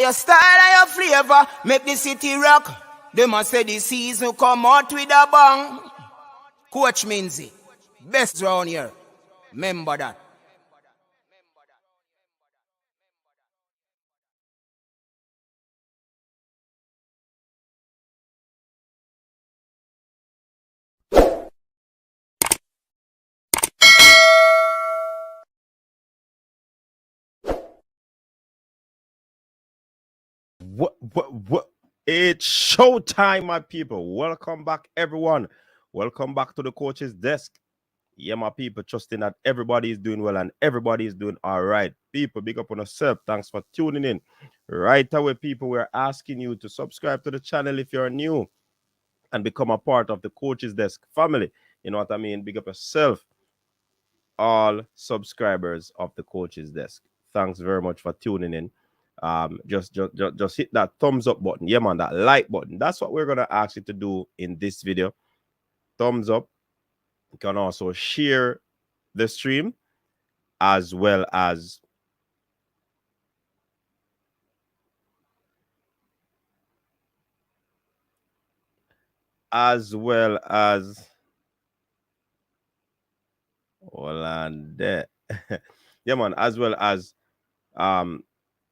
Your style and your flavor make the city rock. They must say the season come out with a bang. Coach Minzy, best round here. Remember that. What? It's showtime, my people. Welcome back, everyone. Welcome back to the coach's desk. Yeah, my people, trusting that everybody is doing well and everybody is doing all right. People, big up on yourself. Thanks for tuning in. Right away, people, we're asking you to subscribe to the channel if you're new and become a part of the coach's desk family. You know what I mean? Big up yourself, all subscribers of the coach's desk. Thanks very much for tuning in. Just hit that thumbs up button. Yeah, man, that like button. That's what we're gonna ask you to do in this video. Thumbs up. You can also share the stream as well as hold on there. Yeah, man, as well as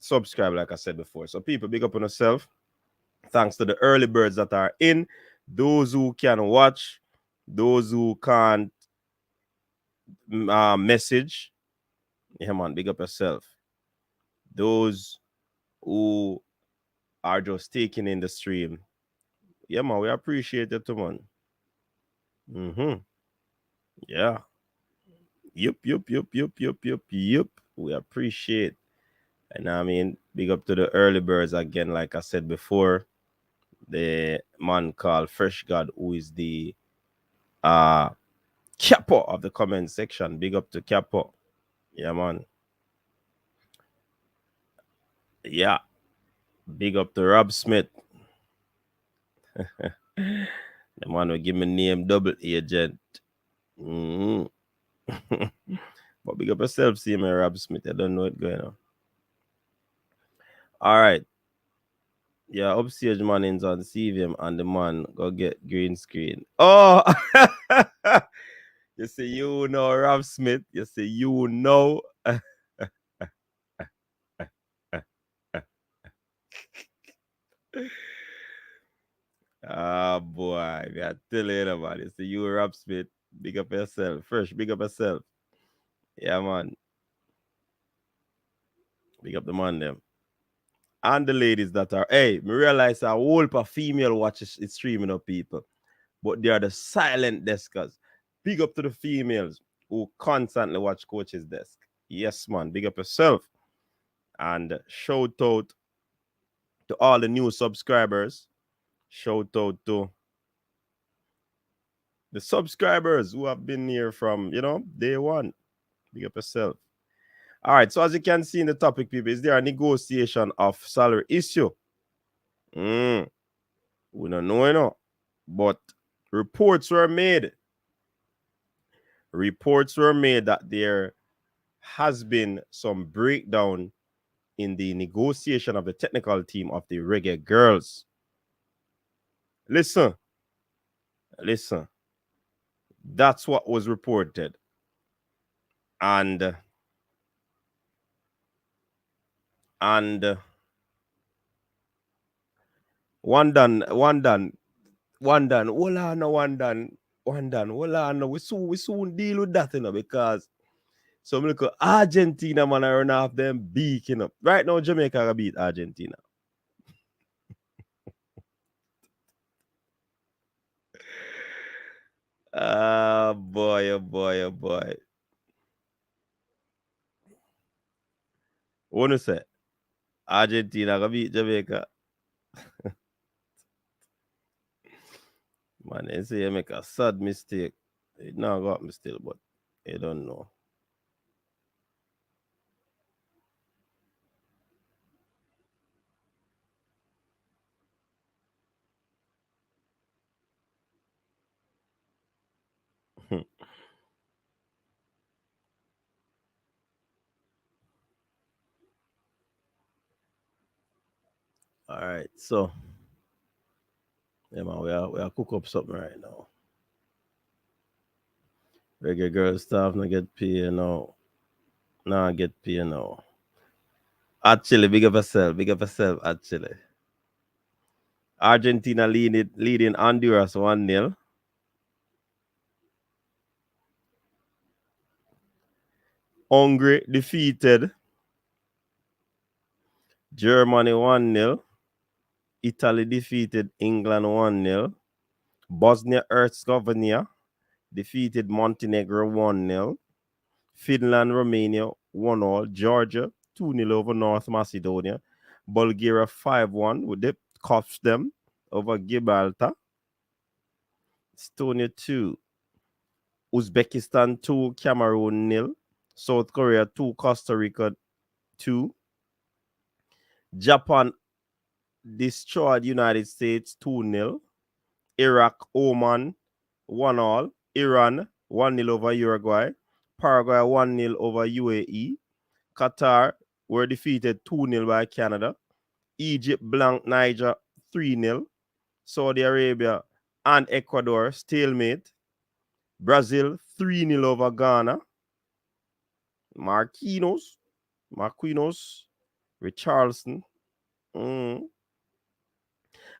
subscribe, like I said before. So people, big up on yourself. Thanks to the early birds that are in, those who can watch, those who can't message. Yeah, man, big up yourself. Those who are just taking in the stream. Yeah, man, we appreciate it too, man. Yeah. Yup. We appreciate. And I mean, big up to the early birds again, like I said before. The man called Fresh God, who is the Capo of the comment section. Big up to Capo. Yeah, man. Yeah. Big up to Rob Smith. The man will give me name double agent. But big up yourself, see me, Rob Smith. I don't know what's going on. All right. Yeah, upstage man is on CVM and the man go get green screen. Oh, you see, you know Rob Smith. You see, you know. Ah, boy. We are telling you, man. You see, you Rob Smith. Big up yourself. First, big up yourself. Yeah, man. Big up the man, them. And the ladies that are, hey, me realize a whole heap of female watches is streaming up people. But they are the silent deskers. Big up to the females who constantly watch Coach's Desk. Yes, man. Big up yourself. And shout out to all the new subscribers. Shout out to the subscribers who have been here from, day one. Big up yourself. All right. So as you can see in the topic, people, is there a negotiation of salary issue? We don't know, but reports were made. Reports were made that there has been some breakdown in the negotiation of the technical team of the Reggae Girls. Listen. That's what was reported. And one done. Hold on. We soon deal with that, because some little Argentina man are run off them beaking up. Right now, Jamaica beat Argentina. Oh boy. What you say? Argentina gonna beat Jamaica. Man, they say you make a sad mistake. It now got me still, but you don't know. All right, so yeah, man, we are cook up something right now. Reggae girl staff no get paid now. Nah, get paid now. Actually, big up yourself. Actually, Argentina leading Honduras 1-0. Hungary defeated Germany 1-0. Italy defeated England 1-0. Bosnia Herzegovina defeated Montenegro 1-0. Finland, Romania 1-0. Georgia 2-0 over North Macedonia. Bulgaria 5-1 with the cuffs them over Gibraltar. Estonia 2. Uzbekistan 2, Cameroon 0. South Korea 2, Costa Rica 2. Japan destroyed United States 2-0. Iraq, Oman 1-0. Iran 1-0 over Uruguay. Paraguay 1-0 over UAE. Qatar were defeated 2-0 by Canada. Egypt blanked Niger 3-0. Saudi Arabia and Ecuador stalemate. Brazil 3-0 over Ghana. Marquinhos, Richarlison.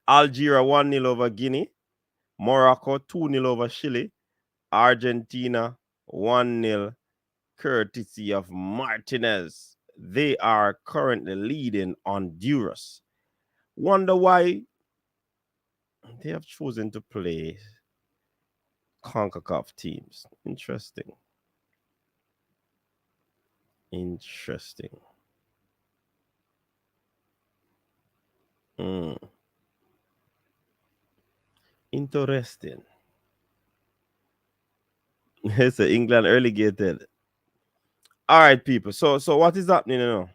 Algeria 1-0 over Guinea. Morocco 2-0 over Chile. Argentina 1-0 courtesy of Martinez. They are currently leading Honduras. Wonder why they have chosen to play CONCACAF teams. Interesting. Interesting. Interesting. It's England early gated. All right, people. So what is happening now?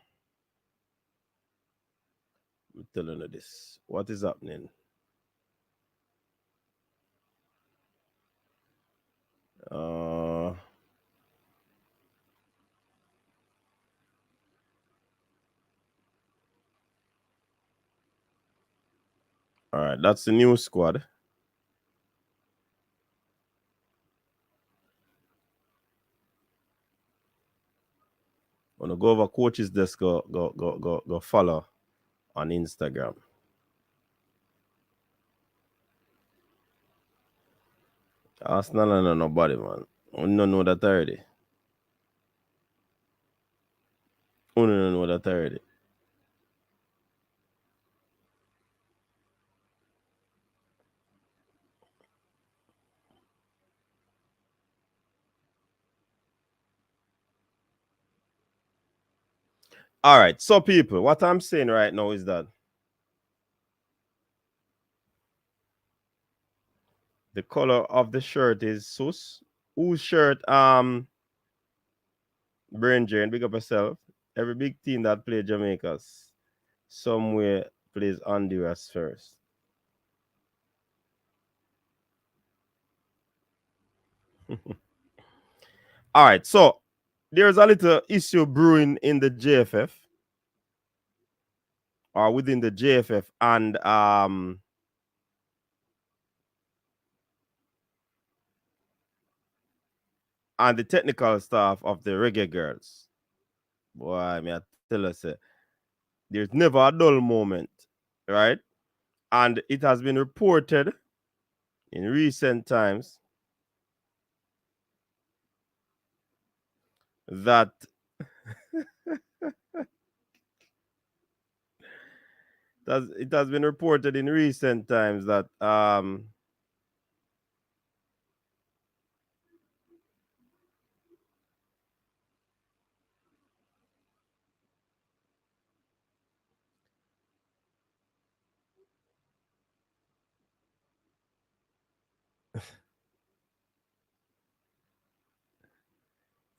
I'm telling you this. What is happening? All right, that's the new squad. I'm gonna go over coach's desk, go follow on Instagram. Arsenal and nobody, man. We don't know that already. We don't know that already. All right, so people, what I'm saying right now is that the color of the shirt is Sus. Whose shirt? Brain Drain, big up yourself. Every big team that play Jamaica's somewhere plays Honduras first. All right, so there's a little issue brewing in the JFF or within the JFF and the technical staff of the Reggae Girls. Boy, I mean, I tell us, there's never a dull moment, right? And it has been reported in recent times that it has been reported in recent times that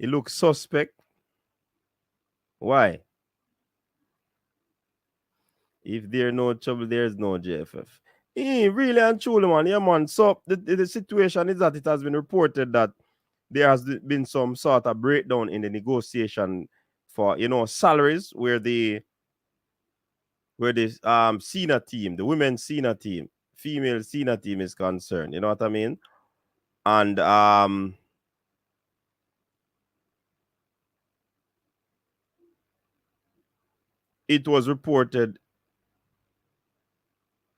it looks suspect. Why? If there's no trouble, there's no JFF. Really and truly, man. Yeah, man. So the situation is that it has been reported that there has been some sort of breakdown in the negotiation for, salaries where where this senior team, the women's senior team, female senior team is concerned. You know what I mean? And it was reported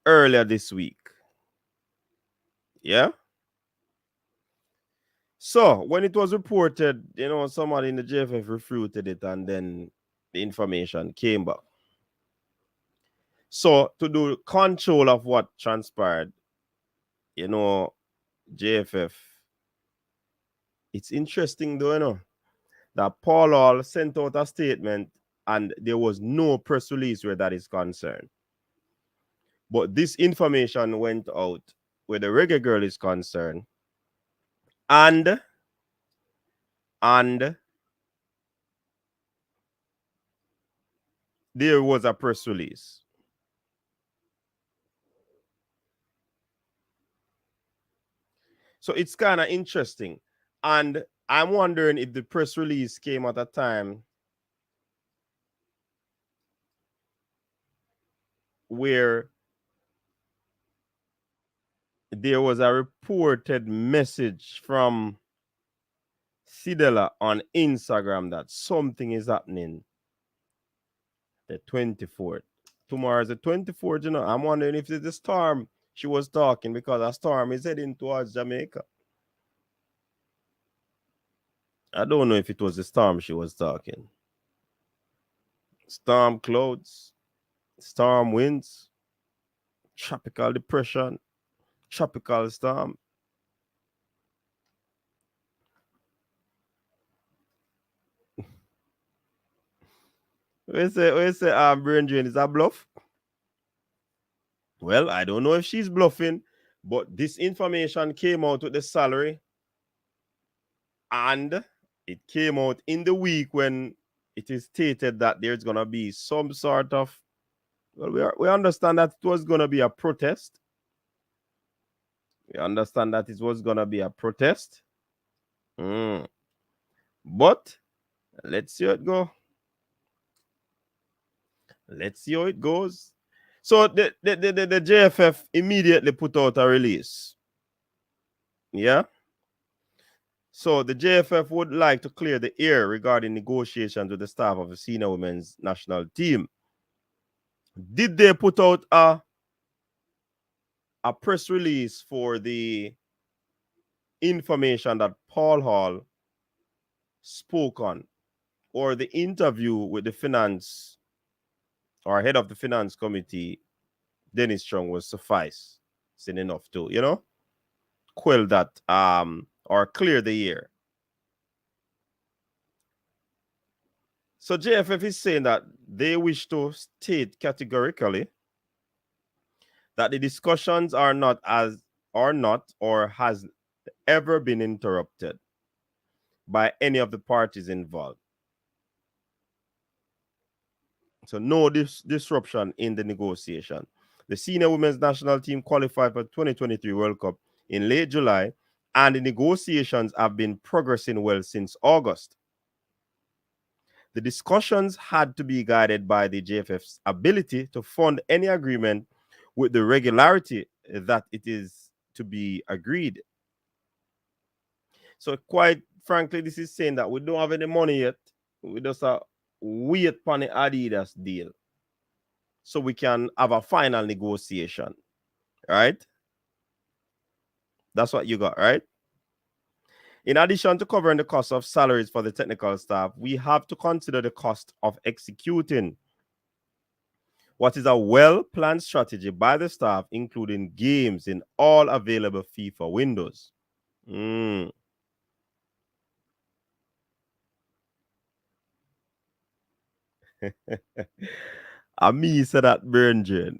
earlier this week. Yeah. So when it was reported, somebody in the JFF refuted it, and then the information came back. So to do control of what transpired, JFF, it's interesting though, that Paul Hall sent out a statement and there was no press release where that is concerned. But this information went out where the Reggae Girl is concerned, and there was a press release. So it's kind of interesting. And I'm wondering if the press release came at a time where there was a reported message from Sidela on Instagram that something is happening the 24th. Tomorrow is the 24th, I'm wondering if it's the storm she was talking, because a storm is heading towards Jamaica. I don't know if it was the storm she was talking. Storm clouds, storm winds, tropical depression, tropical storm. We say brain drain is a bluff. Well, I don't know if she's bluffing, but this information came out with the salary, and it came out in the week when it is stated that there's gonna be some sort of, well, we understand that it was gonna be a protest. We understand that it was gonna be a protest. But let's see how it go. Let's see how it goes. So the JFF immediately put out a release. Yeah. So the JFF would like to clear the air regarding negotiations with the staff of the senior women's national team. Did they put out a press release for the information that Paul Hall spoke on, or the interview with the finance or head of the finance committee, Dennis Strong, was suffice? It's enough to, quell that or clear the air. So JFF is saying that they wish to state categorically that the discussions are not or has ever been interrupted by any of the parties involved. So no disruption in the negotiation. The senior women's national team qualified for 2023 World Cup in late July, and the negotiations have been progressing well since August. The discussions had to be guided by the JFF's ability to fund any agreement with the regularity that it is to be agreed. So quite frankly, this is saying that we don't have any money yet. We just wait upon the Adidas deal so we can have a final negotiation, right? That's what you got, right? In addition to covering the cost of salaries for the technical staff, we have to consider the cost of executing what is a well-planned strategy by the staff, including games in all available FIFA windows. Me said that, Bernard.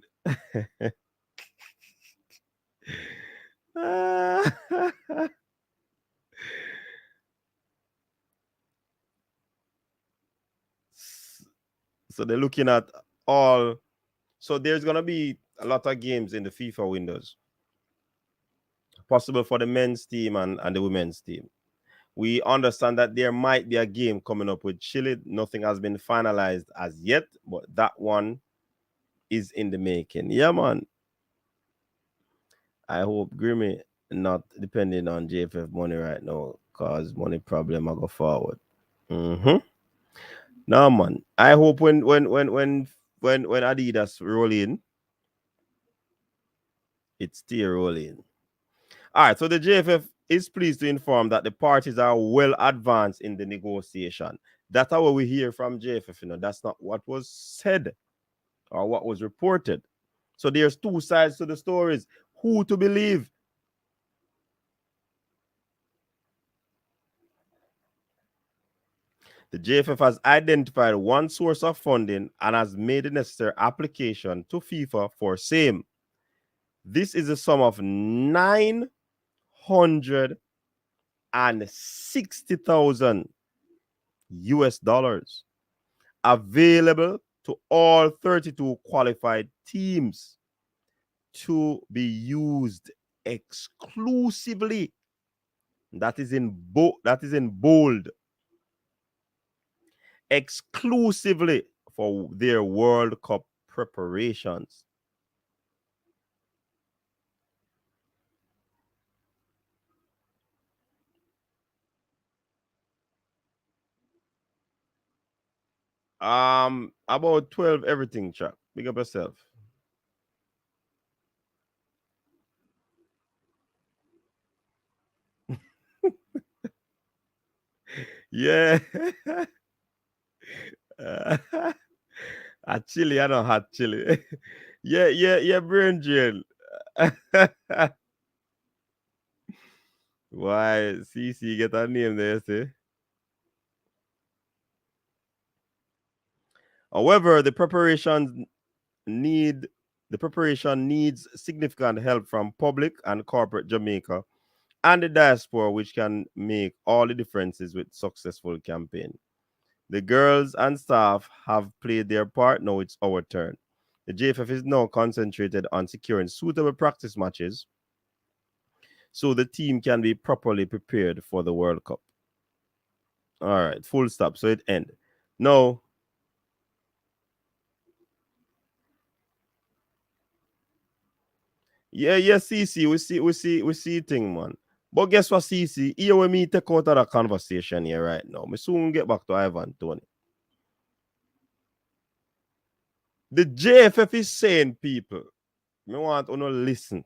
So they're looking at all. So there's going to be a lot of games in the FIFA windows, possible for the men's team and the women's team. We understand that there might be a game coming up with Chile. Nothing has been finalized as yet, but that one is in the making. Yeah, man. I hope Grimmy not depending on JFF money right now, cause money problem I go forward. Mm-hmm. No, man. I hope when Adidas roll in, it's still rolling. All right, so the JFF is pleased to inform that the parties are well advanced in the negotiation. That's how we hear from JFF. That's not what was said or what was reported. So there's two sides to the stories. Who to believe? The JFF has identified one source of funding and has made the necessary application to FIFA for same. This is a sum of 960,000 US dollars available to all 32 qualified teams to be used exclusively. That is in bold. Exclusively for their World Cup preparations. About 12 everything, Chuck. Big up yourself. Yeah. Hot chili, I know hot chili. Yeah, brain jail. Why, CC get a name there, say? However, need the preparation needs significant help from public and corporate Jamaica and the diaspora, which can make all the differences with successful campaign. The girls and staff have played their part. Now it's our turn. The JFF is now concentrated on securing suitable practice matches so the team can be properly prepared for the World Cup. All right, full stop. So it end. No. Yeah, CC. We see thing, man. But guess what, CC? Here when me take out of the conversation here right now. Me soon get back to Ivan Tony. The JFF is saying, people, me want to listen.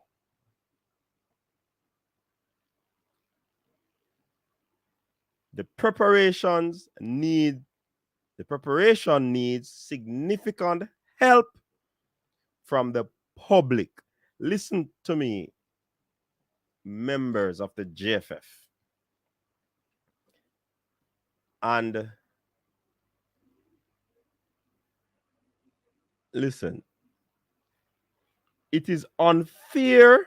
The preparation needs significant help from the public. Listen to me, members of the JFF. And listen, it is unfair,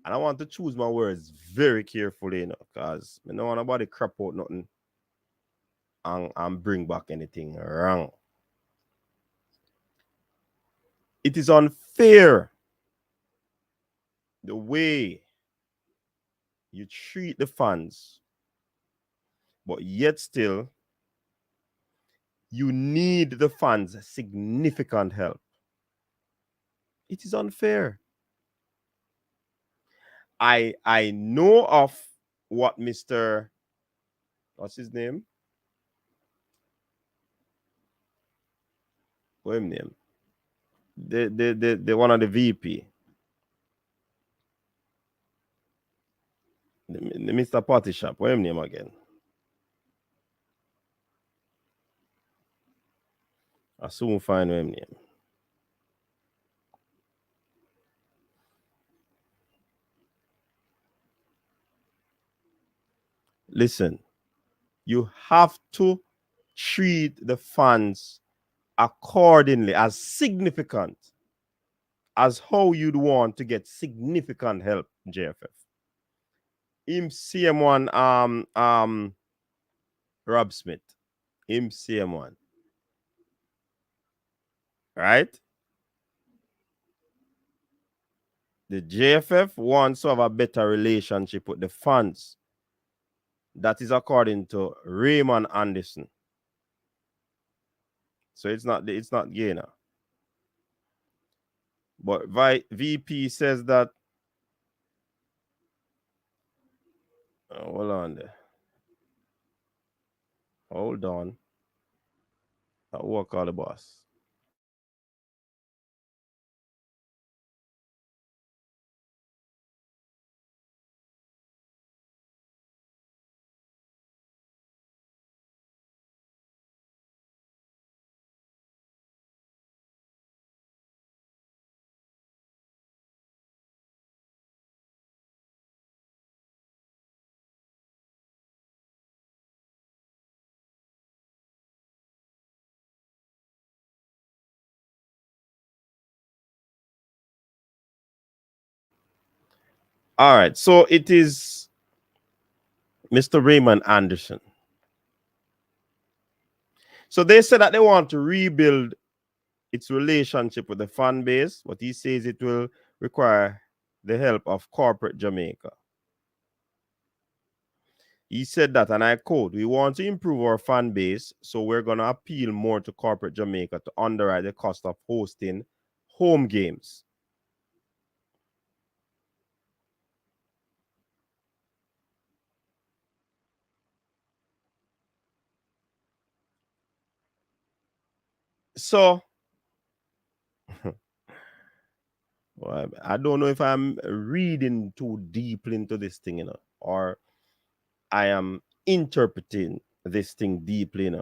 and I want to choose my words very carefully, because I don't want nobody crap out nothing and bring back anything wrong. It is unfair the way you treat the fans, but yet still you need the fans' significant help. It is unfair. I know of what Mr. What's his name? What's his name? The one of the VP. The Mr. Party Shop. What's his name again? I soon find his name. Listen, you have to treat the fans accordingly as significant as how you'd want to get significant help, JFF. Him CM1 Rob Smith. Him CM1. Right? The JFF wants to have a better relationship with the fans. That is according to Raymond Anderson. So it's not Gainer. But VP says that. Hold on there. Hold on. I'll work all the boss. All right. So it is Mr. Raymond Anderson. So they said that they want to rebuild its relationship with the fan base, but he says it will require the help of corporate Jamaica. He said that, and I quote, "We want to improve our fan base, so we're going to appeal more to corporate Jamaica to underwrite the cost of hosting home games." So, well, I don't know if I'm reading too deeply into this thing, or I am interpreting this thing deeply.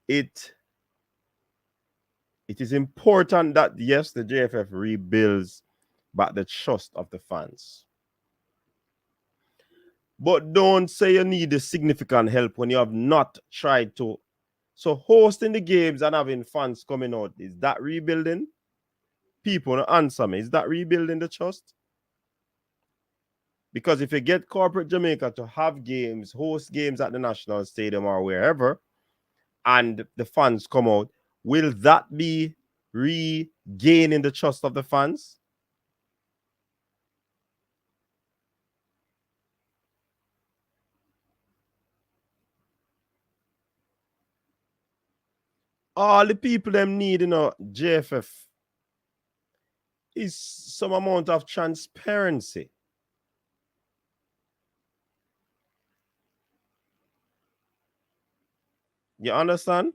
It is important that, yes, the JFF rebuilds back the trust of the fans. But don't say you need a significant help when you have not tried to. So hosting the games and having fans coming out, is that rebuilding? People answer me. Is that rebuilding the trust? Because if you get corporate Jamaica to have games, host games at the National Stadium or wherever, and the fans come out, will that be regaining the trust of the fans? All the people them need, JFF, is some amount of transparency. You understand?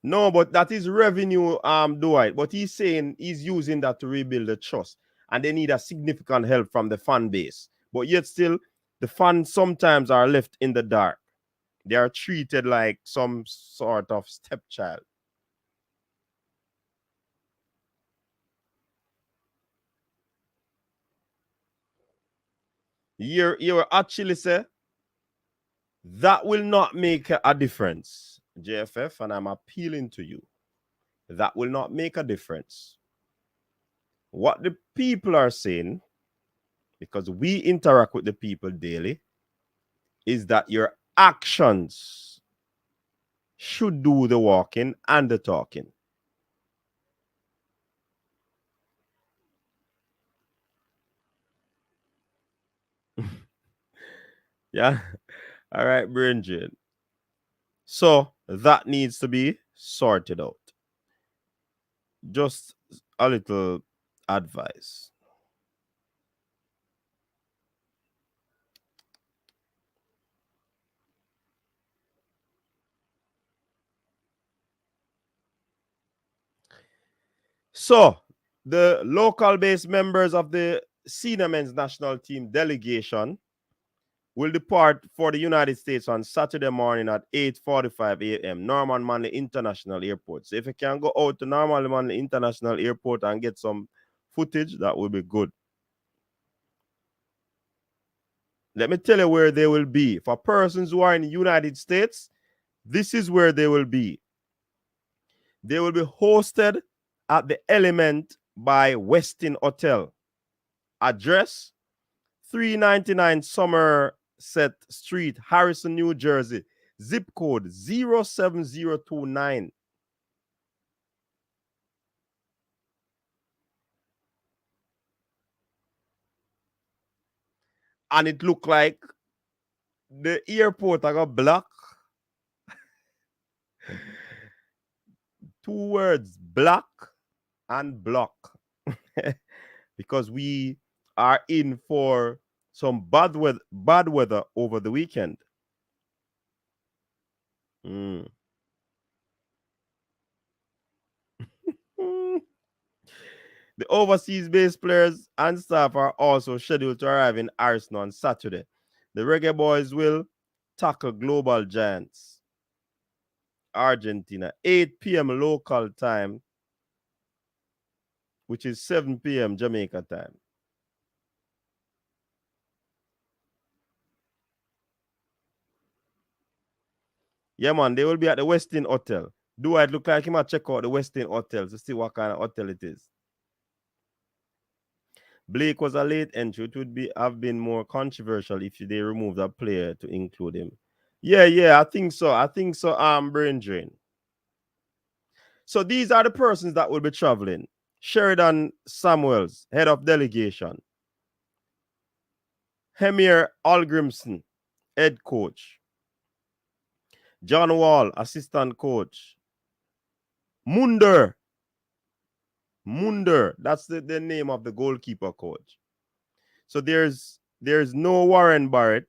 No, but that is revenue, Dwight. But he's saying he's using that to rebuild the trust. And they need a significant help from the fan base. But yet still, the fans sometimes are left in the dark. They are treated like some sort of stepchild. You actually say that will not make a difference, JFF, and I'm appealing to you. That will not make a difference. What the people are saying, because we interact with the people daily, is that your actions should do the walking and the talking. Yeah. All right, Bridget. So that needs to be sorted out. Just a little advice. So the local based members of the senior men's national team delegation will depart for the United States on Saturday morning at 8:45 a.m. Norman Manley International Airport. So if you can go out to Norman Manley International Airport and get some footage, that would be good. Let me tell you where they will be. For persons who are in the United States, this is where they will be. They will be hosted at the Element by Westin Hotel. Address 399 Somerset Street, Harrison, New Jersey. Zip code 07029. and it looked like the airport I got block. Two words, black and block. Because we are in for some bad weather over the weekend. Mm. The overseas based players and staff are also scheduled to arrive in Arsenal on Saturday. The Reggae Boyz will tackle global giants Argentina, 8 p.m. local time, which is 7 p.m. Jamaica time. Yeah, man, they will be at the Westin Hotel. Do I look like him? I check out the Westin Hotel to see what kind of hotel it is. Blake was a late entry. It would have been more controversial if they removed a player to include him. Yeah, I think so. Brain drain. So these are the persons that will be traveling. Sheridan Samuels, head of delegation. Hemir Algrimson, head coach. John Wall, assistant coach. Munder, that's the name of the goalkeeper coach. So there's no Warren Barrett.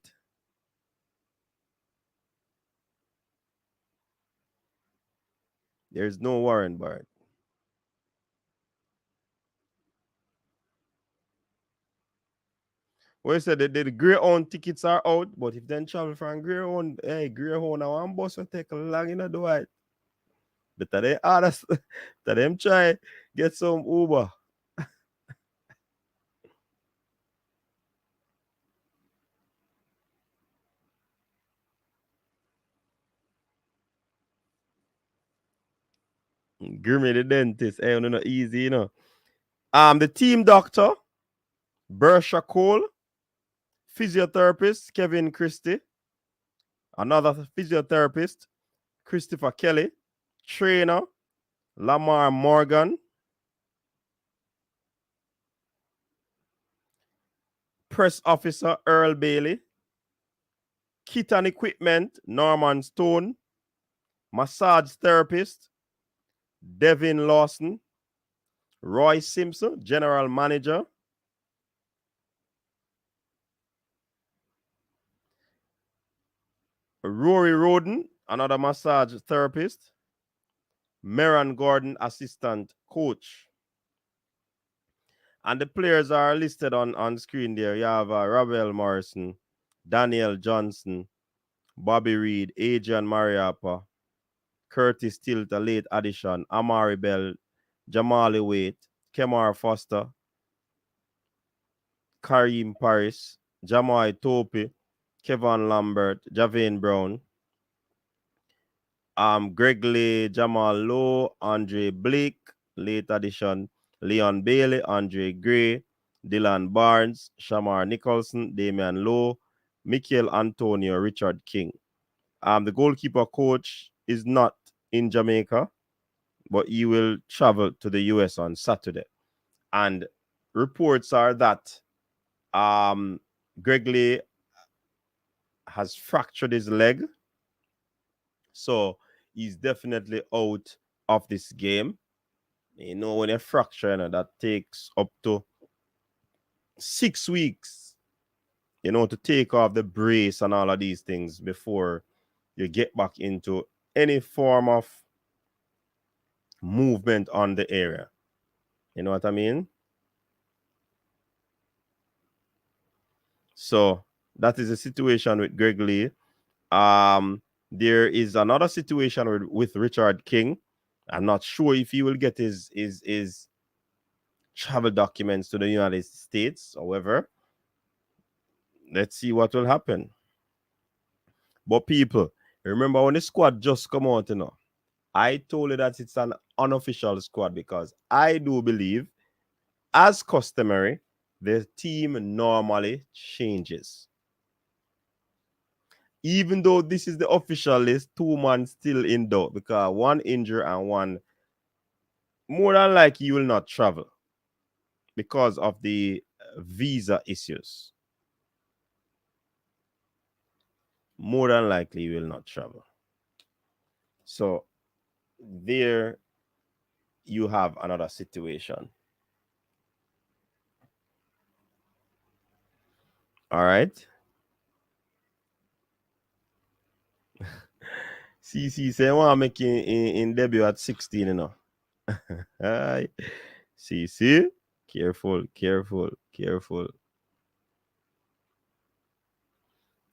There's no Warren Barrett. Well, you said that the Greyhound tickets are out, but if they travel from Greyhound, hey, Greyhound, I want bus will take a long in a do it. Better they others, that them try get some Uber. Grimmy the dentist, hey, no easy, you know. The team doctor, Bersha Cole, physiotherapist, Kevin Christie, another physiotherapist, Christopher Kelly, trainer, Lamar Morgan, press officer, Earl Bailey, kit and equipment, Norman Stone, massage therapist, Devin Lawson, Roy Simpson, general manager, Rory Roden, another massage therapist, Meran Gordon, assistant coach. And the players are listed on screen there. You have Ravel Morrison, Daniel Johnson, Bobby Reed, Adrian Mariappa, Curtis Tilt, a late addition, Amari Bell, Jamali Waite, Kemar Foster, Kareem Paris, Jamai Topi, Kevin Lambert, Javane Brown, Greg Lee, Jamal Lowe, Andre Blake, late addition, Leon Bailey, Andre Gray, Dylan Barnes, Shamar Nicholson, Damian Lowe, Michael Antonio, Richard King. The goalkeeper coach is not in Jamaica, but he will travel to the US on Saturday. And reports are that Greg Lee has fractured his leg. So he's definitely out of this game. You know, when a fracture, that takes up to 6 weeks, to take off the brace and all of these things before you get back into any form of movement on the area. You know what I mean? So that is the situation with Greg Lee. There is another situation with Richard King. I'm not sure if he will get his travel documents to the United States. However, let's see what will happen. But people, remember when the squad just come out, I told you that it's an unofficial squad because I do believe, as customary, the team normally changes. Even though this is the official list, 2 man still in doubt because one injury and one more than likely you will not travel because of the visa issues. more than likely you will not travel. So there you have another situation. All right. CC say I want to make in debut at 16, you know. Aye. CC, careful, careful, careful,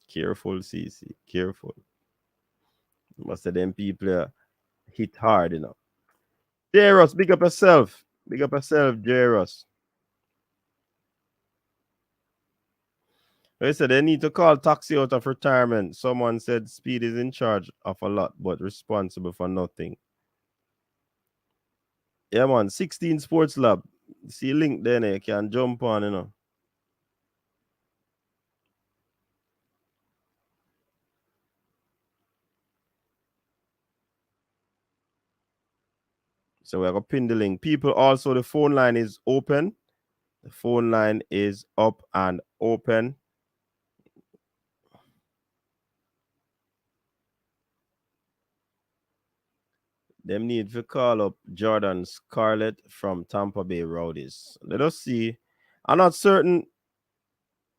careful, CC, careful. Most of them people hit hard, you know. Jairus, big up yourself. Big up yourself, Jairus. They said they need to call taxi out of retirement. Someone said Speed is in charge of a lot, but responsible for nothing. Yeah, man. 16 Sports Lab. See link there, you can jump on, you know. So we're going to pin the link. People, also, the phone line is open. The phone line is up and open. Them need to call up Jordan Scarlett from Tampa Bay Rowdies. Let us see. I'm not certain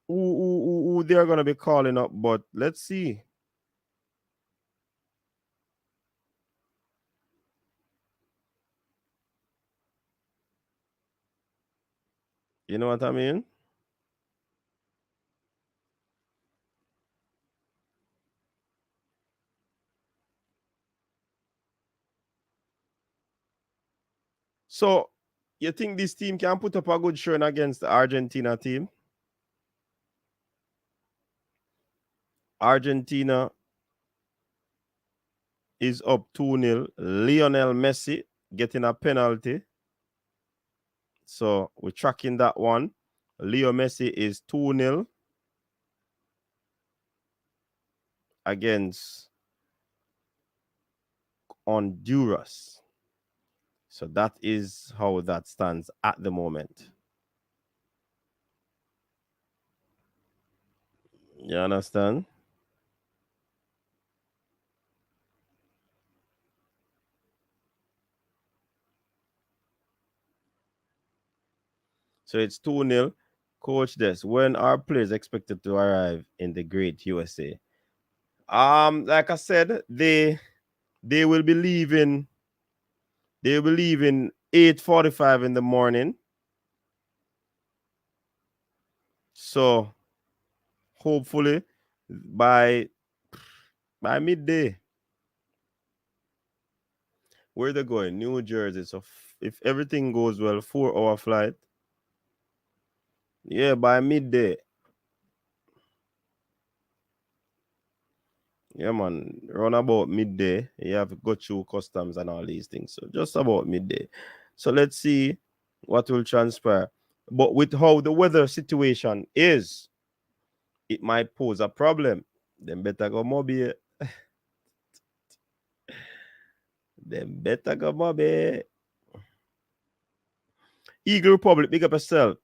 who they're going to be calling up, but let's see. You know what I mean? So, you think this team can put up a good showing against the Argentina team? Argentina is up 2-0. Lionel Messi getting a penalty. So, we're tracking that one. Leo Messi is 2-0 against Honduras. So, that is how that stands at the moment. You understand? So it's 2-0. Coach Des, when are players expected to arrive in the great USA? Like I said, they will be leaving. They will be leaving 8:45 in the morning. So hopefully by midday. Where they going? New Jersey. So if everything goes well, 4-hour flight. Yeah, by midday. Yeah, man. Around about midday, you have to go through customs and all these things. So just about midday. So let's see what will transpire. But with how the weather situation is, it might pose a problem. Then better go mobile. Then better go mobile. Eagle Republic, big up yourself.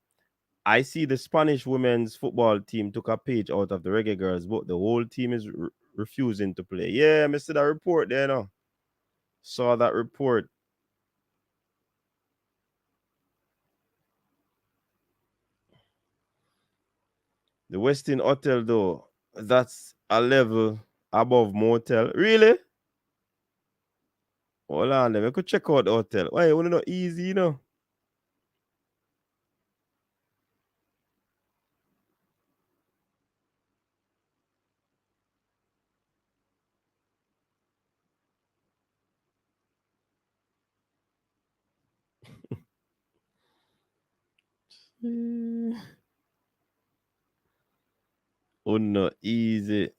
I see the Spanish women's football team took a page out of the Reggae Girls, but the whole team is refusing to play. Yeah, I see that report there now. Saw that report. The Westin Hotel, though, that's a level above motel. Really? Hold on, then we could check out the hotel. Why you want to know easy, you know? Oh no, easy.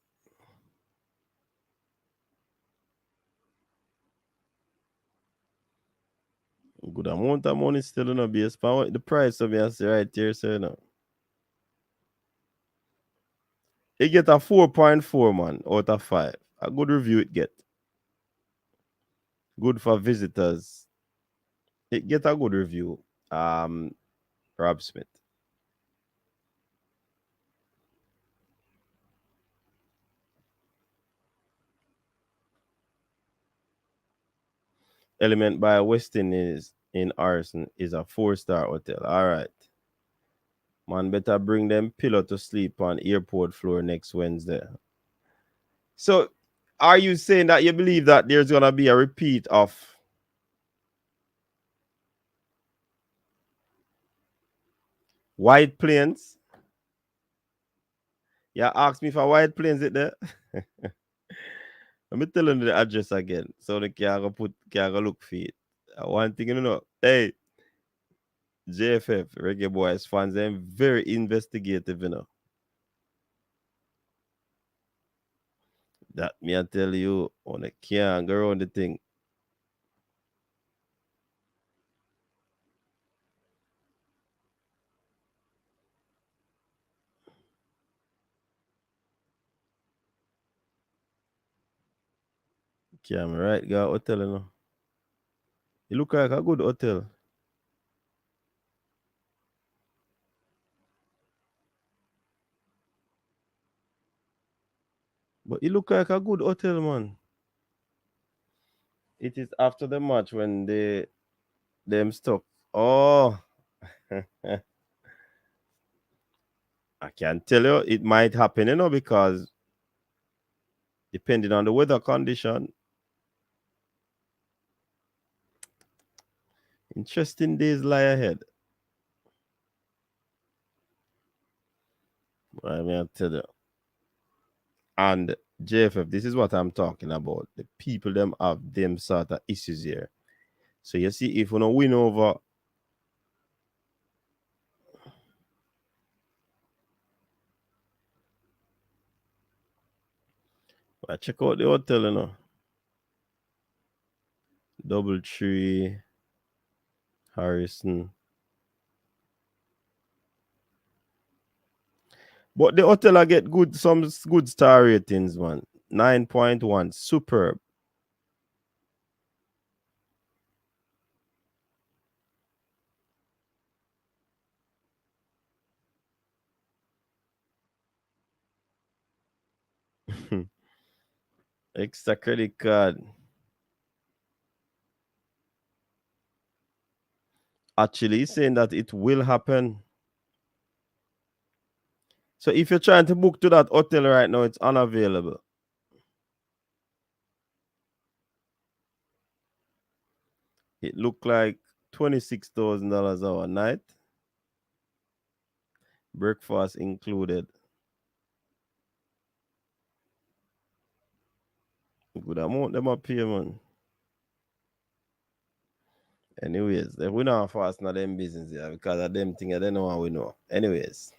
Good amount of money still in a base. The price of me I see right here, so you know. It get a 4.4 man out of 5. A good review it get. Good for visitors. It get a good review. Rob Smith. Element by Westin is in Arson is a 4-star hotel. All right. Man, better bring them pillow to sleep on airport floor next Wednesday. So, are you saying that you believe that there's gonna be a repeat of White Plains? Yeah, ask me for White Plains it there. Let me tell you the address again, so they can go look for it. One thing you know, hey, JFF, Reggae Boyz fans, them very investigative, you know. That me I tell you, on a can't go around the thing. Can't right, go hotel, you know. It look like a good hotel. But it look like a good hotel, man. It is after the match when them stuck. Oh, I can tell you it might happen, you know, because depending on the weather condition, interesting days lie ahead. I mean, I tell you. And JFF, this is what I'm talking about. The people them have them sort of issues here. So you see, if we don't win over, I check out the hotel, you know. DoubleTree, Harrison. But the hotel I get some good star ratings, man. 9.1, superb. Extra credit card. Actually, he's saying that it will happen. So if you're trying to book to that hotel right now, it's unavailable. It looked like $26,000 our night. Breakfast included. Good amount them up here, man. Anyways, if we not fast not them business here because of them thing, I don't know how we know. Anyways.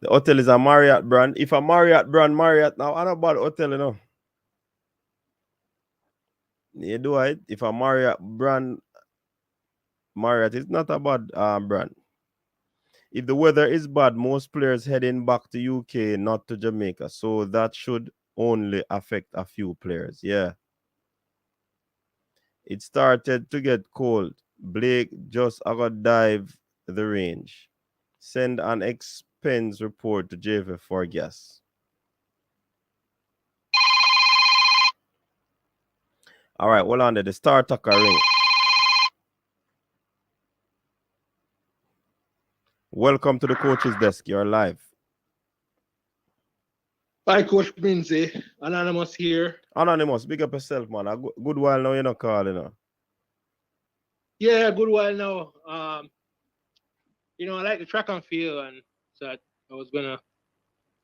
The hotel is a Marriott brand. If a Marriott brand, Marriott now, I not bad hotel, you know. You do it. If a Marriott brand, Marriott is not a bad brand. If the weather is bad, most players heading back to UK, not to Jamaica. So that should only affect a few players. Yeah. It started to get cold. Blake just got dive the range. Send an expense report to JF for gas. All right, hold on there. The star tucker ring. Welcome to the coach's desk. You're live. Hi, Coach Minzy. Anonymous here. Anonymous, big up yourself, man. A good while now you're not calling. Yeah, good while now. I like the track and field, and so I was gonna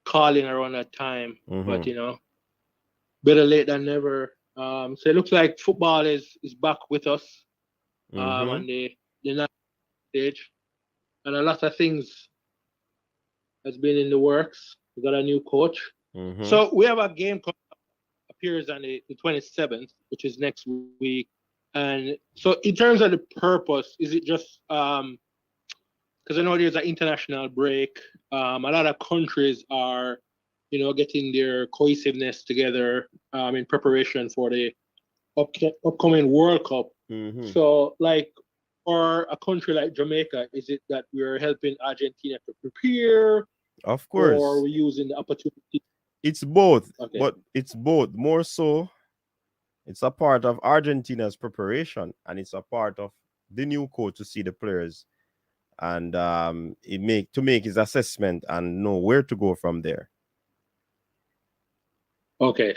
call in around that time, but better late than never. So it looks like football is back with us on the national stage, and a lot of things has been in the works. We got a new coach, so we have a game appears on the 27th, which is next week. And so in terms of the purpose, is it just because I know there's an international break. A lot of countries are, getting their cohesiveness together in preparation for the upcoming World Cup. So, like, for a country like Jamaica, is it that we're helping Argentina to prepare? Of course. Or we're using the opportunity? It's both, okay. But it's both. More so, It's a part of Argentina's preparation, and it's a part of the new coach to see the players and to make his assessment and know where to go from there. Okay,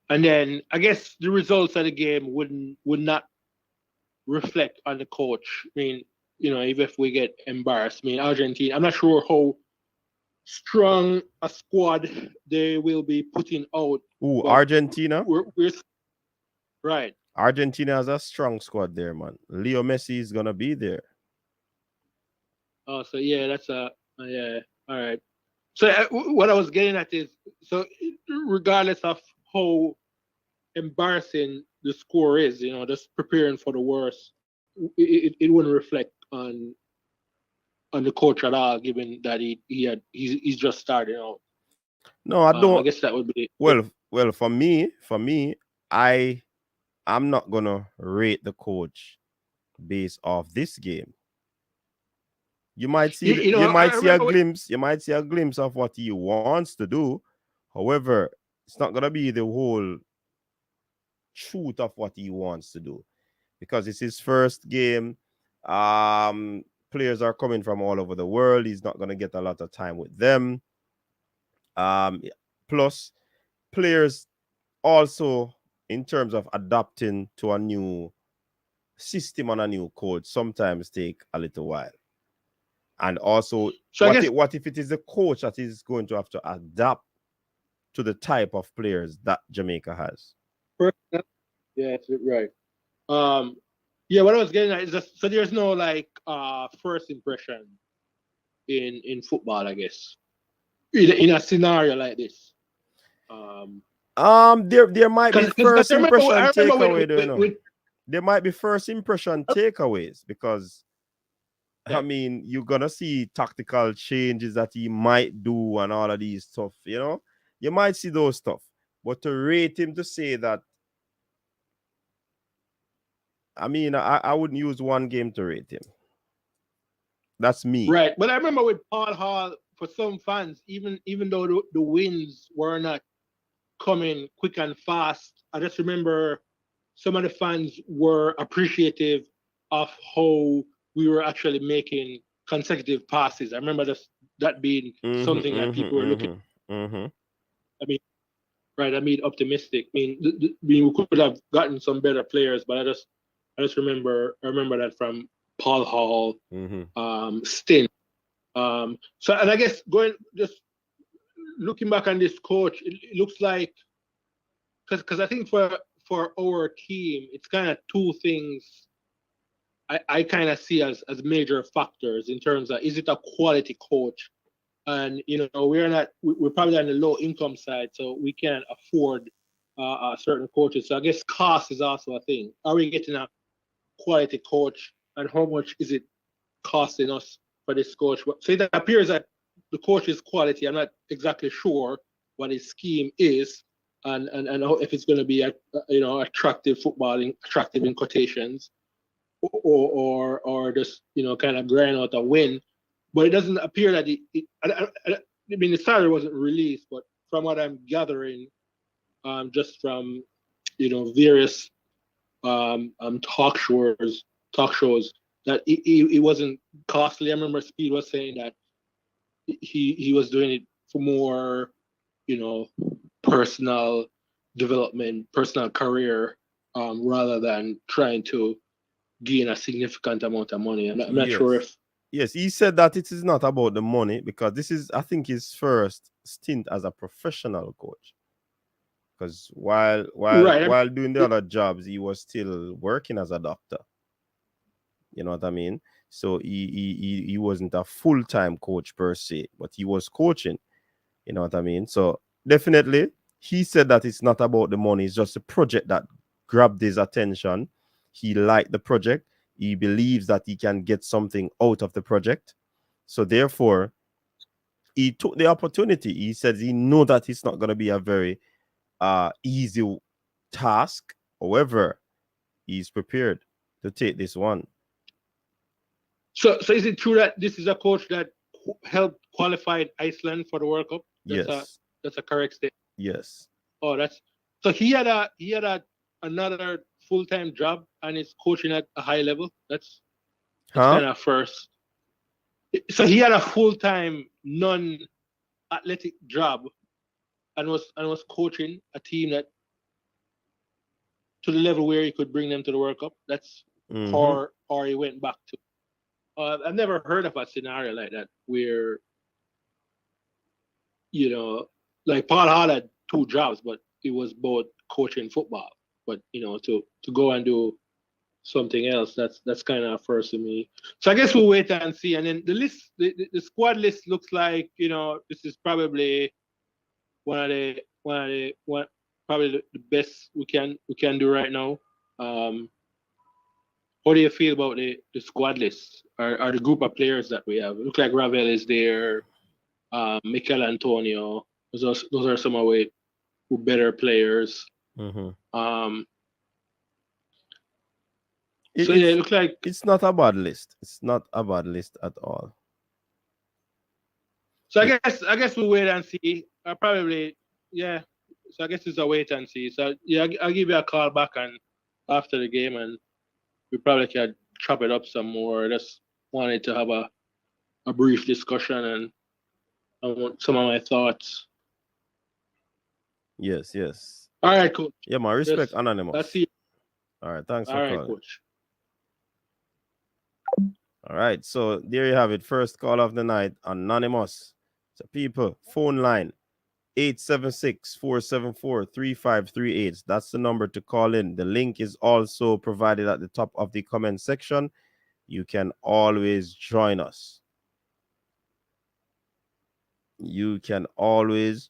and then I guess the results of the game would not reflect on the coach. I mean, even if we get embarrassed, I mean, Argentina, I'm not sure how strong a squad they will be putting out. Ooh, Argentina? We're right. Argentina has a strong squad there, man. Leo Messi is gonna be there. Oh, so yeah, that's yeah. All right. So what I was getting at is, so regardless of how embarrassing the score is, just preparing for the worst, it wouldn't reflect on the coach at all, given that he's just starting out. No, I don't. I guess that would be well. For me, I'm not gonna rate the coach based off this game. You might see You might see a glimpse of what he wants to do. However, it's not gonna be the whole truth of what he wants to do, because it's his first game. Players are coming from all over the world. He's not gonna get a lot of time with them. Plus, players also, in terms of adapting to a new system and a new coach, sometimes take a little while. And also, what if it is the coach that is going to have to adapt to the type of players that Jamaica has? Yeah, right. Yeah, what I was getting at is just, so there's no first impression in football, I guess, in a scenario like this. There might be first impression takeaway. There might be first impression takeaways, because I mean, you're gonna see tactical changes that he might do and all of these stuff. You might see those stuff, but to rate him, to say that, I mean, I wouldn't use one game to rate him. That's me. Right, but I remember with Paul Hall, for some fans, even though the wins were not coming quick and fast, I just remember some of the fans were appreciative of how we were actually making consecutive passes. I remember that being something that people were looking. I mean, optimistic. I mean, we could have gotten some better players, but I just remember that from Paul Hall, stint. So, and I guess just looking back on this coach, it looks like, because I think for our team, it's kind of two things I kind of see as major factors in terms of, is it a quality coach? And we're probably on the low income side, so we can't afford certain coaches. So I guess cost is also a thing. Are we getting a quality coach, and how much is it costing us for this coach? So it appears that the coach is quality. I'm not exactly sure what his scheme is, and if it's going to be attractive footballing, attractive in quotations, or just kind of grind out a win. But it doesn't appear that I mean, the salary wasn't released, but from what I'm gathering, just from various talk shows, that it wasn't costly. I remember Speed was saying that he was doing it for more, personal development, personal career, rather than trying to gain a significant amount of money. I'm not sure if. Yes, he said that it is not about the money, because this is, I think, his first stint as a professional coach. Because while doing the other jobs, he was still working as a doctor. You know what I mean? So he wasn't a full-time coach per se, but he was coaching. You know what I mean? So definitely, he said that it's not about the money. It's just a project that grabbed his attention. He liked the project. He believes that he can get something out of the project. So therefore, he took the opportunity. He said he knew that it's not going to be a very easy task. However, he's prepared to take this one. So is it true that this is a coach that helped qualify Iceland for the World Cup? That's a correct statement. Yes. Oh, so he had a another full-time job and is coaching at a high level. That's Huh? kind of first. So he had a full-time non-athletic job and was coaching a team that to the level where he could bring them to the World Cup. That's or he went back to. I've never heard of a scenario like that where, you know, like Paul Hall had 2 jobs, but it was both coaching football. But you know, to go and do something else, that's kind of first to me. So I guess we'll wait and see. And then the list, the squad list looks like, you know, this is probably probably the best we can do right now. How do you feel about the squad list or the group of players that we have? It looks like Ravel is there, Mikel Antonio. Those are some of our better players. So it looks like it's not a bad list. It's not a bad list at all. So I guess we'll wait and see. Probably, yeah. So I guess it's a wait and see. So yeah, I'll give you a call back and after the game, and we probably can chop it up some more. Just wanted to have a brief discussion and I want some of my thoughts. Yes. All right, coach. Yeah, my respect, Anonymous. Let's see. All right, thanks for calling. calling. Coach. All right, so there you have it. First call of the night, Anonymous. So people, phone line 876-474-3538. That's the number to call in. The link is also provided at the top of the comment section. You can always join us. You can always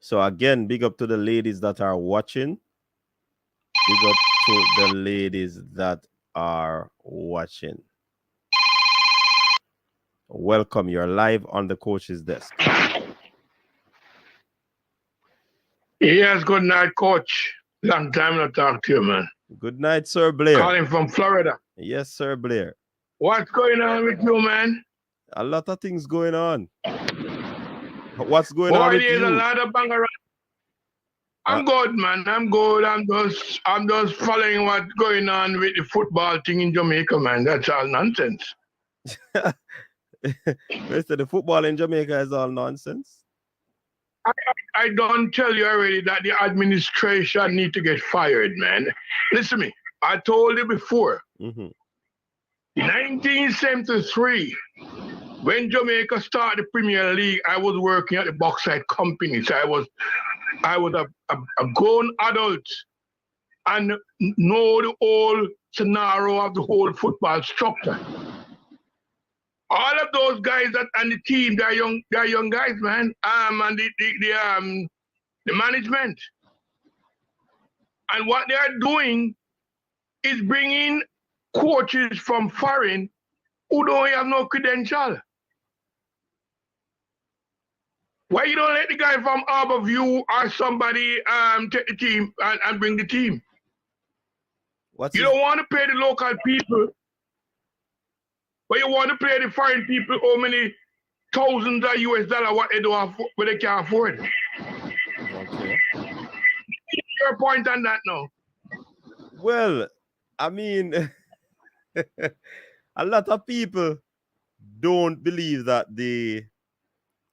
So again, big up to the ladies that are watching. Big up to the ladies that are watching. Welcome. You're live on the coach's desk. Yes, good night, coach. Long time not talk to you, man. Good night, Sir Blair. Calling from Florida. Yes, Sir Blair. What's going on with you, man? A lot of things going on. What's going on with you? There's a lot of bang around. I'm good, man. I'm good. I'm just following what's going on with the football thing in Jamaica, man. That's all nonsense. Mister, the football in Jamaica is all nonsense. I don't tell you already that the administration need to get fired, man. Listen to me. I told you before. 1973, when Jamaica started the Premier League, I was working at the bauxite company. So I was a grown adult and know the whole scenario of the whole football structure. All of those guys that and the team, they're young guys, man. And the management. And what they are doing is bringing coaches from foreign who don't have no credential. Why you don't let the guy from Harborview or somebody take the team and bring the team? You don't want to pay the local people, but you want to pay the foreign people how many thousands of US dollars what they don't what they can't afford. Okay. Your point on that now? Well, I mean, a lot of people don't believe that the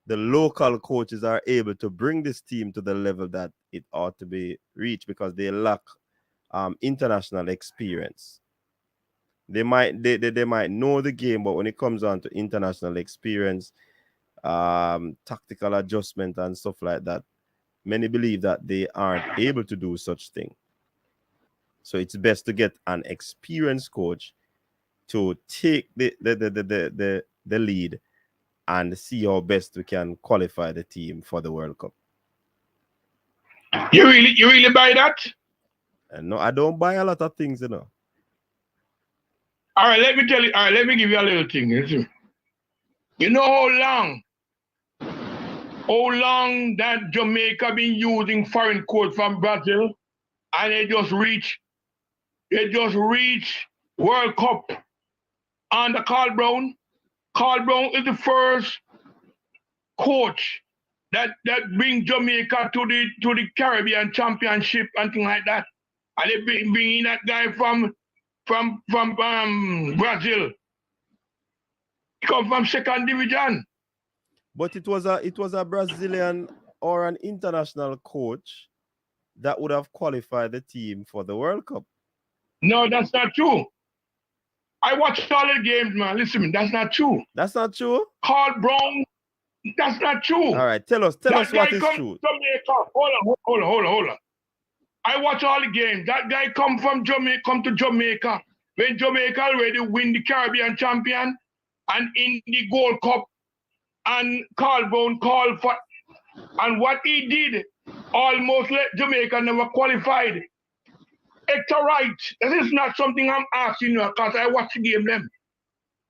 local coaches are able to bring this team to the level that it ought to be reached because they lack international experience. They might know the game, but when it comes on to international experience, tactical adjustment and stuff like that, many believe that they aren't able to do such thing. So it's best to get an experienced coach to take the lead and see how best we can qualify the team for the World Cup. You really buy that? No, I don't buy a lot of things, you know. All right, let me tell you. All right, let me give you a little thing. You know how long that Jamaica been using foreign coach from Brazil, and they just reach World Cup under Carl Brown. Carl Brown is the first coach that bring Jamaica to the Caribbean Championship and things like that. And they bring in that guy from Brazil. He come from second division. But it was a Brazilian or an international coach that would have qualified the team for the World Cup. No, that's not true. I watched all the games, man. Listen, that's not true. That's not true? Carl Brown, that's not true. All right, tell us what is true. Hold on. I watch all the games. That guy come to Jamaica when Jamaica already win the Caribbean champion and in the Gold Cup, and Carl Brown called for, and what he did almost let Jamaica never qualified. Hector Wright, this is not something I'm asking you because I watch the game them.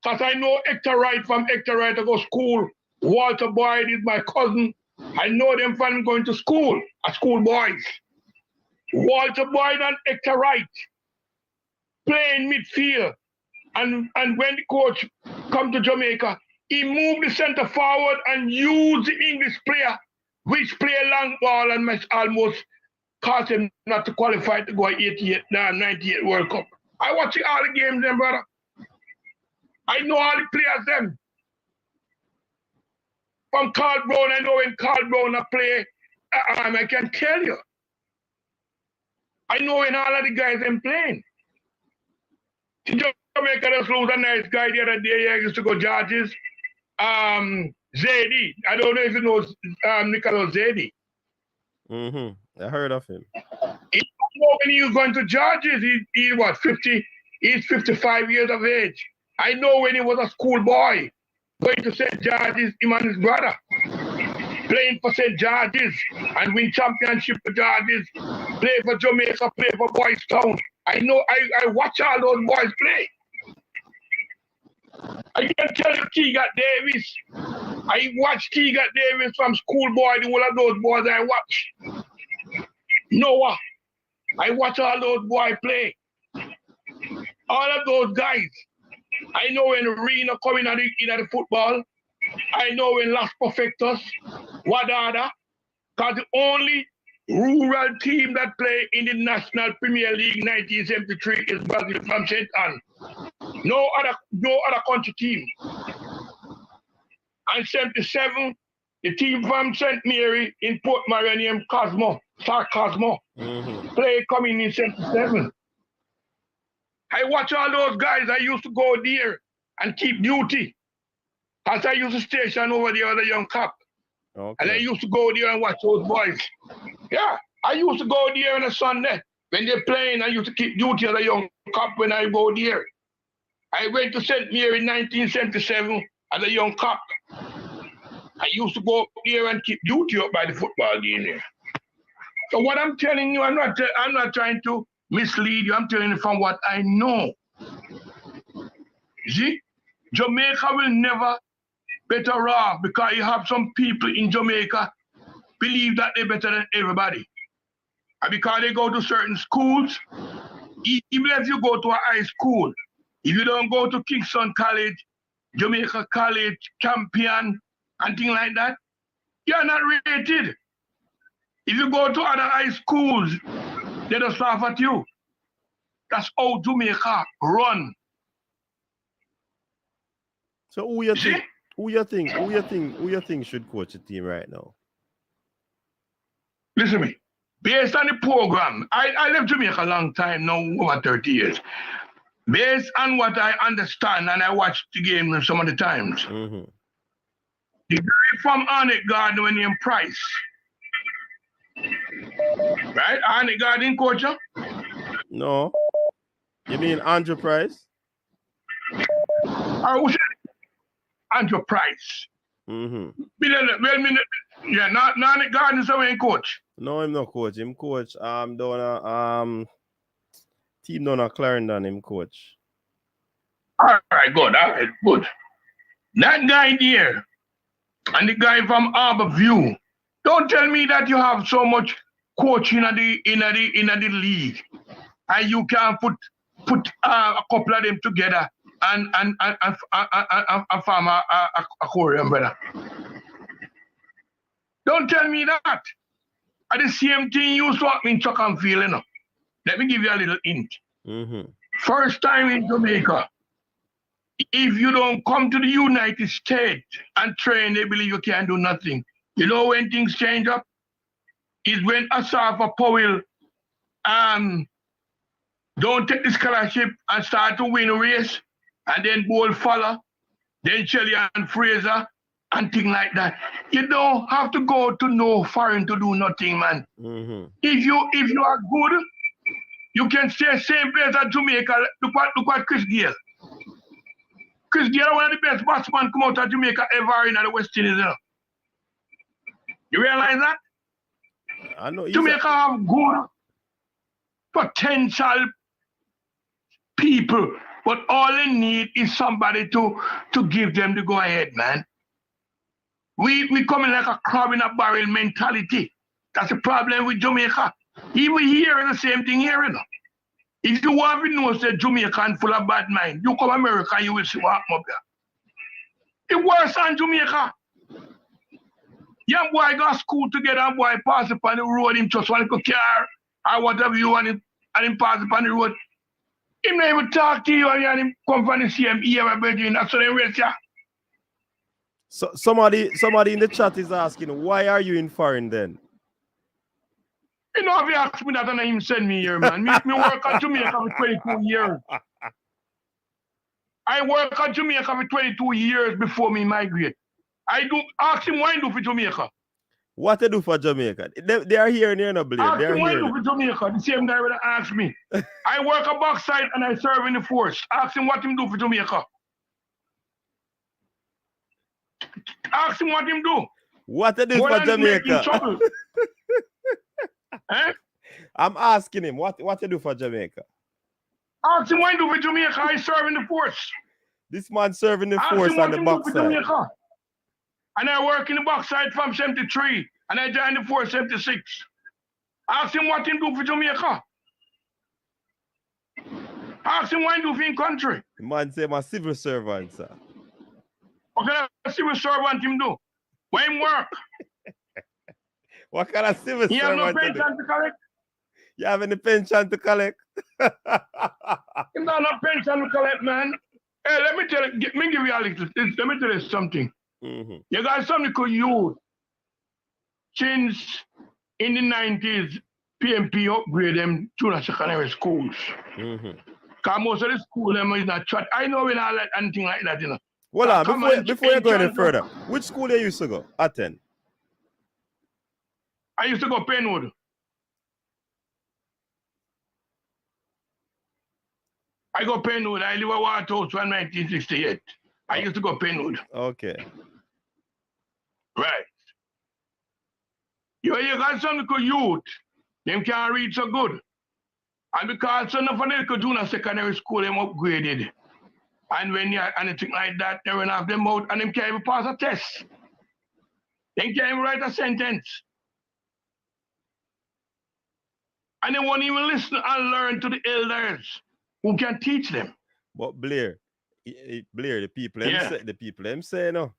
Because I know Hector Wright from Hector Wright I go school. Walter Boyd is my cousin. I know them from going to school, school boys. Walter Boyd and Hector Wright playing midfield. And when the coach come to Jamaica, he moved the center forward and used the English player, which play a long ball and almost cost him not to qualify to go 98 World Cup. I watch all the games then, brother. I know all the players them. From Carl Brown, I know when Carl Brown play, I can tell you. I know when all of the guys them playing. Jamaica just lose a nice guy the other day. I used to go Georges. Zedi. I don't know if you know Nicholas Zedi. I heard of him. When he was going to Georges, he was 50. He's 55 years of age. I know when he was a schoolboy, going to St. George's, him and his brother, playing for St. George's and win championship for George's, play for Jamaica, play for Boys Town. I know, I watch all those boys play. I can tell you Teagat Davis. I watch Teagat Davis from schoolboy, the whole of those boys I watch. Noah, I watch all those boys play. All of those guys. I know when Reno coming in the football. I know when Las Perfectos, Wadada, because the only rural team that play in the National Premier League 1973 is Brazil from St. Anne. No other country team. And 77, the team from St. Mary in Port Maria named Cosmo, Star Cosmo, play coming in 77. I watch all those guys. I used to go there and keep duty. As I used to station over there with a young cop. Okay. And I used to go there and watch those boys. Yeah, I used to go there on a Sunday. When they're playing, I used to keep duty as a young cop when I go there. I went to St. Mary in 1977 as a young cop. I used to go there and keep duty up by the football game there. So what I'm telling you, I'm not trying to mislead you. I'm telling you from what I know. See, Jamaica will never better off because you have some people in Jamaica believe that they're better than everybody. And because they go to certain schools, even if you go to a high school, if you don't go to Kingston College, Jamaica College, Campion, and things like that, you're not rated. If you go to other high schools, they just laugh at you. That's how Jamaica run. So who you think should coach the team right now? Listen to me. Based on the program, I left Jamaica a long time now, over 30 years. Based on what I understand, and I watched the game some of the times. The guy from Arnett Garden when he in Price. Right? Arnett Garden coach? No. You mean Andrew Price? I was Andrew Price. Yeah, not Arnett Garden, so he ain't coach. No, him no coach. Him coach team down at Clarendon, him coach. All right, good. That guy there and the guy from Harbour View. Don't tell me that you have so much coaching in the league and you can put a couple of them together and form a Korean brother. Don't tell me that. And the same thing you saw me in track and field, you know. Let me give you a little hint. First time in Jamaica, if you don't come to the United States and train, they believe you can't do nothing. You know when things change up? Is when Asafa Powell don't take the scholarship and start to win a race, and then Bull follow, then Shelley and Fraser, and things like that. You don't have to go to no foreign to do nothing, man. If you are good, you can stay same place as Jamaica. Look what Chris Gale. Chris Gale, one of the best batsmen come out of Jamaica ever in the West Indies. You know? You realize that? I know. Jamaica have good potential people, but all they need is somebody to give them the go ahead, man. We come in like a crab in a barrel mentality. That's the problem with Jamaica. Even here is the same thing here, you know. If you want to know that Jamaican full of bad mind, you come to America, you will see what happens up there. It's worse than Jamaica. Young boy got school together and boy pass upon the road, him just want to car or whatever you want him, and him pass upon the road. He may even talk to you and him come from the same ear and bedroom. That's what they race ya. So somebody in the chat is asking, why are you in foreign then? You know, if you ask me that, and him send me here, man. me work at Jamaica for 22 years. I work at Jamaica for 22 years before me migrate. I do ask him why I do for Jamaica. What they do for Jamaica? They are here near no blame. Ask him why I do for Jamaica. The same guy will ask me. I work a backside and I serve in the force. Ask him what him do for Jamaica. Ask him what him do. What they do for Jamaica? Eh? I'm asking him what they do for Jamaica. Ask him what he do for Jamaica. I serve in the force. This man serving the force on the backside. And I work in the backside from 73 and I joined the force 76. Ask him what he do for Jamaica. Ask him what he do for his country. The man say I'm a civil servant, sir. What kind of civil servant him do? Where him work? What kind of civil servant? You have no pension to collect? You have any pension to collect? Him not no pension to collect, man. Hey, let me tell you, let me give you a little, let me tell you something. You got something called youth. Since in the 90s, PMP upgrade them junior secondary schools. Because most of the school them is not chat. I know we not like anything like that, you know. Well, before you go any further, which school you used to go? Attend. I used to go Penwood. I go Penwood. I live at Waterhouse from 1968. I used to go Penwood. Okay. Right. You got some little youth. Them can't read so good. And because some of them junior secondary school, them upgraded. And when you anything like that, they run off them out and them can't even pass a test. They can't even write a sentence. And they won't even listen and learn to the elders who can teach them. But Blair, the people them say no.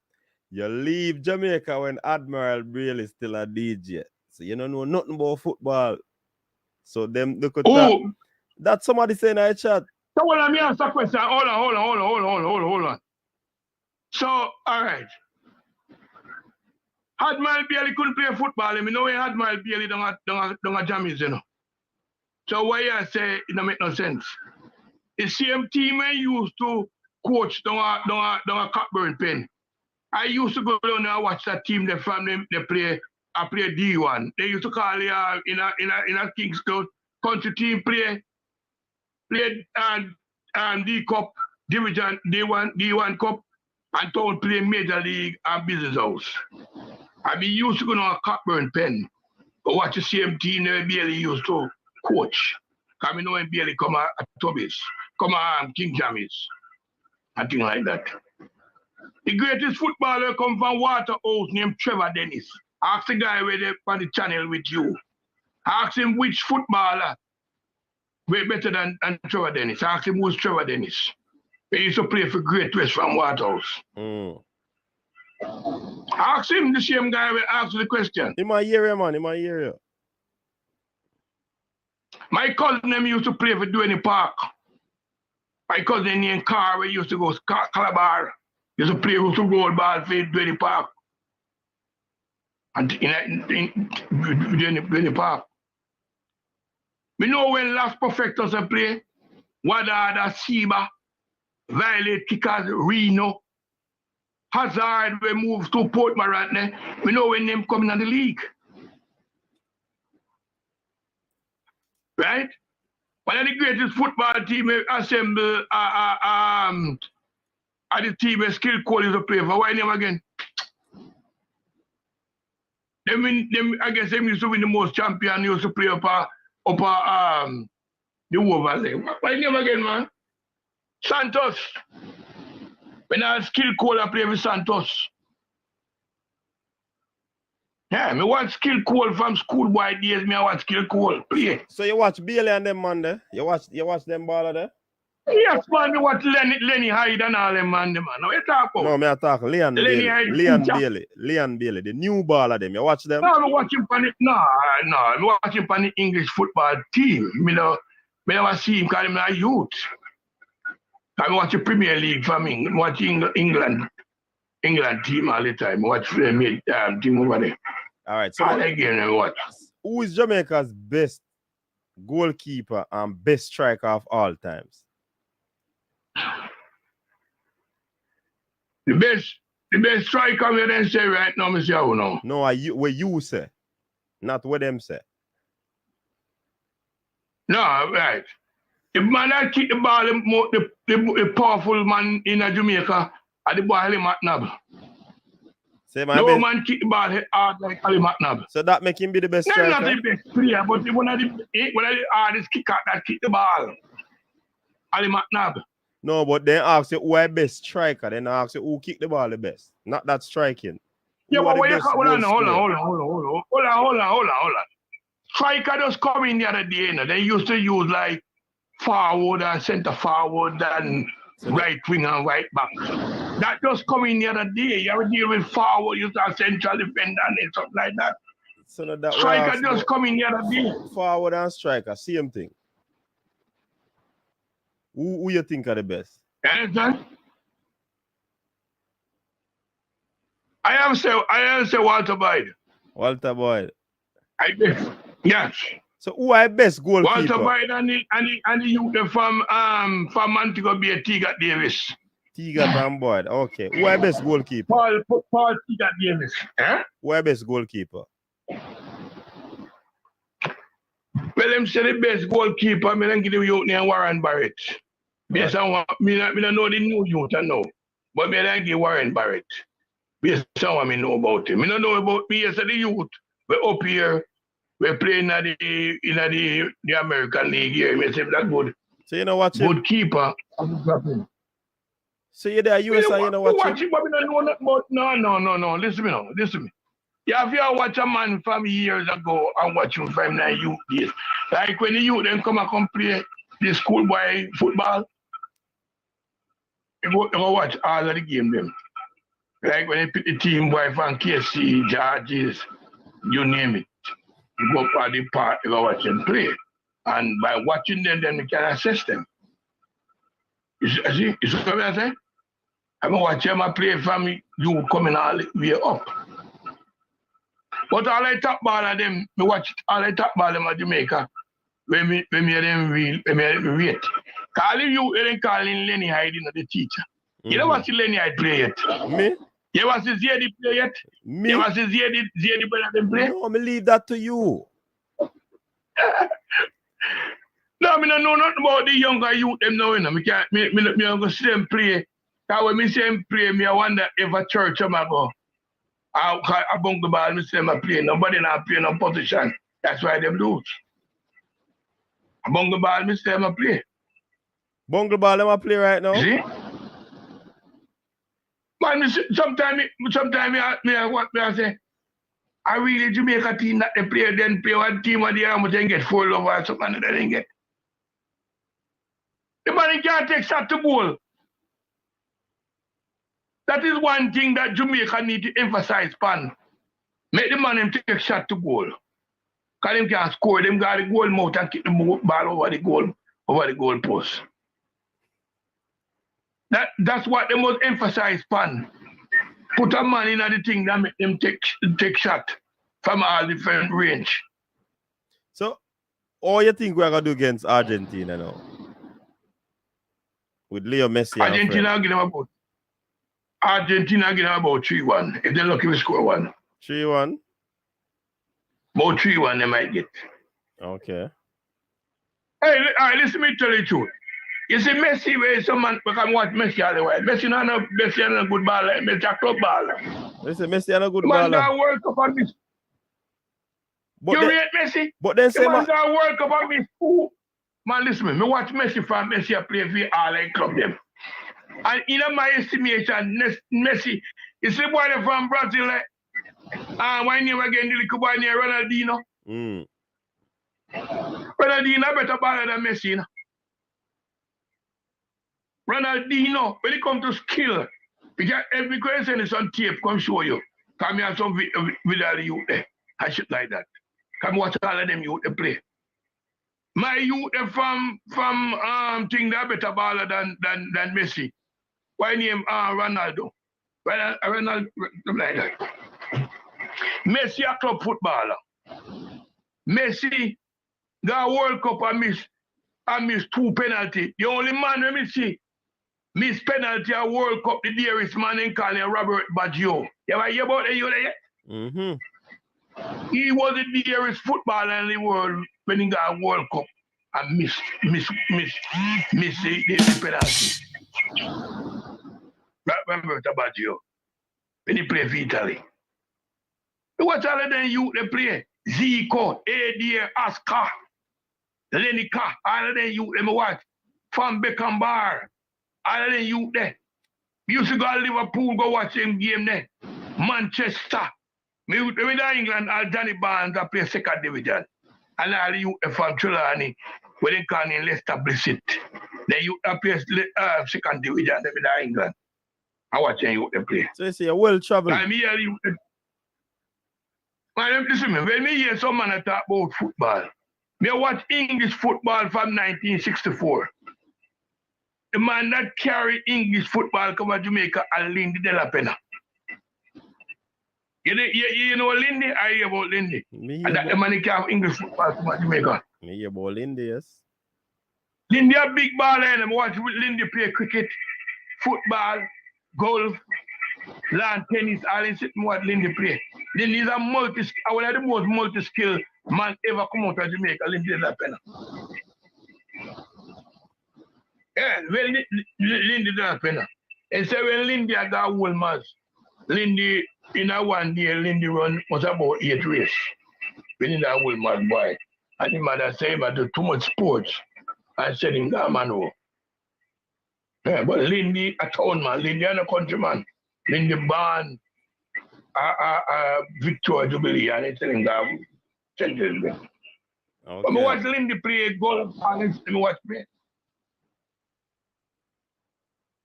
You leave Jamaica when Admiral Braille is still a DJ. So you don't know nothing about football. So them look at that. That's somebody saying in the chat. So let me ask a question. Hold on. So, all right. Admiral Bailey couldn't play football. I mean, no way Admiral Bailey don't have jammies, you know. So why you say it don't make no sense? The same team I used to coach down a Cockburn Pen. I used to go down and watch that team. They play D1. They used to call it in a Kingston country team play D Cup Division D1 Cup and don't play Major League and Business House. I mean used to go to a Cockburn Pen, but watch the same team they barely used to coach. Because I know when barely come at Tubbies, come at King Jammies, and things like that. The greatest footballer come from Waterhouse named Trevor Dennis. Ask the guy where they on the channel with you. Ask him which footballer way better than Trevor Dennis. Ask him who's Trevor Dennis. He used to play for Great West from Waterhouse. Ask him, the same guy will ask the question. In my area, man, in my area. My cousin them used to play for Duane Park. My cousin named Carr used to go Calabar. Used to play with the roll ball for Duane Park. And in Duane Park. We know when last perfectors play, Wadada, Siba, Violet Kickers, Reno, Hazard, we move to Port Maratne. We know when them coming in the league. Right? One of the greatest football team assemble at the team where Skill Cole is to play for. Why name again? I guess them used to win the most champion, used to play up the over there. Why name again, man? Santos. When I Skill Cole, I play with Santos. Yeah, me watch Skill Cole from schoolboy days. Me I watch Skill Cole play. So you watch Bailey and them man there? You watch them baller there? Yes, man. Me watch Lenny Hyde and all them man. Now you talk about? No, me I talk Leon Bailey. Leon Bailey, the new baller them. You watch them? No, me watch him on it. No, me watch him on the English football team. Me never see him because him a youth. I watch the Premier League from England. Watch England team all the time. Watch the team over there. All right. So again, what? Who is Jamaica's best goalkeeper and best striker of all times? The best striker we then say right now, Mr. Aouno. No, what you say, not what them say. No, right. The man that kick the ball, the powerful man in Jamaica, at the ball, him at Nab. No man kick the ball hard like Ali McNabb. So that make him be the best striker? Not the best player, but one of the hardest kicker that kick the ball. Ali McNabb. No, but then ask you who is the best striker. Then ask you who kick the ball the best. Not that striking. Yeah, but hold on. Striker just come in the other day. You know, they used to use like forward and center forward and right wing and right back. That just come in the other day. You ever deal with forward, you start central defender and something like that. So that striker just come in the other day. Forward and striker, same thing. Who you think are the best? Understand? I am say Walter Boyd. Walter Boyd. I guess. Yes. So who are the best goalkeeper? Walter Boyd and the youth from Montego Bay, Teagat Davis. Teagat and Boyd. Okay. Who are the best goalkeeper? Paul Teagat Davis. Eh? Who are the best goalkeeper? Well, them say the best goalkeeper, I don't give the youth name Warren Barrett. Based on what, I don't know the new youth, I know. But I don't give Warren Barrett. Based on what I know about him. I don't know about me as the youth. We're up here. We're playing in the American League here. I say that good. So you know what? Good keeper. So you're there, US, you know what? Watch him, but I don't know nothing about. No. Listen to me. Yeah, if you watch a man from years ago and watch him from the youth days. Like when the youth then come and play the schoolboy football, you go watch all of the game them. Like when they pick the team boy from KC, Georges, you name it. You go for the part, you go watch them play. And by watching them, then you can assess them. You see what I'm saying? I'm watching them play from you coming all the way up. But all I talk about them, me watch all I talk about them at Jamaica. When me them wait. Call you ain't calling Lenny Hyde the teacher. You never see Lenny Hyde play yet. Me? You ever see Zedi play yet? Me? You ever see Zedi play? No, me leave that to you. No, I don't know nothing about the younger youth them now. Me don't go see them play. Because when me see them play, I wonder if a church I'm go. I bung the ball, me see them play. Nobody not play no position. That's why them lose. I bung the ball, me see them play. Bung the ball, them play right now? See? Man, sometimes I say, I really Jamaica team that they play, then play one team and they then get 4 love or something that they didn't get. The man can't take shot to goal. That is one thing that Jamaica need to emphasize upon. Make the man him take a shot to goal. Because him can score, them got the goal mouth and kick the ball over the goal post. That's what they must emphasize upon. Put a man in the thing that make them take shot from all different range. So, all you think we're going to do against Argentina now? With Leo Messi Argentina give them about 3-1. If they're lucky, we score 1. 3-1? About 3-1 they might get. Okay. Hey, listen me tell you the truth. You see Messi where someone can watch Messi all the way. Messi not a good baller, Messi a club baller. Listen, Messi not a good Man baller. got World Cup on this. But You rate Messi? But then say man got World Cup on this. Man, listen me watch Messi from Messi play for all the club them. And in my estimation, Messi is the boy from Brazil. When you again the little boy near Ronaldinho. Ronaldinho better baller than Messi. You know? Ronaldinho, when it comes to skill, because every question is on tape, come show you. Come here some video of the youth there. I should like that. Come watch all of them youth they play. My youth from thing that better baller than Messi. Why name Ronaldo? Ronaldo like that. Messi a club footballer. Messi got World Cup and miss 2 penalty. The only man when me see miss penalty at World Cup, the dearest man in Canada, Robert Baggio. You ever hear about that? He was the dearest footballer in the world when he got a World Cup and miss the penalty. Robert Baggio. When he play for Italy. What all of them youth they play? Zico, AD, Oscar, Lenica, all of them youth them watch. From Beckenbauer, all of them youth there. We used to go to Liverpool, go watch them game there. Manchester. Me with England, all Johnny Barnes that play 2nd division. And all the youth from Trelawney, where they can in Leicester Blizzard. They youth that play 2nd division with England. I watch them youth they play. So you say you're well traveled. Man, listen to me. When me hear some man talk about football, me watch English football from 1964. The man that carry English football come to Jamaica and Lindy De La Pena. You know Lindy? I hear about Lindy. And that the man that carry English football come to Jamaica. Me hear about Lindy, yes. Lindy a big baller and I watch Lindy play cricket, football, golf, lawn tennis, all in sitting what Lindy play. Lindy is one of the most multi-skilled man ever come out of Jamaica, Lindy De La Pena. Yeah, well, Lindy De La Pena. And so when Lindy got whole match, Lindy, in a one day, Lindy run was about 8 races. When in that whole match, boy. And the mother said, I do too much sports. I said, him that man, oh. Yeah, but Lindy, a town man, Lindy and a countryman. Lindy born Victoria Jubilee, and it's telling God, send it me. But I watch Lindy play golf, and I watch play.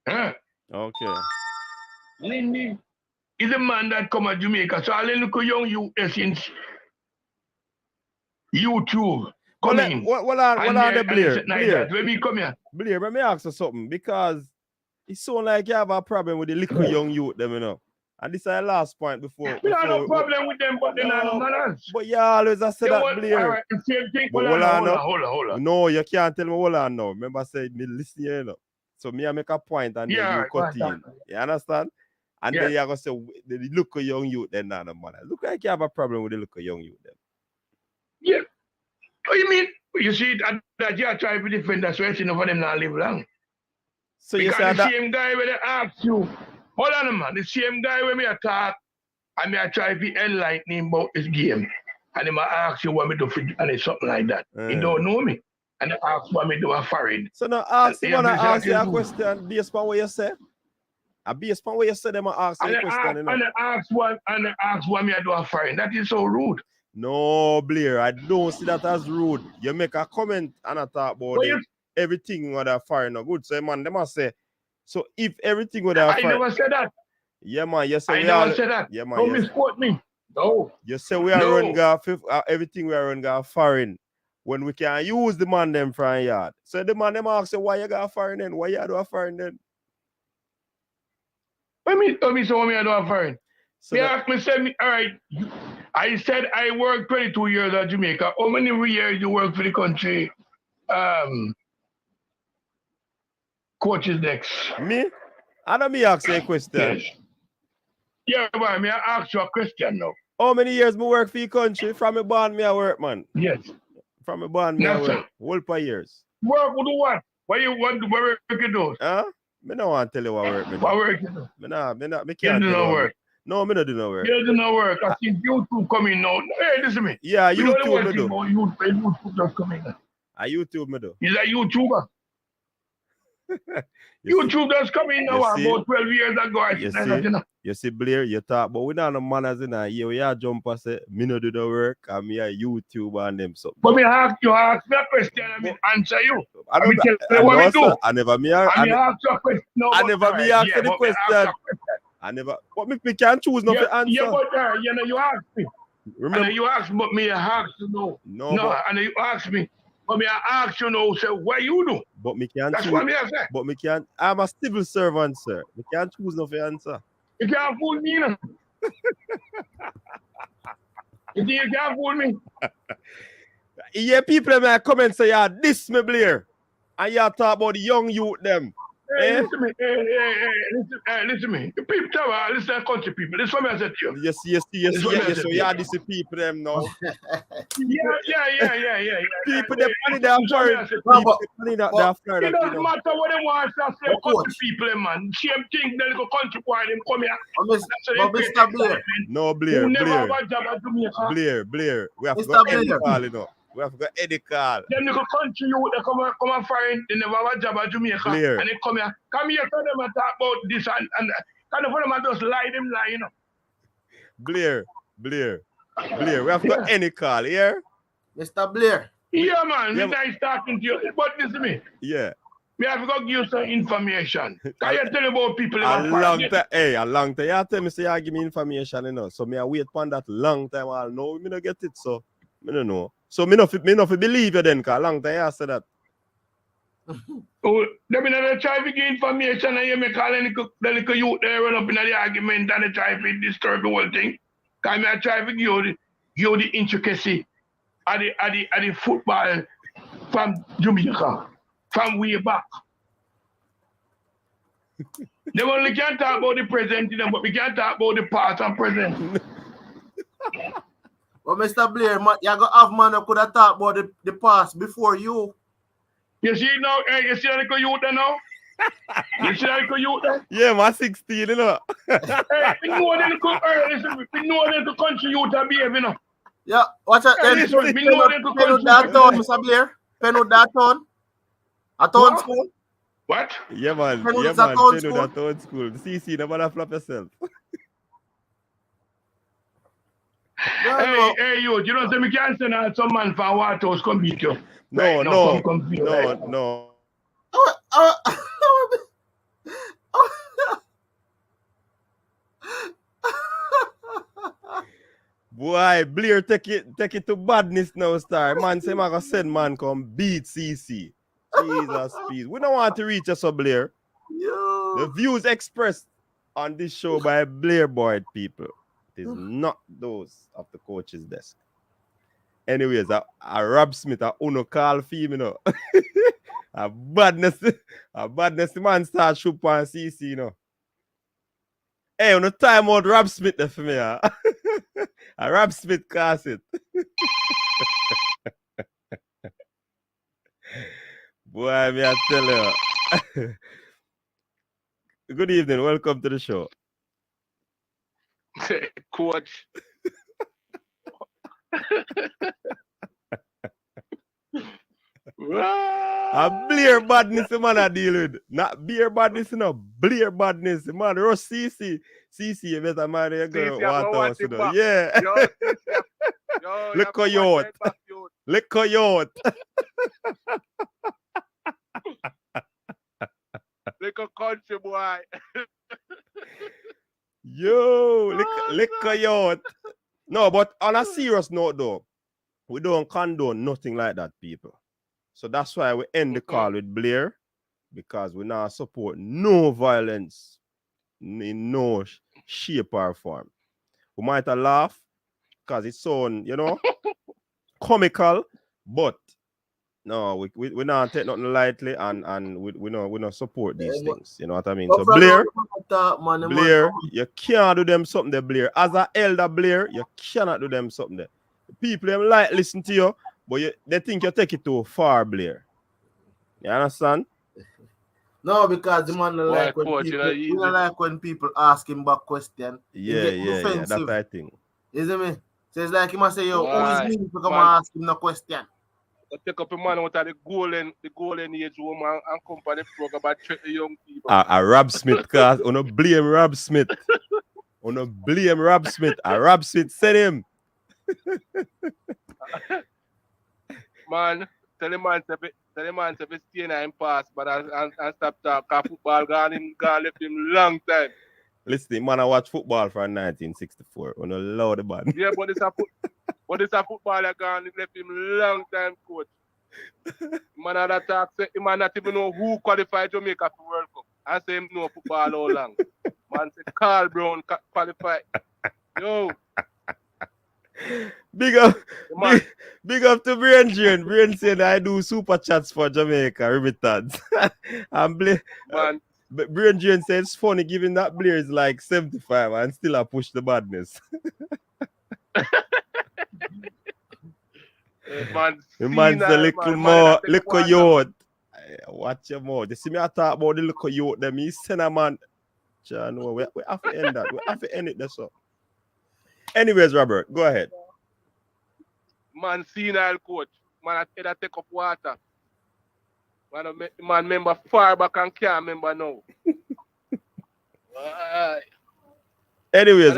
Huh? Okay. Lindy is a man that come to Jamaica, so I look at young youth since YouTube. Come in. What are the Blair? When we come here. Blair, let me ask you something, because it sounds like you have a problem with the little young youth, them, you know. And this is the last point before. We have no problem with them, but they're not manners. But you always say that, Blair. All right, the same thing. Hold on. No, you can't tell me hold on now. Remember, I said, me listen here, you know. So me I make a point and then you cut in. You understand? And then you're going to say, the little young youth, then not the manners. Look like you have a problem with the little young youth, then. Yeah. What you mean? You see that you are trying to defend that situation for them not live long. So because you say the same guy when they ask you, hold on man, the same guy when me attack and me I try to enlighten him about this game. And he might ask you what me do for and it's something like that. He don't know me. And he ask what me do a foreign. So now ask you a question based on what you say. Based on what you say, them ask you a question. And they ask what me I do a foreign. That is so rude. No, Blair, I don't see that as rude. You make a comment and I talk about everything with a foreign no good. So man, they must say, so if everything with a foreign. I never said that. Yeah, man. You say I we never are. said that. Yeah, man. Don't misquote me. No. You say we are run everything we are run foreign when we can use the man them from yard. So the man them ask you why you got foreign then? Why you do a foreign then? Let me so what me I do a foreign. So Me ask me, say me, all right. I said I worked 22 years at Jamaica. How many years you work for the country? Coaches next. Me? I don't me ask you a question. Yes. Yeah, but me I ask you a question now. How many years me work for your country? From me born me I work, man. Yes. From me born me I work. Whole per years. Work do what? What you want to work you do? Huh? Me no want to tell you what work me do. What work you do? Me can't you do tell no you work. No, me no do no work. You do no work. I see YouTube coming now. Hey, listen to me. Yeah, You YouTube me do. YouTube just coming. YouTube me do. He's a YouTuber. YouTube just coming now about 12 years ago. You see, Blair, you talk, but we don't know manners in here. We are jump and say, me no do the work, and me a YouTuber and them so. But me ask me a question, and me answer you. I never me ask you a question. No, I never me ask the question. I never. But me can choose not to answer. Yeah, but you ask me. Remember, and you ask, but me ask you know. No, and you ask me. But me I ask you know, say what you do. But me can't That's choose. what me I say. But me can't. I'm a civil servant, sir. Me can't choose not to answer. You can't fool me, no. You can't fool me. Yeah, people may come and say, yeah, this me Blair. And you talk about the young youth them. Hey, listen to me. Listen to me. The people tell me, listen to country people. This is what I said to you. Yes. So yeah, this is people them now. Yeah. People they money they are foreign. People money that they are foreign. It doesn't matter what they want to say. Country people, man. Same thing. They go country boy. Them come here. Mr. Blair. No, Blair. Who never have a job at Jamaica. Blair. We have to Mr. go Blair. Eddie Call, you know. We have to go Eddie Call. Them little country youth, they come and find, they never have a job at Jamaica. Blair. And they come here to them and talk about this and kind of for them and just lie, you know. Blair. We have to go Eddie Call, yeah? Mr. Blair. Yeah, man. Yeah, nice talking to you. But listen to me. Yeah. We have to go give you some information. Can you tell about people a long time? Hey, a long time. You tell me, say you give me information, you know. So me I wait upon that long time. I'll know me not get it, so me don't know. So me not believe you then, cause long time I said that. Oh, they been try to get information and you make all the little youth there run up in the argument and they try to disturb the whole thing. Cause I try to give you the intricacy of the football from Jamaica, from way back. They only can talk about the present, but we can't talk about the past and present. Well, Mr. Blair, you gonna have man who could have talked about the past before you. You see now, you see that little youth there now? You see that little youth there? Yeah, my 16, you know. Hey, we know the country youth are behaving, you know. Yeah, watch out. Hey, listen, we know the country that town, Mr. Blair. Penwood that town. A town school. What? Yeah, man. Penwood That town school. CC, never flap yourself. Hey, you don't say me can't send out some man from White House come beat you. No. Boy, Blair take it to badness now, star. Man say man gonna send man come beat CC. Jesus, please. We don't want to reach us, so Blair. Yo. The views expressed on this show by Blair Boyd people is not those of the coach's desk. Anyways, a Rob Smith, a Uno call fee, you know. a badness man start shoot on CC, you know. Hey, on the time out Rob Smith there for me, a Rob Smith cast it. Boy, me I tell you. Good evening, welcome to the show. Coach. A Blair badness the man I deal with. Not beer badness, no. Blair badness. Man, Rush CC. CC, you better marry a girl. Water, you know. Yeah. Look coyote. Look coyote. Like a country boy. Yo, liquor yacht. No, but on a serious note though, we don't condone nothing like that, people. So that's why we end the call with Blair, because we now support no violence in no shape or form. We might have laugh because it's so, comical, but no, we not take nothing lightly, and we not support these things. You know what I mean? So Blair, you can't do them something there, Blair. As an elder Blair, you cannot do them something there. People them like listen to you, but they think you take it too far, Blair. You understand? No, because the man don't like when coach, people, he don't like when people ask him back question. Yeah, that's I think. Isn't me? So it's like he must say, yo, who is me to come Man. and ask him no question? I take up a man out of the golden age woman and come for the program about treat the young people. Rob Smith, cause on a blame Rob Smith. On a blame Rob Smith. Rob Smith said him. Man, tell the man to stay in him pass, but and stop talking football gone left him long time. Listen, man, I watch football from 1964. On a loud man. Yeah, but it's a football that gone left him long time, coach. Man, that talk say he man not even know who qualified Jamaica for World Cup. I say him know football all long. Man say Carl Brown qualified. Yo. Big up to Brain Jane. Brain said I do super chats for Jamaica, remittance. And Brain Jane said it's funny given that Blair is like 75 and still I push the badness. The man's a little more, little yacht. Watch your mouth. You see me I talk about the little yacht them. He send a man. No, we have to end that. We have to end it that's all. Anyways, Robert, go ahead. Man, senile coach. Man, I take up water. Man, remember far back and can't remember now. Anyways,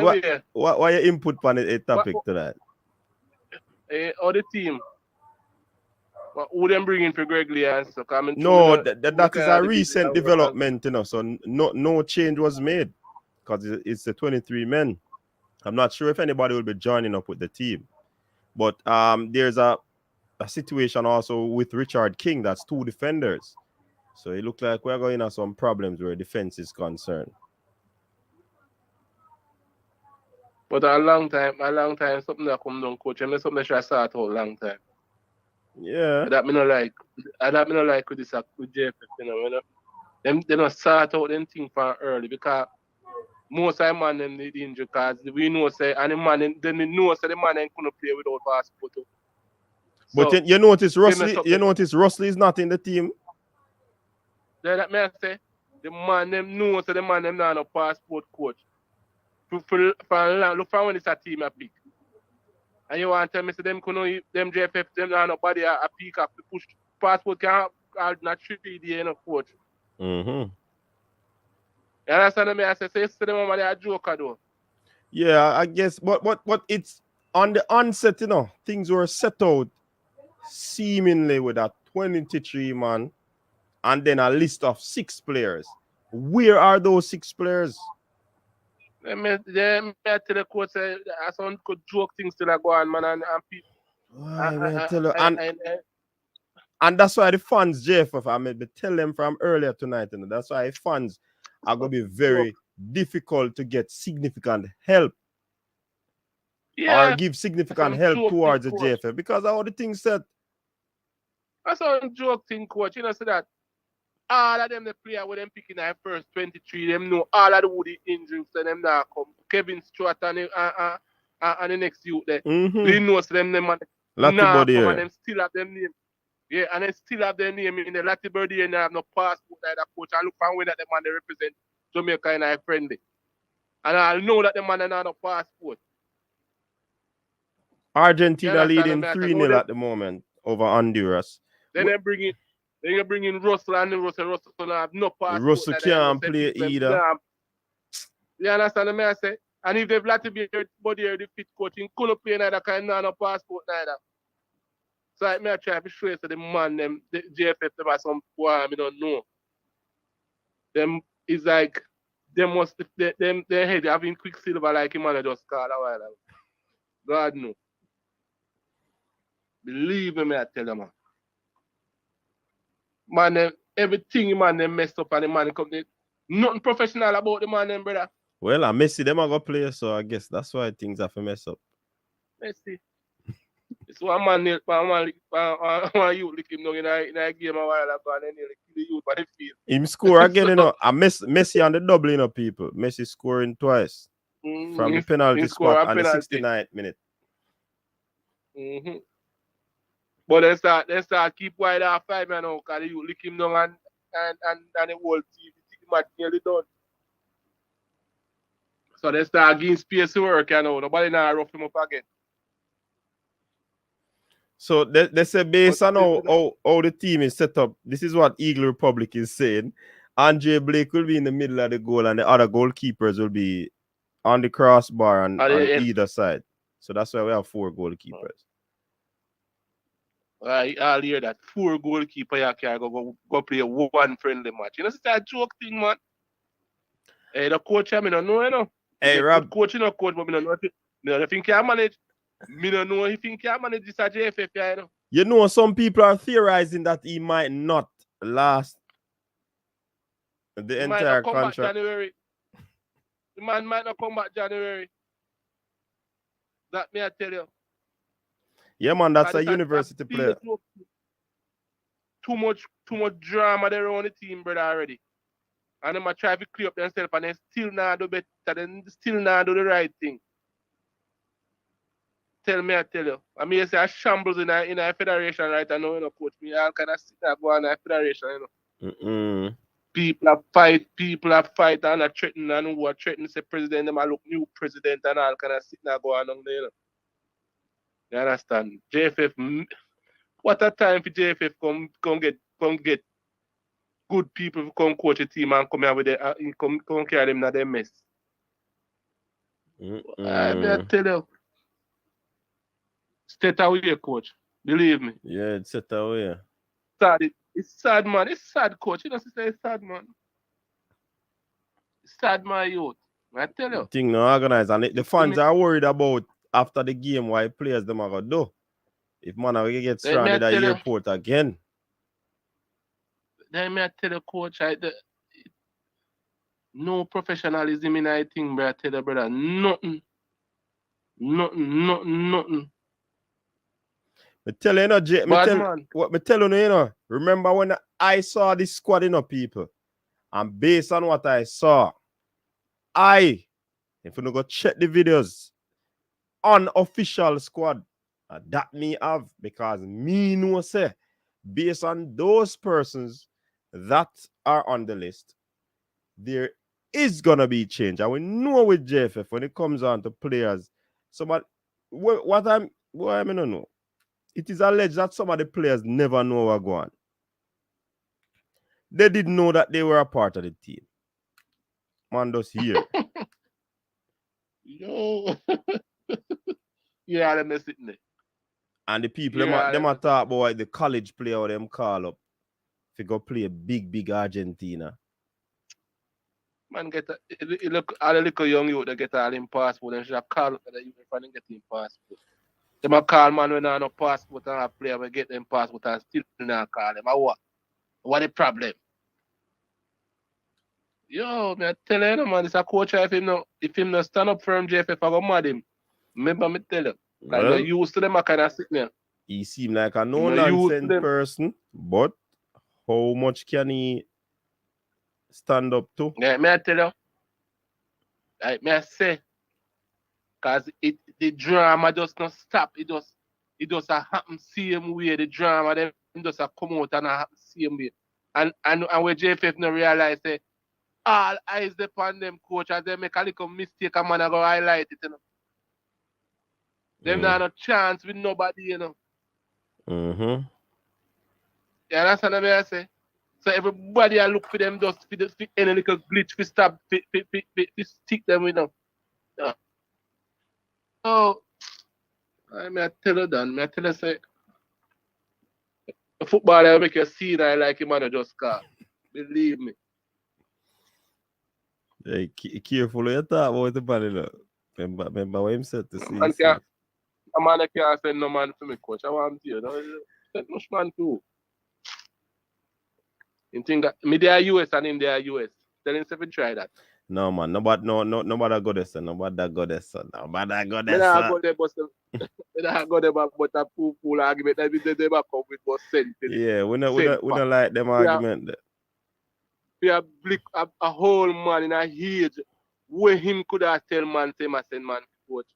what your input on a topic tonight? Or the team. Who them bringing for Greg Lee and stuff? No, that is a recent development, so no change was made because it's the 23 men. I'm not sure if anybody will be joining up with the team. But there's a situation also with Richard King. That's 2 defenders. So it looks like we're going to have some problems where defense is concerned. But a long time, something that come down, coach. And something that should start out a long time. Yeah. That me not like. That me not like with this with JFF, They don't start out them thing from early because most of the man them need injury because we know say and the man then we know say the man ain't gonna play without passport. But you notice Rusley is not in the team. That may I say the man them know say the man them not no passport, coach. Look for when it's a team a pick. And you want to tell me say them JFF them not nobody a pick up to push passport can not 3 days coach. Mm-hmm. You understand me? I say them they are joker though. Yeah, I guess, but it's on the onset, things were set out seemingly with a 23 man and then a list of 6 players. Where are those 6 players? They tell the coach say some could joke things to go on, man, and people. And that's why the fans, JFF, I mean, tell them from earlier tonight, that's why fans are going to be very difficult to get significant help or give significant help towards the JFF because of all the things said. That's a joke thing, coach. You know, so that all of them, the player with them picking their first 23, them know all of the woody injuries, so them now come. Kevin Stewart and the next youth there. Mm-hmm. They know so them man. And them still have them name. Yeah, and they still have their name in the Latin Birdie and they have no passport like that, coach. I look for way that the man they represent Jamaica and I friendly. And I know that the man they have no passport. Argentina leading 3-0 at the moment over Honduras. Then they bring in Russell and Russell have no passport. Russell can't play either. You understand me? I say? And if they've let to be body the fit coach, he couldn't play neither because he no passport neither. So I try to show you so the man them the JFF them are some boy I don't know. Them is like them head having Quicksilver like him and just call a while ago. God no. Believe me, I tell you, man. Man, everything man them messed up and the man come there. Nothing professional about the man them, brother. Well, I Messi them are gonna play, so I guess that's why things have to mess up. Messi. It's one man you lick him down in a game a while ago and then nearly kill the youth by the field. Him score again, you know. I Messi on the double, you know, people. Messi scoring twice from the penalty spot on the 69th minute. Mm-hmm. But they start keep wide off 5 man now because you lick him down and the whole team match nearly done. So they start giving space to work, you know. Nobody now rough him up again. So they say based on how the team is set up, this is what Eagle Republic is saying. Andre Blake will be in the middle of the goal and the other goalkeepers will be on the crossbar and on either side. So that's why we have 4 goalkeepers. I'll hear that. 4 goalkeeper you can go play one friendly match. You know, it's a joke thing, man. Hey, the coach, I don't know, you know. Hey, Rob. Coach, you know, coach, but I don't know if he can manage. I don't know if he can manage this at JFF, you know. You know, some people are theorizing that he might not last the entire contract. Back January. The man might not come back January. That may I tell you. Yeah, man, that's a university player. Too much drama there on the team, brother, already. And them try to clear up themselves and they still not do better, they still not do the right thing. Tell me, I tell you. I mean, you say a shambles in a federation right now, you know, coach. Me all kind of sit there go on a federation, you know. People have fight and are threatening and who are threatening to say president, them a look new president and all kind of sit there go on there, you know. You understand? JFF, what a time for JFF come get good people to come coach a team and come here with come carry them in their mess. I tell you. Stay away, coach. Believe me. Yeah, it's set away. It's sad, man. It's sad, coach. You know, it's sad, man. It's sad, my youth. I tell you. Thing no organized. And the fans are worried about after the game why players them are going to do. If man are going to get stranded at the airport again. Then I tell you, coach, no professionalism in that thing, bro. I tell you, brother. Nothing. Me tell you, what me tell you, you know, remember when I saw this squad, you know, people, and based on what I saw, if you go check the videos, unofficial squad, that me have, because me know say, based on those persons that are on the list, there is gonna be change. And we know with JFF when it comes on to players, what I mean, no know. It is alleged that some of the players never know what going on. They didn't know that they were a part of the team. Man, just here. Yo. Yeah, them sitting there. And the people, them are talk about the college player them call up if you go play big Argentina. Man, look, all the little young youth, they get all in passport and should have called up the youth and get in passport. They might call man when they have no passport and have player, we get them passport and still not call them. What the problem? Yo, me tell you, man, it's a coach if him no stand up for him, JFF, I go mad him. Remember me tell you. Like well, used to them, I kind of sit there. He seemed like a no-nonsense person, but how much can he stand up to? Yeah, me I tell you. Like me I say, because the drama just not stop. It just happen same way. The drama them just come out and happen same way. And where JFF no realize say all eyes upon them coach as they make a little mistake and man I go highlight it, you know. Them not no chance with nobody, you know. Mm-hmm. You understand what I say? So everybody I look for them just for any little glitch for stab for stick them with them. Yeah. So I tell you that, I tell you say the footballer make you see that I like him and just call. Believe me. Hey, careful what you talk about the body, look. Remember what him said to Man CC. can't, a man can't send no man for me, coach. I want to you. Send no man too. You think that me there US and him there US. Tell him to try that. No man, nobody go there, son. Nobody go there, son. Nobody go Me there, nah son. go there, but me nah go there, but a fool argument. That they back up with what sense. Yeah, we Same don't fact. like them argument there. We have a whole man in a age where him could have tell man, say, I send man, coach.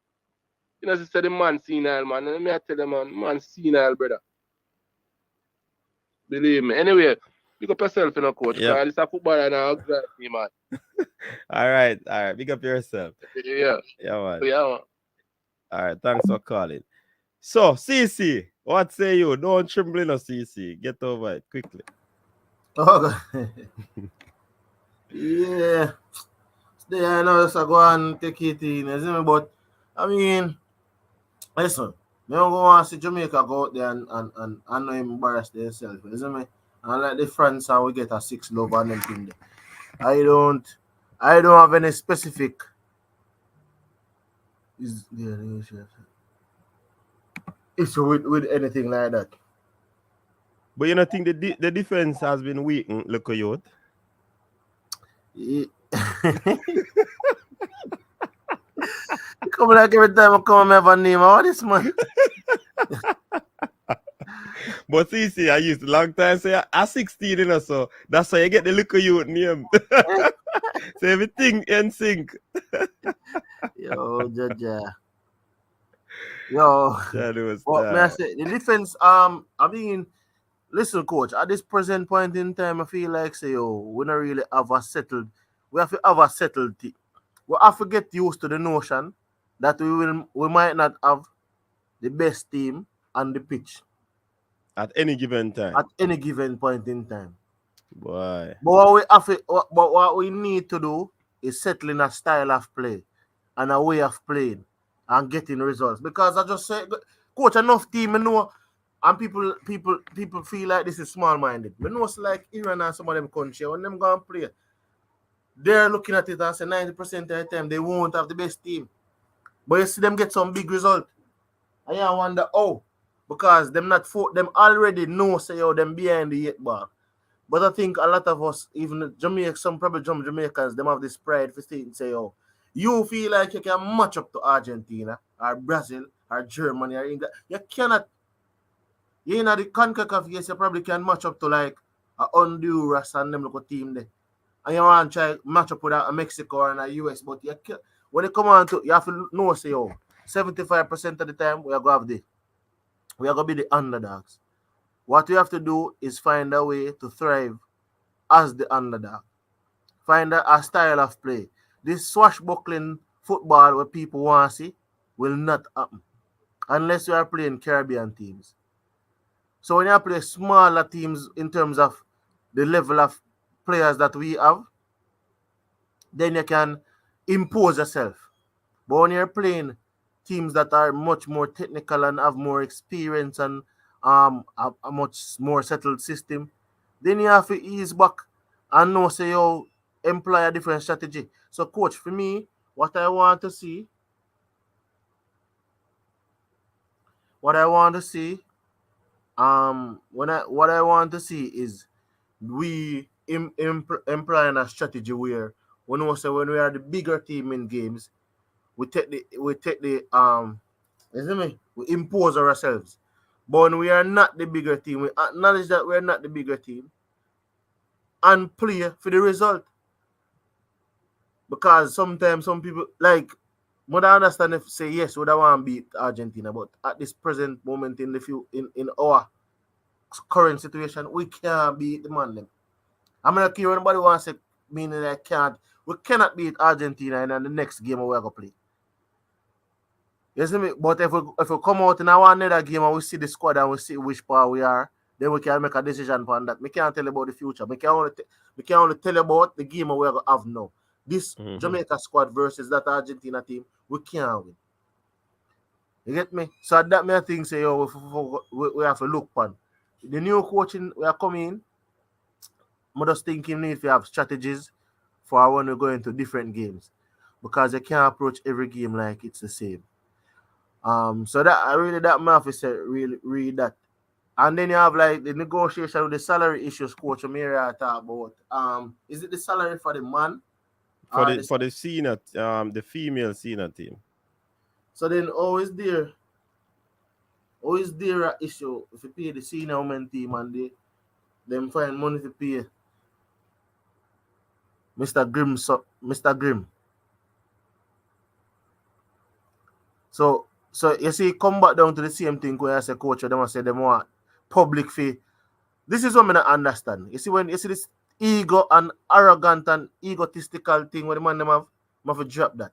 You know, say the man senile, man. And me I tell the man senile, brother. Believe me. Anyway, pick up yourself, you know, coach. Yep. Because it's a football and a team, man. All right. Big up yourself. Yeah. Yeah, man. Yeah, man. All right, thanks for calling. So, CC, what say you? Don't tremble, no, CC. Get over it quickly. Oh, yeah. Today I know just go and take it in, isn't it? But I mean, listen, me don't go want to see Jamaica go out there and not embarrass themselves, isn't it? And like the France and we get a 6 love and them thing there. I don't have any specific is there issue with anything like that. But you know, think the defense has been weakened, look at you. Yeah. Come like every time I come, I have a name. What this man? But CC, I used a long time say I 16, you know, so that's why you get the look of you name. So everything in sync. Yo, Jaja. Yo. That was What may I say? The defense, I mean, listen, coach, at this present point in time, I feel like say, yo, we don't really have a settled, we have to have a settled team. We have to get used to the notion that we might not have the best team on the pitch at any given time. at any given point in time. Boy. But what we need to do is settling a style of play and a way of playing and getting results. Because I just say, coach, enough team, I know, and people feel like this is small-minded. But know it's like Iran and some of them country, when them go and play, they're looking at it and say 90% of the time they won't have the best team. But you see them get some big result. And I wonder how. Because them already know say yo them behind the 8 ball. But I think a lot of us, even Jamaica, some probably Jamaicans, them have this pride for say, yo, you feel like you can match up to Argentina or Brazil or Germany or England. You cannot. You know the CONCACAF, yes, you probably can match up to like a Honduras and them local team there. And you want to try match up with a Mexico and a US, but you can't. When you come on to, you have to know, say, yo, 75% of the time we are going to be the underdogs. What we have to do is find a way to thrive as the underdog. Find a style of play. This swashbuckling football where people want to see will not happen unless you are playing Caribbean teams. So when you play smaller teams in terms of the level of players that we have, then you can impose yourself. But when you're playing teams that are much more technical and have more experience and a much more settled system, then you have to ease back and know say you employ a different strategy. So coach, for me, what I want to see what I want to see is we employing a strategy where we know say when we are the bigger team in games, we take the isn't me? We impose ourselves. But when we are not the bigger team, we acknowledge that we are not the bigger team and play for the result. Because sometimes some people like what I understand if say yes, we don't want to beat Argentina, but at this present moment in our current situation, we can't beat the man them. I'm not care anybody wants to say meaning that we cannot beat Argentina in the next game we're gonna play. You see me? But if we come out in our another game and we see the squad and we see which part we are, then we can make a decision on that. We can't tell you about the future. We can only tell you about the game we're gonna have now. This Jamaica squad versus that Argentina team, we can't win. You get me? So that may think say, yo, we have to look on. The new coaching we are coming in, I'm just thinking if you have strategies for when we go into different games, because you can't approach every game like it's the same. So that my officer really read that. And then you have like the negotiation with the salary issues, Coach Amira talk about. Is it the salary for the man? For Or the senior, the female senior team. So then always there an issue if you pay the senior women team and them find money to pay Mr. Grimm. So you see, come back down to the same thing when I say coach, them I say them want public fee. This is what I don't understand. You see, when you see this ego and arrogant and egotistical thing when the man them have to drop that.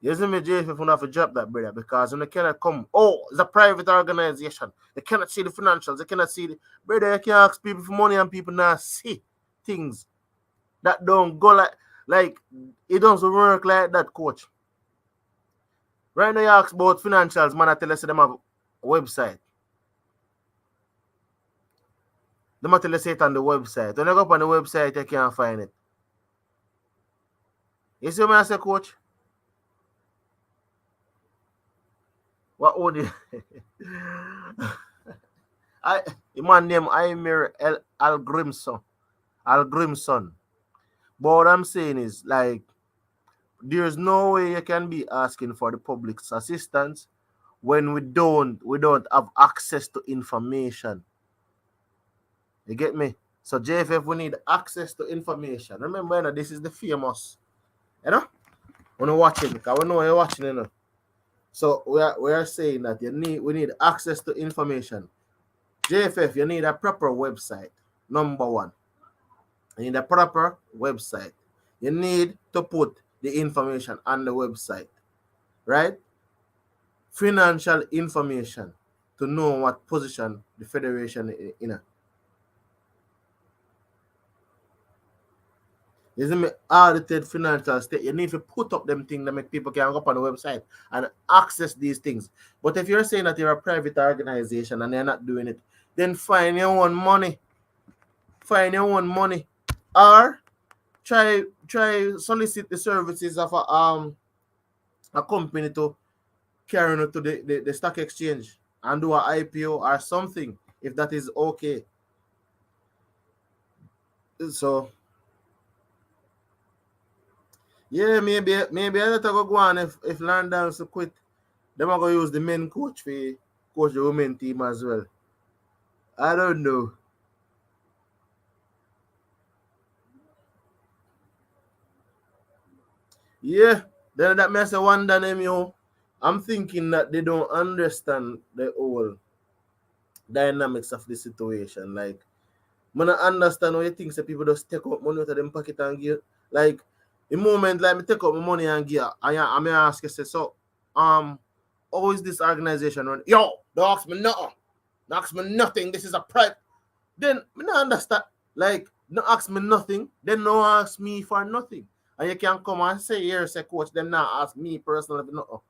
You see me, JF, if you have to drop that, brother, because when they cannot come, it's a private organization. They cannot see the financials, they cannot see the brother, you can ask people for money and people now see things that don't go like it doesn't work like that, coach. Right now you ask about financials, man, I tell us them have a website. They might tell us it on the website. When you go up on the website, you can't find it. You see what I say, coach? What would you? The man named Aymir Al Grimson. But what I'm saying is, like, there's no way you can be asking for the public's assistance when we don't have access to information. You get me? So JFF, we need access to information. Remember, you know, this is the famous, you know, when you're watching, because we know you're watching, you know. So we are saying that we need access to information. JFF, you need a proper website. Number one, you need a proper website. You need to put the information on the website, right? Financial information to know what position the federation is in. You see me, audited financial state. You need to put up them things that make people can go up on the website and access these things. But if you're saying that you're a private organization and they're not doing it, then find your own money. Or try solicit the services of a company to carry it to the stock exchange and do an IPO or something, if that is okay. So yeah, maybe I let her go on if Landon to quit. Them are gonna use the men coach for coach the women team as well. I don't know. Yeah, then that makes a wonder them, yo. I'm thinking that they don't understand the whole dynamics of the situation. Like, I don't understand how you think that people just take out money out of them pocket and give. Like, the moment like me take out my money and give, I may ask you, say, so how is this organization running? Yo, don't ask me nothing. Don't ask me nothing. This is a private. Then I don't understand. Like, don't ask me nothing. Then don't ask me for nothing. And you can come and say, here, say, coach, them not ask me personally for nothing.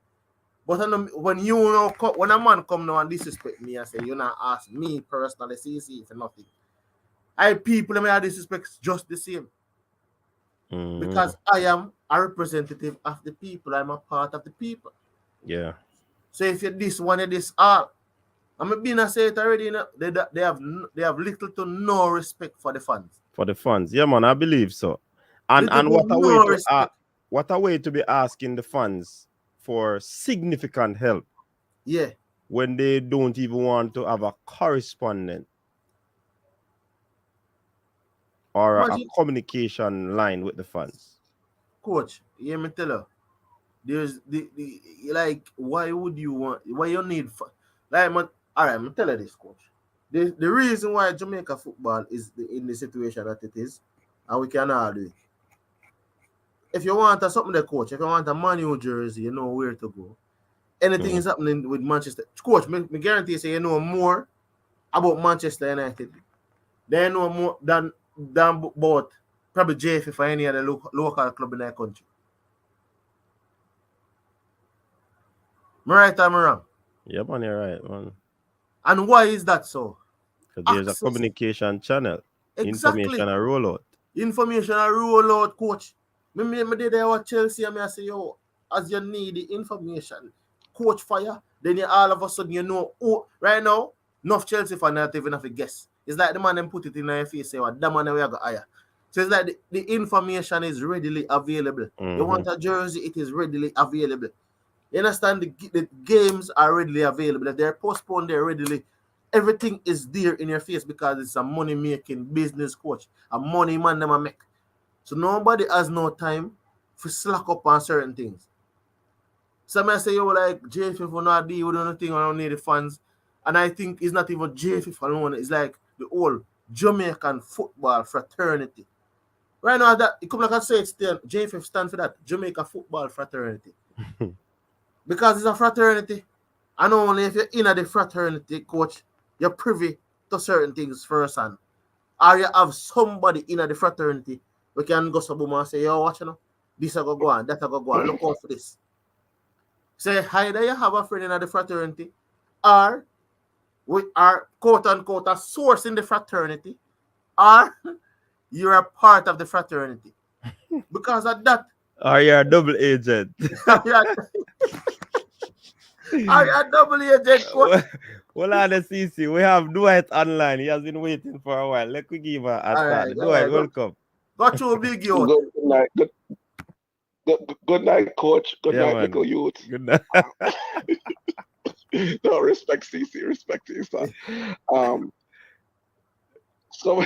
But when you know, when a man come now and disrespect me and say, you not ask me personally, see for nothing. People may have disrespect just the same. Because I am a representative of the people. I'm a part of the people. Yeah. So if you're this one, you're this all. I'm being say it already, you know, they have little to no respect for the fans. For the fans. Yeah, man, I believe so. And what a way to be asking the fans for significant help. Yeah. When they don't even want to have a correspondent or a communication line with the fans. Coach, hear me tell you. There's the like, why would you want, why you need, like, all right, I'm tell you this, coach. The reason why Jamaica football is in the situation that it is, and we can all do it. If you want something there, coach, if you want a Man U jersey, you know where to go. Anything is happening with Manchester. Coach, me guarantee you know more about Manchester United. They know more than about probably JF for any other local club in that country. Am I right or am I wrong? Yeah, man, you're right, man. And why is that so? Because there's a communication channel. Exactly. Information and rollout. Information and roll out, coach. Me did there with Chelsea and I say, yo, as you need the information, coach fire, then you all of a sudden you know, oh, right now, enough Chelsea fan not even have a guess. It's like the man them put it in your face, say, what, that man we are going higher. So it's like the information is readily available. You want a jersey, it is readily available. You understand? The games are readily available. If they're postponed, they're readily. Everything is there in your face because it's a money making business coach, a money man them make. So nobody has no time for slack up on certain things. Some may say, yo, like JFF will not deal with anything, I don't need the fans. And I think it's not even JFF alone, it's like the whole Jamaican football fraternity. Right now, that it come like I say, it's still JFF stand for that Jamaica football fraternity. Because it's a fraternity. And only if you're in the fraternity, coach, you're privy to certain things firsthand. Or you have somebody in the fraternity we can go to and say, yo, watch you know, this I go on, that I go on, look out for this. Say, either you have a friend in the fraternity, or we are quote unquote a source in the fraternity, or you're a part of the fraternity. Because of that, Or you're a double agent. are you a double agent coach? Well, on the CC, we have Dwight online. He has been waiting for a while. Let me give her a start. All right, Dwight, welcome. Got you a big youth. Good night. Good night, coach. Good Yeah, night, man. little youth. Good night. No, respect CC, respect to you, son. So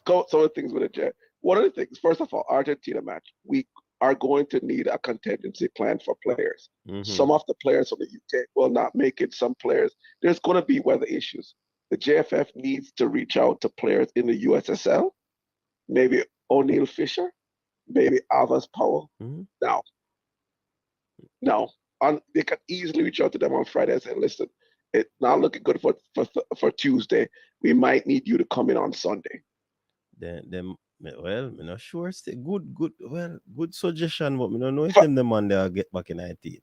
some of the things with the Jet. One of the things, first of all, Argentina match, we are going to need a contingency plan for players. Some of the players from the UK will not make it. Some players, there's going to be weather issues. The JFF needs to reach out to players in the USSL, maybe O'Neill Fisher, maybe Alvis Powell. Now, they can easily reach out to them on Friday and say, listen, it's not looking good for Tuesday. We might need you to come in on Sunday. Then well, I'm not sure. It's good suggestion, but I don't know if them the man they get back in IT.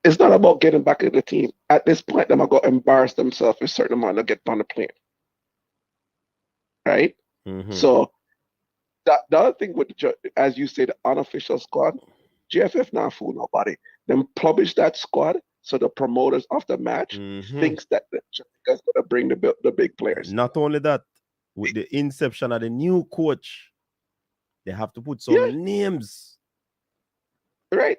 It's not about getting back in the team. At this point, them are going to embarrass themselves a certain amount to get on the plane. Right? So the other thing with as you say, the unofficial squad, JFF not fool nobody. Them publish that squad so the promoters of the match thinks that the Jamaica's going to bring the big players. Not only that, with the inception of the new coach, they have to put some names. Right.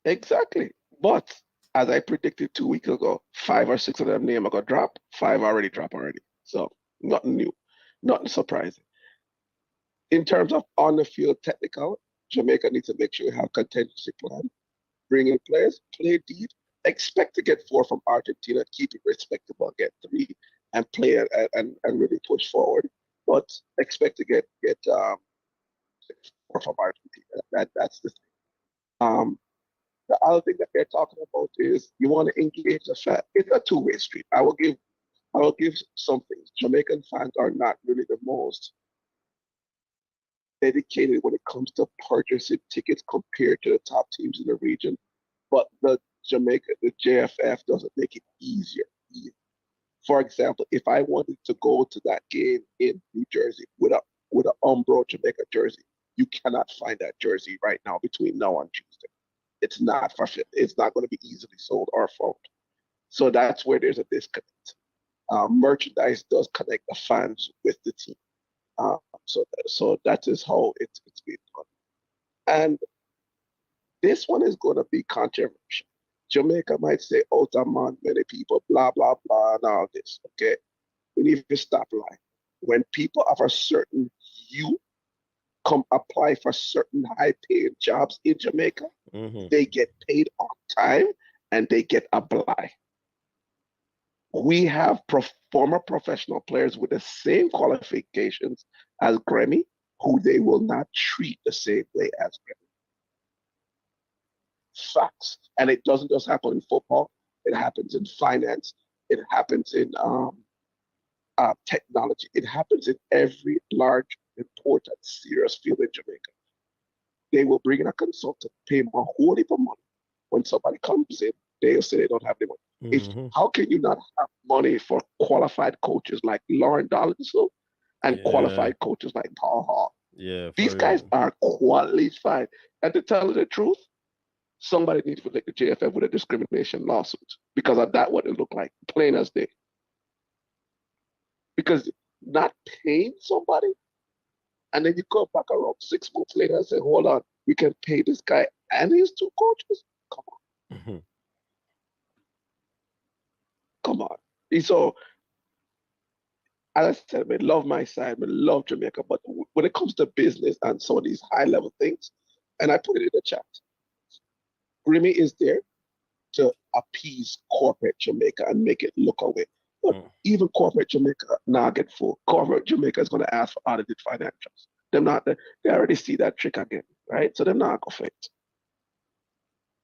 Exactly. But as I predicted 2 weeks ago, 5 or 6 of them names are going to drop. 5 already dropped already. So nothing new. Nothing surprising. In terms of on the field technical, Jamaica needs to make sure you have contingency plan. Bring in players, play deep. Expect to get 4 from Argentina, keep it respectable, get 3, and play and really push forward. But expect to get 4 from Argentina. That's the thing. The other thing that they're talking about is you want to engage the fan. It's a two-way street. I will give some things. Jamaican fans are not really the most dedicated when it comes to purchasing tickets compared to the top teams in the region. But the JFF doesn't make it easier. For example, if I wanted to go to that game in New Jersey with an Umbro Jamaica jersey, you cannot find that jersey right now between now and Tuesday. It's not going to be easily sold or found. So that's where there's a disconnect. Merchandise does connect the fans with the team. So that is how it's being done. And this one is going to be controversial. Jamaica might say, out among many people, blah, blah, blah, and all this. Okay. We need to stop lying. When people of a certain hue come apply for certain high-paying jobs in Jamaica, they get paid on time and they get a bly. We have former professional players with the same qualifications as Grammy, who they will not treat the same way as Grammy. Facts. And it doesn't just happen in football. It happens in finance. It happens in technology. It happens in every large, important, serious field in Jamaica. They will bring in a consultant, pay them a whole heap of money. When somebody comes in, they'll say they don't have the money. How can you not have money for qualified coaches like Lauren Darlinson and qualified coaches like Paul Hall. Yeah, These guys are qualified. And to tell you the truth, somebody needs to lick the JFF with a discrimination lawsuit because of that what it looked like, plain as day. Because not paying somebody, and then you come back around 6 months later and say, hold on, we can pay this guy and his 2 coaches? Come on. Mm-hmm. Come on. So, as I said, I love my side, I love Jamaica, but when it comes to business and some of these high-level things, and I put it in the chat, Grimmy is there to appease corporate Jamaica and make it look away. But even corporate Jamaica now get full. Corporate Jamaica is going to ask for audited financials. They already see that trick again, right? So they're not going to fit.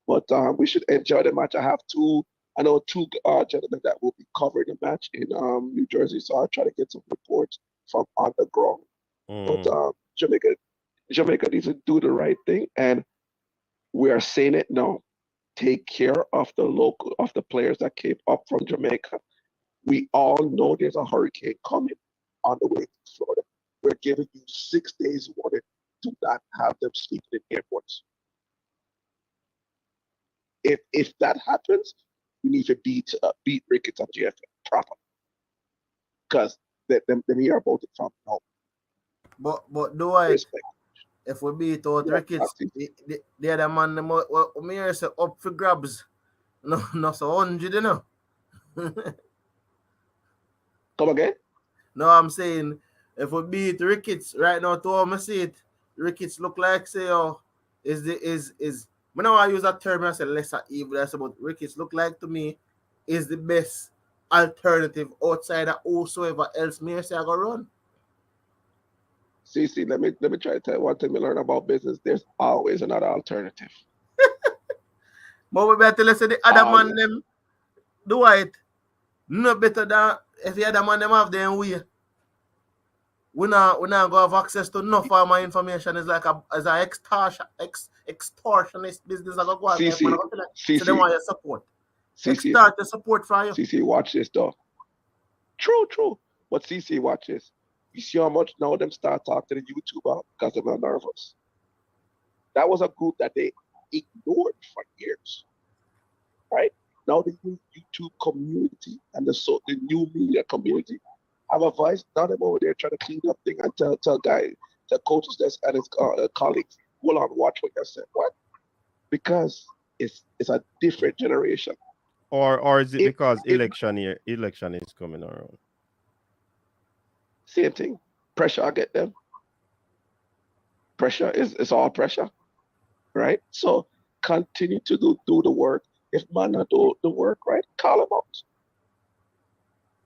But we should enjoy the match. I have two gentlemen that will be covering the match in New Jersey, so I'll try to get some reports from on the ground. But Jamaica needs to do the right thing, and we are saying it now. Take care of the players that came up from Jamaica. We all know there's a hurricane coming on the way to Florida. We're giving you 6 days warning. Do not have them sleeping in airports. If that happens, we need to beat Ricketts and GFF properly. Because them here are both from home. But do I respect? If we beat out Ricketts, the other man, me here say up for grabs. No, so 100, you know. Come again? No, I'm saying if we beat Ricketts right now, to how I see it, Ricketts look like say is I know I use that term I say lesser evil. That's about Ricketts look like to me is the best alternative outside of whosoever else me say I go run. See, let me try to tell you one thing we learn about business. There's always another alternative. But we better let's say the other man them do it no better than if the other man them have their way. We not go have access to enough of my information. It's like as an extortionist business. I go out there, man. So they want your support. Extort the support for you. CC, watch this though. True. But CC, watch this. You see how much now them start talking to the YouTuber because they're not nervous. That was a group that they ignored for years, right? Now the YouTube community and the new media community have a voice. Now they're over there trying to clean up things and tell coaches this and his colleagues, hold on, watch what you said. What? Because it's a different generation. Or is it because election is coming around? Same thing. Pressure, I get them. Pressure is all pressure, right? So continue to do the work. If man not do the work, right, call them out.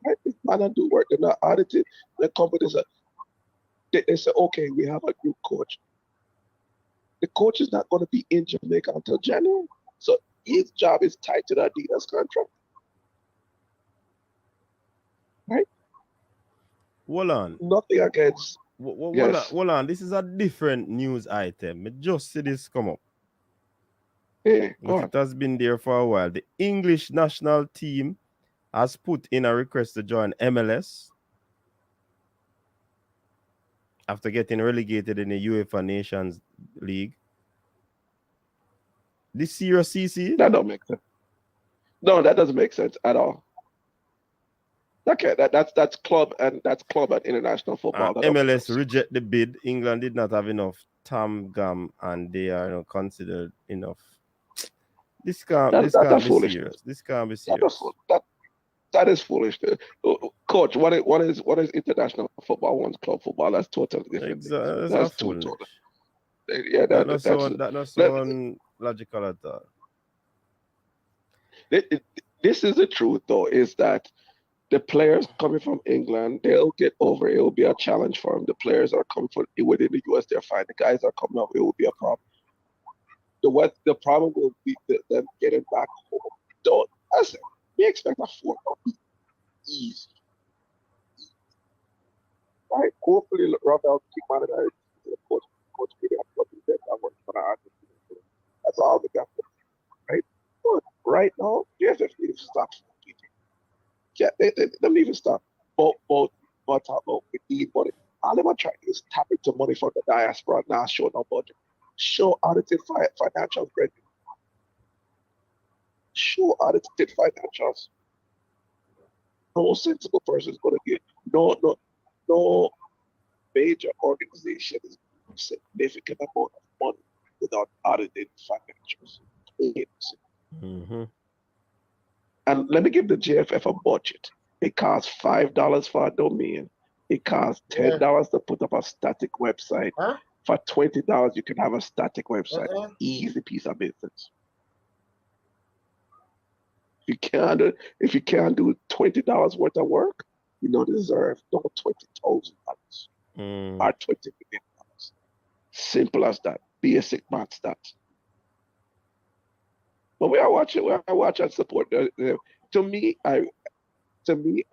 Right? If man not do work, they're not audited. The companies they say, okay, we have a new coach. The coach is not going to be in Jamaica until January. So his job is tied to the Adidas contract. Right? Hold on. Nothing against. Hold on. This is a different news item. I just see this come up. Yeah, but it has been there for a while. The English national team has put in a request to join MLS after getting relegated in the UEFA Nations League. This year, CC? That don't make sense. No, that doesn't make sense at all. Okay, that's club and international football. MLS reject the bid. England did not have enough gum, and they are not considered enough. This can't be serious. This can't be serious. That is foolish. Coach, what is international football? One's club football. That's totally different. Exactly. That's foolish. Yeah, that's not so logical at all. This is the truth, though, is that the players coming from England, they'll get over it. It will be a challenge for them. The players are coming from within the US, they're fine. The guys are coming up, it will be a problem. The problem will be them getting back home. Don't listen. We expect a 4 easy. Right? Hopefully, Rafael keep monitoring the coach media. That's all they got. Right? But right now, yes, if you stop people. Yeah, they don't even stop. But we need money. all them are trying to do is tap into money from the diaspora, now show no budget. Show audited financials, Greg. Show audited financials. No sensible person is going to get no major organization is significant amount of money without audited financials. Mm-hmm. And let me give the JFF a budget. It costs $5 for a domain. It costs $10 to put up a static website. Huh? For $20, you can have a static website. Uh-uh. Easy piece of business. If you can't do $20 worth of work, you don't deserve no $20,000 or $20 million. Simple as that. Basic math stats. But we are watching and support. To me, I've been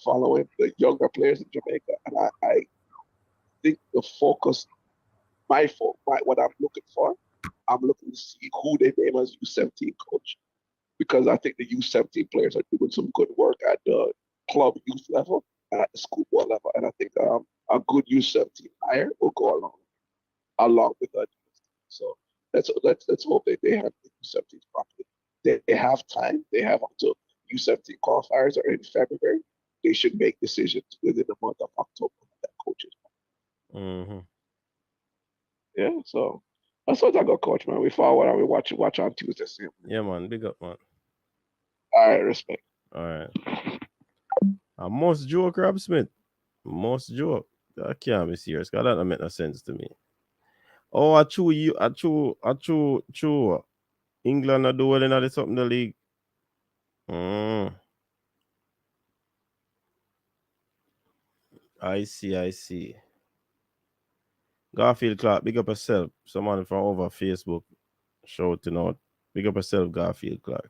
following the younger players in Jamaica, and I think the focus, what I'm looking for, I'm looking to see who they name as U17 coach, because I think the U17 players are doing some good work at the club youth level and at the schoolboy level, and I think a good U17 hire will go along with that. So let's hope that they have the U17 properly. They have time. They have up to U17 qualifiers are in February. They should make decisions within the month of October. That coaches. Mm-hmm. Yeah, so that's what I got, coach, man. We forward and we watch on Tuesday. Yeah, man. Big up, man. All right, respect. All right. Most joke, Rob Smith. Most joke. I can't be serious. Cause that don't make no sense to me. Oh, I chew. England are doing another something in the league. I see. Garfield Clark, big up yourself. Someone from over Facebook shouting out. Big up yourself, Garfield Clark.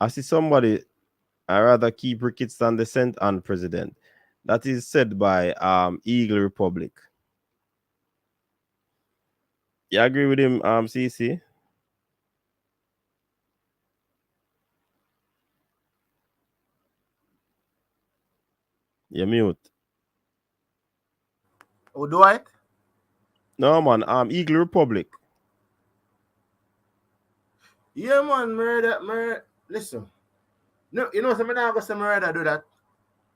I see somebody. I rather keep rickets than the cent and president. That is said by Eagle Republic. You agree with him, CC? You mute. Who do it? No man, Eagle Republic. Yeah, man, murder. Listen, no, you know, some not gonna say murder do that,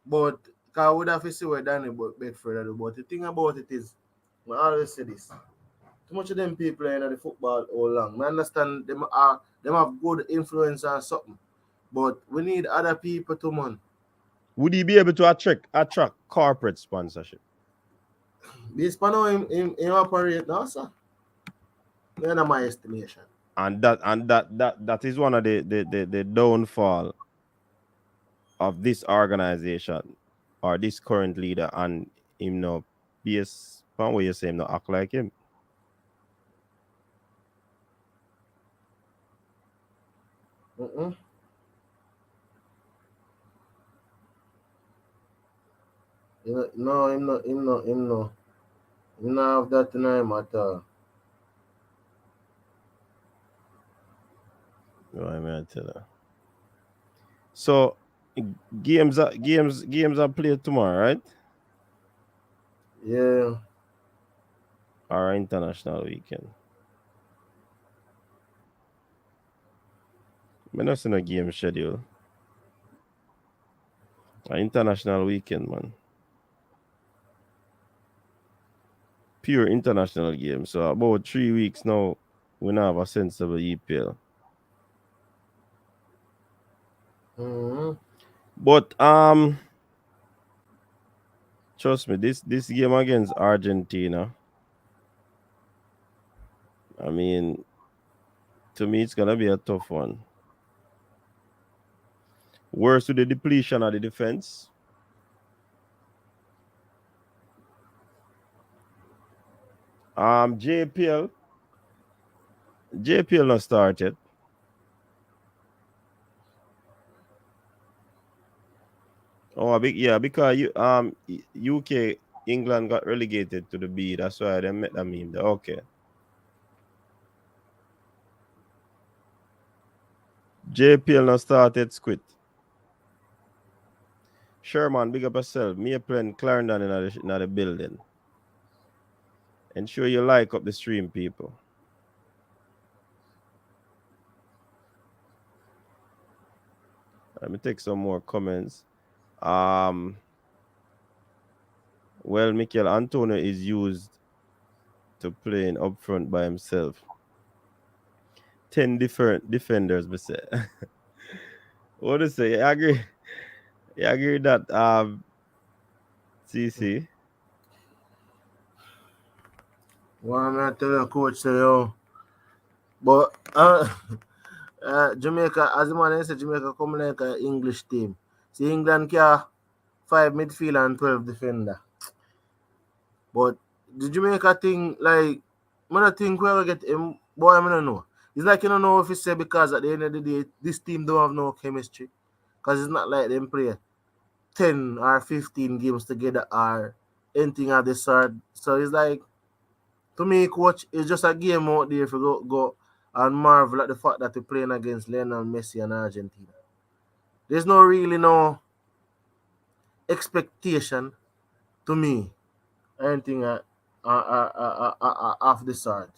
but cause would have to see what Danny Bedford do. But the thing about it is, I always say this: too much of them people in the football all long. I understand them have good influence and something, but we need other people to man. Would he be able to attract corporate sponsorship? Based on him operate now, sir. In my estimation. And that is one of the downfall of this organization or this current leader, and him no based on what you say, him no act like him. No, him no. Him not have that in him at all. No, I mean, tell you. So games are played tomorrow, right? Yeah. Our international weekend. I not see no game schedule. Our international weekend, man. Pure international game. So about 3 weeks now, we now have a sensible EPL. But trust me, this game against Argentina, I mean, to me it's gonna be a tough one. Worse with the depletion of the defense. JPL not started. Oh, because UK England got relegated to the B. That's why they met that meme there. Okay. JPL not started, squid. Sherman, big up yourself. Me playing Clarendon in the building. Ensure you like up the stream, people. Let me take some more comments. Well, Mikel Antonio is used to playing up front by himself. 10 different defenders, but say. What to say? I agree. Yeah, I agree that CC. Well, I'm tell you, coach, say, yo. But Jamaica, as the man said, Jamaica come like an English team. See, England can 5 midfielder and 12 defender. But the Jamaica thing, like, I don't think we'll get him. Boy, I don't know. It's like you don't know if it's say because at the end of the day, this team don't have no chemistry. Because it's not like them play 10 or 15 games together or anything of the sort. So it's like, to me, coach, it's just a game out there if you go and marvel at the fact that you're playing against Lionel Messi and Argentina. There's no really no expectation to me or anything of the sort.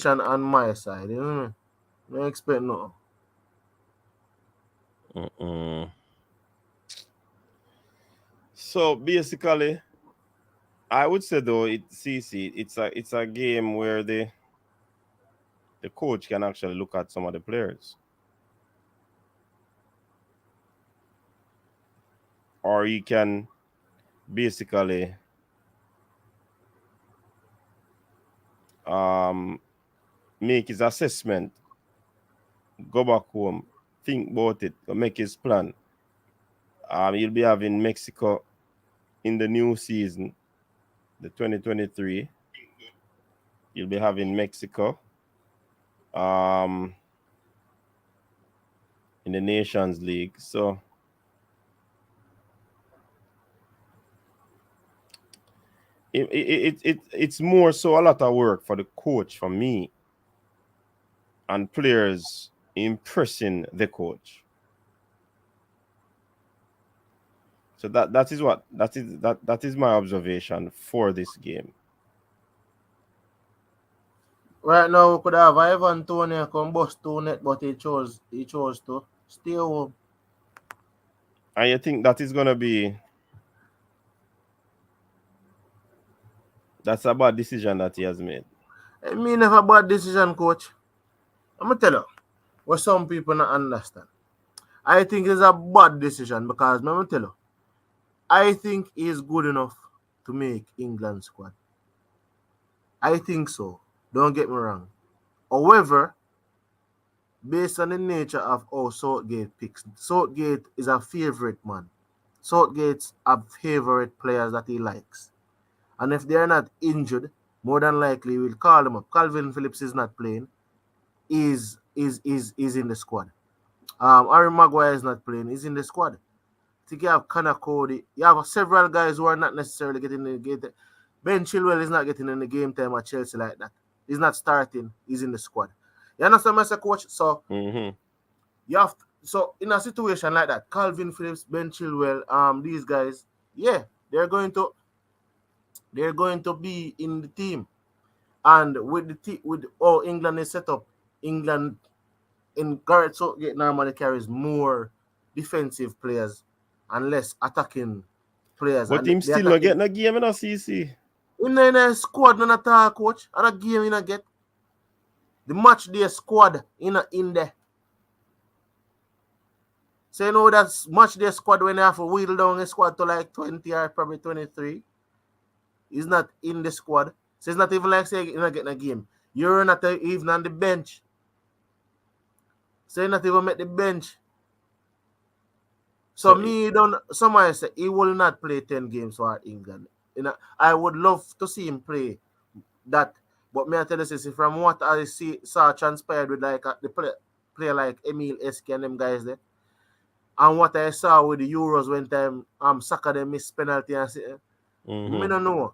On my side, you know, I expect no. So basically, I would say though it's a game where the coach can actually look at some of the players, or he can basically make his assessment, go back home, think about it, make his plan. You'll be having Mexico in the new season, the 2023. You'll be having Mexico in the Nations League. So it's more so a lot of work for the coach, for me, and players impressing the coach. So that is my observation for this game. Right now, we could have Ivan Tony come bust 2 net, but he chose to stay home. And you think that is gonna be that's a bad decision that he has made? I mean, if a bad decision, coach. I'm gonna tell you what some people not understand. I think it's a bad decision because I'm gonna tell you, I think he's good enough to make England squad. I think so. Don't get me wrong. However, based on the nature of how Southgate picks, Southgate is a favorite man. Southgate's a favorite players that he likes. And if they're not injured, more than likely we'll call them up. Calvin Phillips is not playing. Is in the squad. Harry Maguire is not playing. He's in the squad. I think you have Connor Cody. You have several guys who are not necessarily getting in the game. Ben Chilwell is not getting in the game time at Chelsea like that. He's not starting. He's in the squad. You understand, Mr. Coach? So you have so in a situation like that, Calvin Phillips, Ben Chilwell, these guys, yeah, they're going to be in the team. And with England is set up, England in Gareth Southgate normally carries more defensive players and less attacking players. But him still not getting a game in a CC. In a squad, not attack, coach. And a game in a get. The match day squad in there. So you know that's match day squad when they have to wheel down a squad to like 20 or probably 23. He's not in the squad. So it's not even like say you're not getting a game. You're not even on the bench. So you not even make the bench. So somebody say he will not play 10 games for England. I would love to see him play that. But me I tell you this, from what I saw transpired with like the player like Emil Eski and them guys there. And what I saw with the Euros when time Saka them miss penalty and say, me don't know.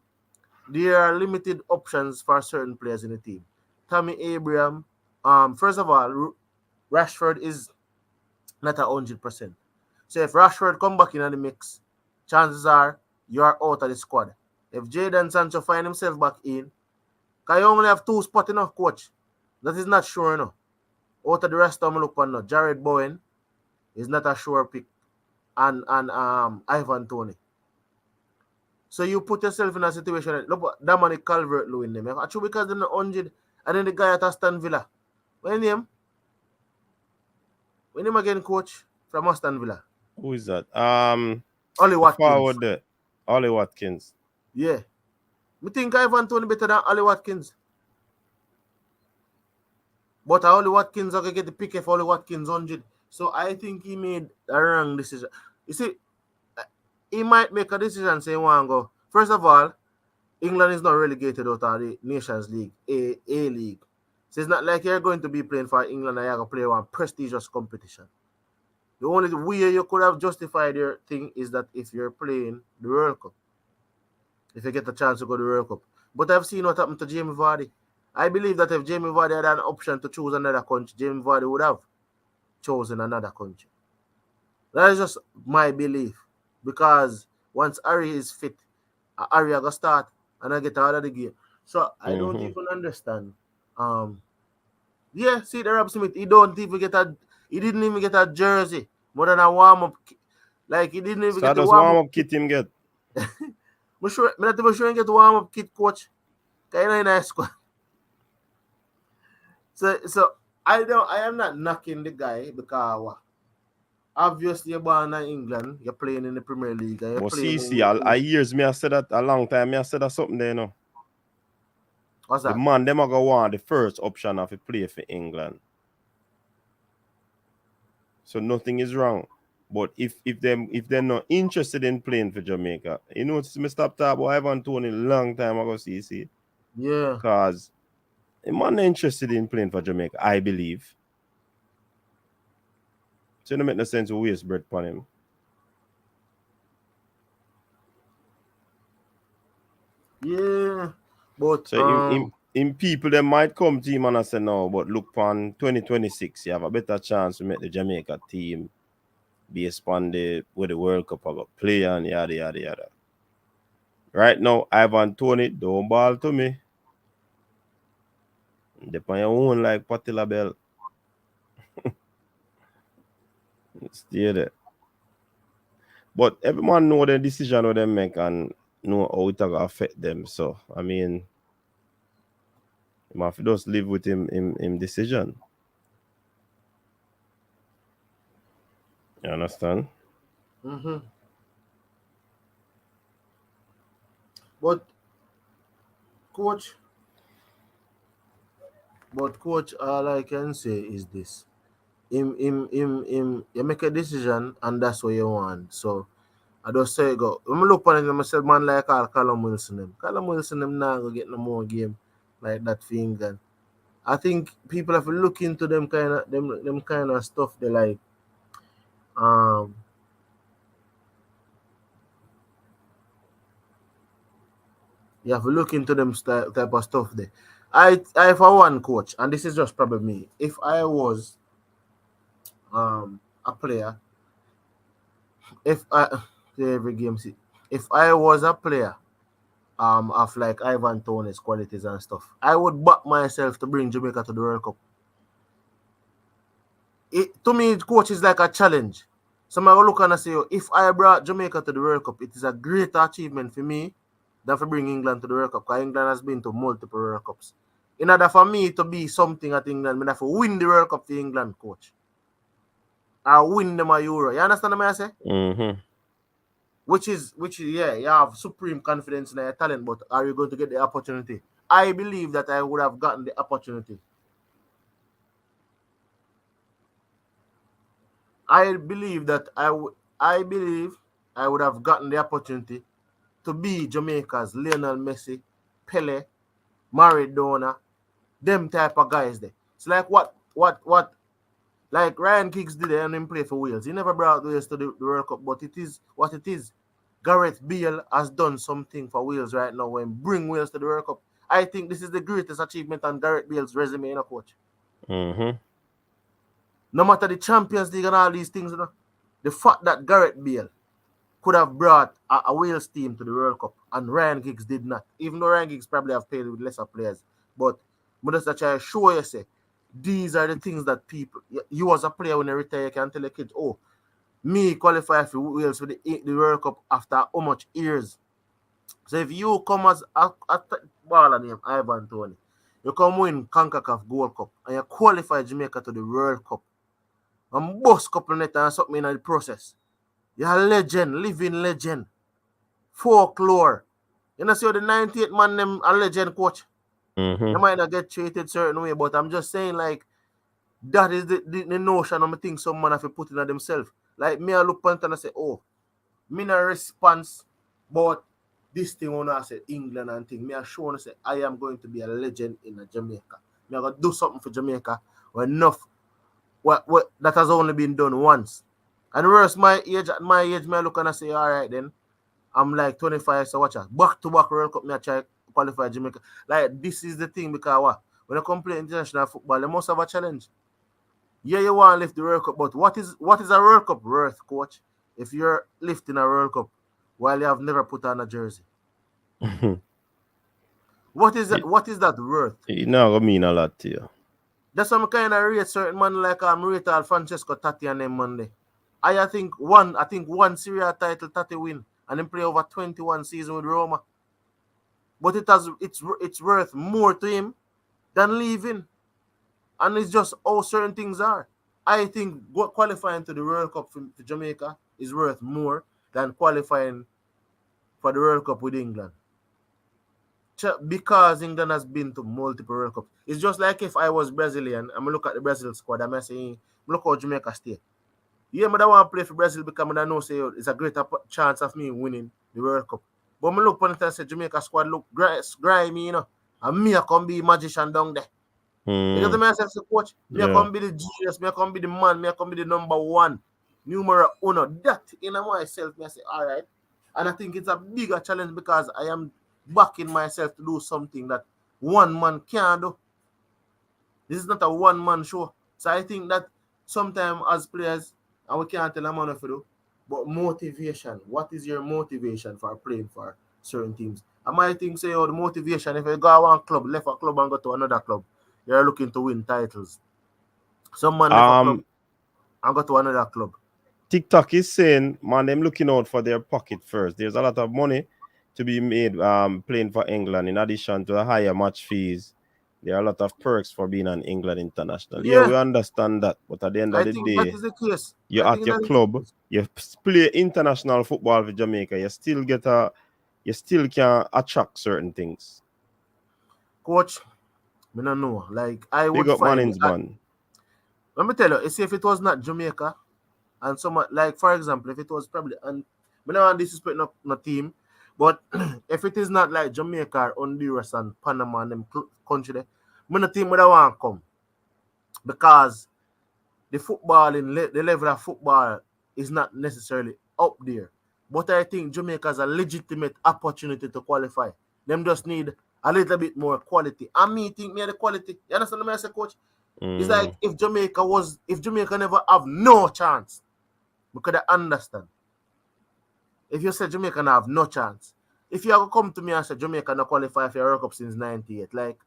There are limited options for certain players in the team. Tammy Abraham, first of all, Rashford is not 100%. So if Rashford come back in the mix, chances are you are out of the squad. If Jadon Sancho find himself back in, because you only have 2 spots enough, coach. That is not sure enough. Out of the rest of them look on now. Jared Bowen is not a sure pick. And Ivan Toney. So you put yourself in a situation. Look, that man is Calvert Lewin name. Actually, because they're not 100, and then the guy at Aston Villa. When him? When him again, coach from Aston Villa? Who is that? Ollie The Watkins. forward there. Ollie Watkins. Yeah. Me think Ivan Toney better than Ollie Watkins. But Ollie Watkins are going to get the pick if Ollie Watkins 100. So I think he made a wrong decision. You see, he might make a decision saying, "Want go." First of all, England is not relegated out of the Nations League, A League. So it's not like you're going to be playing for England and you're going to play one prestigious competition. The only way you could have justified your thing is that if you're playing the World Cup, if you get a chance to go to the World Cup. But I've seen what happened to Jamie Vardy. I believe that if Jamie Vardy had an option to choose another country, Jamie Vardy would have chosen another country. That is just my belief. Because once Harry is fit, Harry will start and I get out of the game. So I don't even understand. Yeah, see the Rob Smith, he didn't even get a jersey more than a warm-up. Like he didn't even get the warm-up kit him get. I'm not even sure he get the warm-up kit, coach. Kind of nice squad. So I am not knocking the guy because obviously you're born in England, you're playing in the Premier League. But see, I years me I said that a long time. Me I said that something there, you know. What's that? The man them are gonna want the first option of a play for England. So nothing is wrong. But if they're not interested in playing for Jamaica, you know, me stop talking about Ivan Toney a long time ago, see. Yeah. Because the man not interested in playing for Jamaica, I believe. So it don't make no sense to waste breath upon him. Yeah. But so in people that might come to him and I say no, but look on 2026, you have a better chance to make the Jamaica team based on with the World Cup about play and yada yada yada. Right now, Ivan Toney, don't ball to me. Depend your own like Patti LaBelle. Stay there. But everyone know the decision what they make and know how it will affect them. So I mean, you have to just live with him decision. You understand? Mm-hmm. But coach, all I can say is this. You make a decision and that's what you want. So I just say go. When I look on it, I said man like Callum Wilson. Callum Wilson them now go get no more game like that for England. I think people have to look into them kind of stuff. They like you have to look into them type of stuff there. I for one coach, and this is just probably me. If I was a player, if I was a player of like Ivan Toney's qualities and stuff, I would back myself to bring Jamaica to the World Cup. To me, coach is like a challenge. So I look and I say, if I brought Jamaica to the World Cup, it is a greater achievement for me than for bringing England to the World Cup, because England has been to multiple World Cups. In order for me to be something at England, I have to win the World Cup for England, coach. Or win them a Euro. You understand what I say? Mm-hmm. Which is, yeah, you have supreme confidence in your talent, but are you going to get the opportunity? I believe that I would have gotten the opportunity. I believe that I would have gotten the opportunity to be Jamaica's Lionel Messi, Pele, Maradona, them type of guys there. It's like what like Ryan Giggs did and him play for Wales. He never brought Wales to the World Cup, but it is what it is. Gareth Bale has done something for Wales right now when bring Wales to the World Cup. I think this is the greatest achievement on Gareth Bale's resume, coach. Mm-hmm. No matter the Champions League and all these things, you know, the fact that Gareth Bale could have brought a Wales team to the World Cup and Ryan Giggs did not. Even though Ryan Giggs probably have played with lesser players. But just try to show you, say, these are the things that people, you as a player when you retire, you can tell your kids, oh, me qualify for Wales for the World Cup after how much years. So if you come as a baller named Ivan Toney, you come win CONCACAF Gold Cup and you qualify Jamaica to the World Cup and bust couple net and something in the process. You're a legend, living legend. Folklore. You know, see the 98 man them a legend coach. You might not get treated certain way, but I'm just saying like that is the notion of me think some man have to put in themselves. Like me I look on and I say, oh, me no response, but this thing when I say England and thing, me I show and say I am going to be a legend in Jamaica. Me I gotta do something for Jamaica or enough. What that has only been done once. And whereas at my age, me I look and I say, all right then, I'm like 25, so watch out. Back to back World Cup, me I try qualify Jamaica. Like this is the thing because what? When I come play international football, they must have a challenge. Yeah, you want to lift the World Cup, but what is a World Cup worth, coach? If you're lifting a World Cup while you have never put on a jersey. What is that worth? It not gonna mean a lot to you. That's why I kind of rate certain man like rate Francesco Tati and them Monday. I think one Serie A title Tati win and then play over 21 season with Roma. But it's worth more to him than leaving. And it's just how certain things are. I think qualifying to the World Cup for Jamaica is worth more than qualifying for the World Cup with England. Because England has been to multiple World Cups. It's just like if I was Brazilian, I'm going to look at the Brazil squad, I'm saying, look how Jamaica stay. Yeah, I don't want to play for Brazil because I know say it's a greater chance of me winning the World Cup. But I look on it and say Jamaica squad look grimy, you know. And me I can be magician down there. You get the myself as a coach? Me I can be the genius, me I can be the man, me I can be the number one. Numero uno. That in myself, me I say, all right. And I think it's a bigger challenge because I am backing myself to do something that one man can't do. This is not a one-man show. So I think that sometimes as players, and we can't tell a man what to do, but motivation. What is your motivation for playing for certain teams? I might think say, the motivation, if you go to one club, left a club and go to another club, you're looking to win titles. Some man left a club and go to another club. TikTok is saying, man, them looking out for their pocket first. There's a lot of money to be made playing for England. In addition to the higher match fees, there are a lot of perks for being an England international. Yeah, we understand that. But at the end of the day, that is the case. You're at your club, you play international football for Jamaica, you still can attract certain things. Coach, I don't know. Like I would Big up find man. Let me tell you, see if it was not Jamaica and some like for example, if it was probably and I don't want disrespect no team, but if it is not like Jamaica or Honduras and Panama and them country there, I don't think I want to come. Because the level of football is not necessarily up there. But I think Jamaica has a legitimate opportunity to qualify. Them just need a little bit more quality. And me think me the quality. You understand what I say, coach? It's like if Jamaica never have no chance, we could understand. If you say Jamaica not have no chance, if you ever come to me and say Jamaica not qualify for a World Cup since 98, like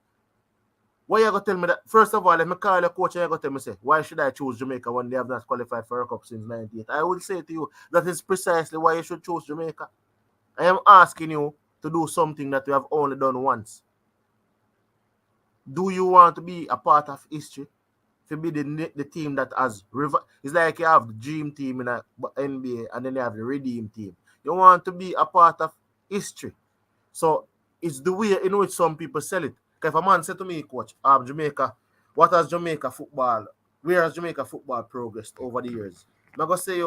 why you gonna tell me that? First of all, let me call your coach and you gonna tell me say, why should I choose Jamaica when they have not qualified for a Cup since 98? I will say to you that is precisely why you should choose Jamaica. I am asking you to do something that you have only done once. Do you want to be a part of history? To be the team that has it's like you have the dream team in a NBA and then you have the redeem team. You want to be a part of history. So it's the way in which some people sell it. If a man said to me, coach, Jamaica, where has Jamaica football progressed over the years? I'm going to say,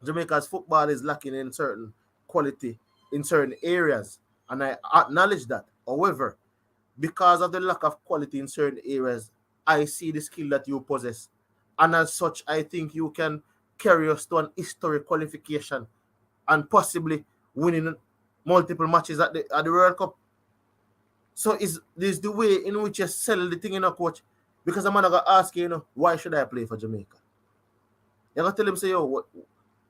Jamaica's football is lacking in certain quality in certain areas. And I acknowledge that. However, because of the lack of quality in certain areas, I see the skill that you possess. And as such, I think you can carry us to an historic qualification and possibly winning multiple matches at the World Cup. So is this the way in which you sell the thing in a coach? Because a man gonna ask you, why should I play for Jamaica? You're gonna tell him, say, yo,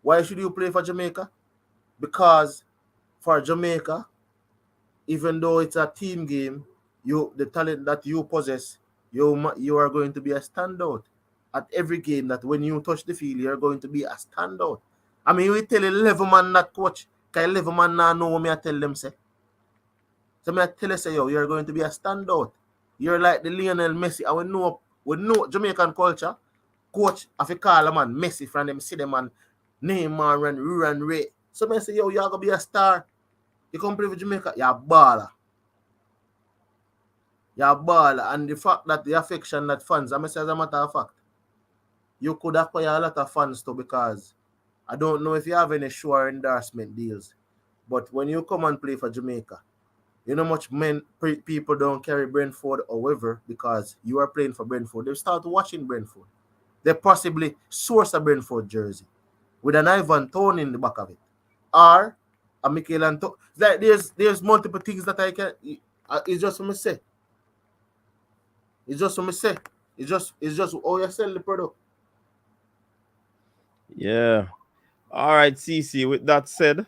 why should you play for Jamaica? Because for Jamaica, even though it's a team game, the talent that you possess, you are going to be a standout at every game. That when you touch the field, you're going to be a standout. I mean, we tell 11 man not coach, because 11 man now know what me I tell them say. So me I tell you say, yo, you're going to be a standout. You're like the Lionel Messi. And we know Jamaican culture. Coach, if you call a man Messi from them, see them man Neymar and Ray. So me say, yo, you're gonna be a star. You come play for Jamaica, you're a baller. You're a baller. And the fact that the affection that fans, I say as a matter of fact, you could acquire a lot of fans too, because I don't know if you have any sure endorsement deals. But when you come and play for Jamaica, you know much people don't carry Brentford, however, because you are playing for Brentford. They start watching Brentford. They possibly source a Brentford jersey with an Ivan Toney in the back of it. Or a Mikel Antonio. Like there's multiple things that I can. It's just what me say. It's just what me say. It's just how you sell the product. Yeah. All right, CC. With that said, I